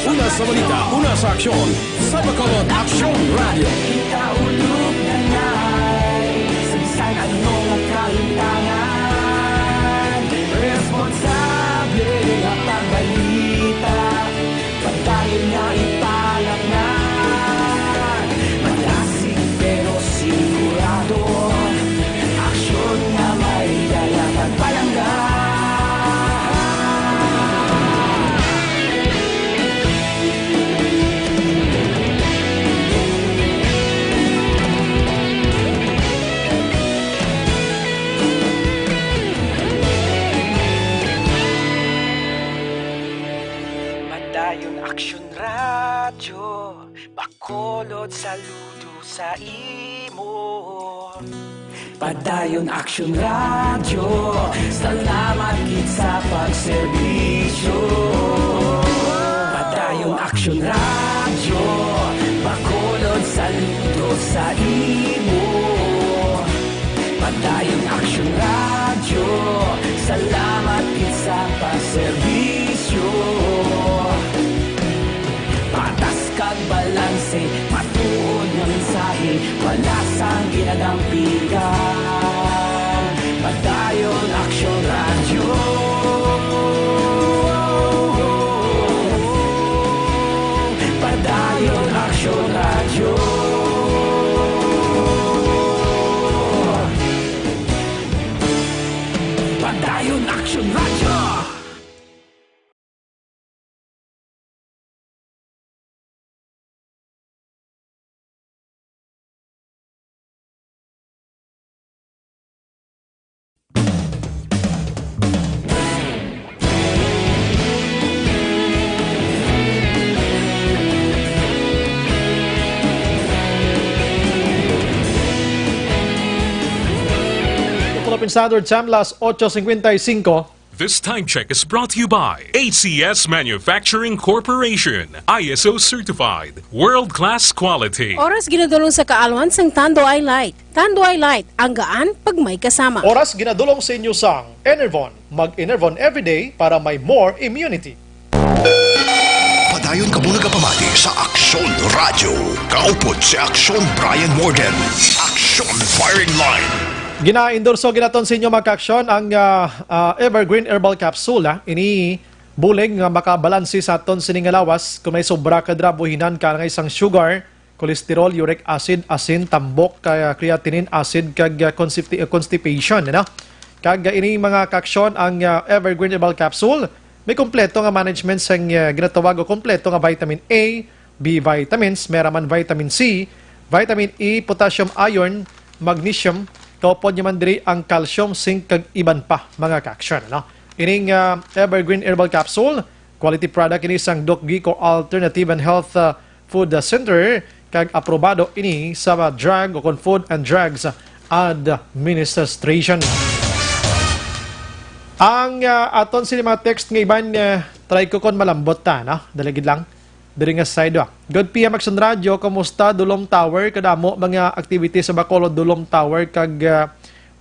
Una sa balita, una sa aksyon, sa Bacolod Action Radio. Ikaulog na ngay, sansan anong kahintangan. Responsable nga pagbalita, pagkain nga ipalat na. Malasig pero sigurado, aksyon nga may daya pagpalangga. Padayon Action Radio, Bacolod saludo sa imo. Padayon Action Radio, salamat gid sa pagserbisyo. Padayon Action Radio, Bacolod saludo sa imo. Padayon Action Radio, salamat gid sa pagserbisyo. Patas kag balanse, matuod nga mensahe, wala sang ginadampigan. Padayon Action Radio. Padayon Action Radio. Padayon Action Radio. Philippine Standard Time, las 8:55. This time check is brought to you by ACS Manufacturing Corporation, ISO certified, world-class quality. Oras ginadulong sa kaalwan sang Tando I Light. Tando I Light, ang gaan pag may kasama. Oras ginadulong sa inyo sang Enervon. Mag-Enervon everyday para may more immunity. Padayon ka muna kapamati sa Aksyon Radio. Kaupod si Aksyon Brian Morgan. Aksyon Firing Line. Gina-endorso ginaton sa inyo magka-aksyon ang Evergreen Herbal Capsule. Ini bulig nga makabalansi sa aton siningalawas kung may sobra kadra buhinan ka nga isang sugar, cholesterol, uric acid, asin, tambok, creatinine acid kag constipation, no? Kag ini mga kaksyon ang Evergreen Herbal Capsule may kompleto nga management sang ginatawag o kompleto nga vitamin A, B vitamins, meraman vitamin C, vitamin E, potassium, iron, magnesium, kaupod niya man diri ang calcium, zinc, kag iban pa mga kaksyon, no? Ining Evergreen Herbal Capsule, quality product ini sang Doc Gico Alternative and Health Food Center, kag aprobado ini sa Drug o Food and Drugs Administration. Ang aton sinima text ng iban, try ko kon malambot ta, no? Dalagid lang. Diri nga side wa. Good PM Action Radio, kumusta Dulom Tower? Kadamo mga activities sa Bacolod Dulom Tower kag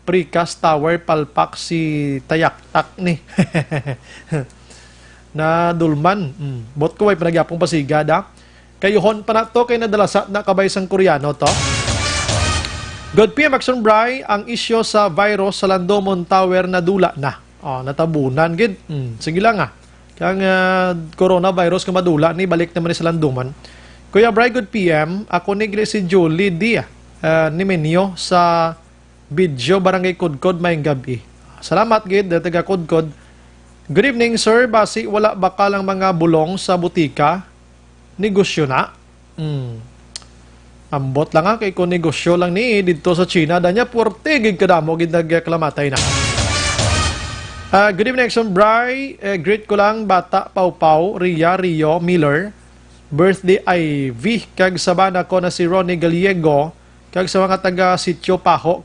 Precast Tower palpak si Tayak-tak ni. Na dulman. Bot ko way panagyapong pasigada. Kayuhon pa na to kay nadalasat na kabay sang Koreano to. Good PM Action Bry, ang isyo sa virus sa Landomon Tower na dula na. Natabunan gid. Sige lang Kang coronavirus ka madula ni balik naman ni sa Landuman. Kuya Bry, good PM. Ako ni si Julie Dia ni Menyo sa video Barangay Kudkod mayong gabi. Salamat gid taga Kudkod. Good evening sir. Basi wala bakalang mga bulong sa butika. Negosyo na. Ambot lang kay ko negosyo lang ni dito sa China. Danya puwerte gid kadamo gid nagklamatay na. Good evening, Action Bry. Greet ko lang, Bata, Pau Pau, Ria, Rio, Miller. birthday Ivy, kag sabana ko na si Ronnie Gallego, kag sa mga taga Sitio Paho,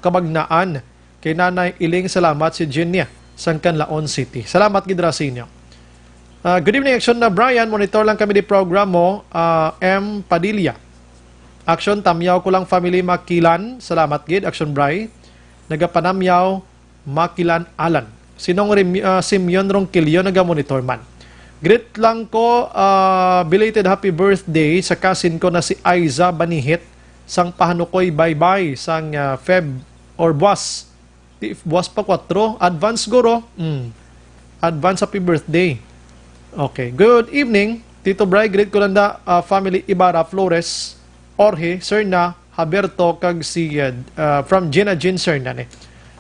Kabagnaan, kay Nanay Iling, salamat si Genia, sang Canlaon City. Salamat gid ra sa inyo. Good evening, Action na Brian. Monitor lang kami di program mo. M. Padilla. Action, tamyaw ko lang family Makilan. Salamat gid, Action Bri. Nagapanamyaw, Makilan Alan. Sinong Simeon Ronquillo, naga-monitor man. Greet lang ko, belated happy birthday sa cousin ko na si Aiza Banihit. Sang pahanukoy bye-bye, sang Feb or Buwas. Buwas pa 4. Advance guro. Advance happy birthday. Okay. Good evening. Tito Bri, greet ko lang da family Ibarra Flores, Orhe, Serna, Haberto, kag si from Gina Jean Serna.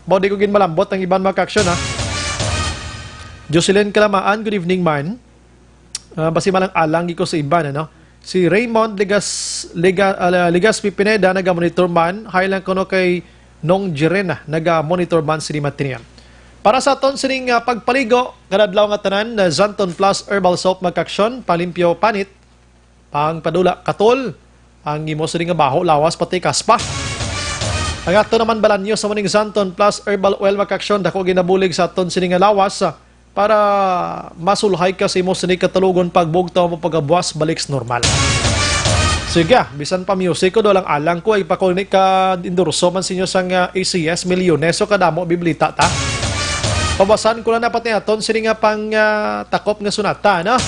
Bodi ko gin malambot ang ibang makaksyon ha. Jocelyn Kalamaan, good evening man. Basi malang alang ko sa iban, ano? Si Raymond Legaspi Pineda, naga-monitor man. Hi lang ko no kay Nong Jirena, naga-monitor man si Matinian. Para sa aton sining pagpaligo, kadadlaw nga tanan, Zanton Plus Herbal Soap magkaksyon, palimpyo panit, pang padula katol, ang imo sining nga baho, lawas, pati kaspa. Ang ato naman balanyo sa muning Zanton Plus Herbal Oil magkaksyon, dako ginabulig sa aton sining nga lawas, para masulhay ka sa imo sining katalugon pagbugtaw mo pagabuas balik sa normal. Sige, bisan pa music ko, dolang alang ko, ay pakunik ka indurso man sinyo sang ACS, milyoneso kadamo, biblita ta. Pabasan ko lang na pati aton sini nga pang takop nga sunata, no?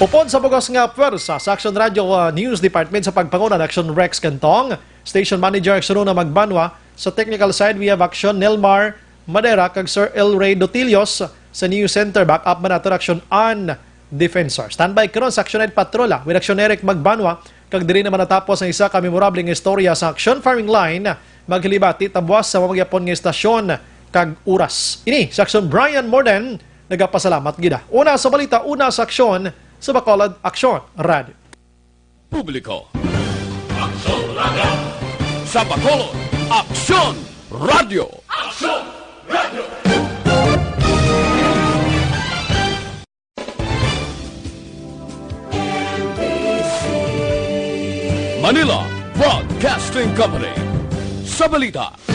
Upod sa bugas nga pwersa sa Action Radio News Department sa pagpanguna ng Action Rex Cantong, Station Manager Action na Magbanwa. Sa technical side, we have Action Nelmar Madera kag Sir El Rey Dotilios sa News Center. Backup man nato Action on Defensor. Standby karon sa Action Ed Patrola with Action Eric Magbanwa. Kag diri naman natapos ang isa ka memorableng istorya sa Action Farming Line. Maghilibati tabuas sa mamagyapon nga estasyon kag uras. Ini sa Action Brian Morden, nagapasalamat gida. Una sa balita, una sa aksyon sa Bacolod Action Radio. Publiko. Action Radio. Sa Bacolod Action Radio. Action Radio. Manila Broadcasting Company. Sa balita.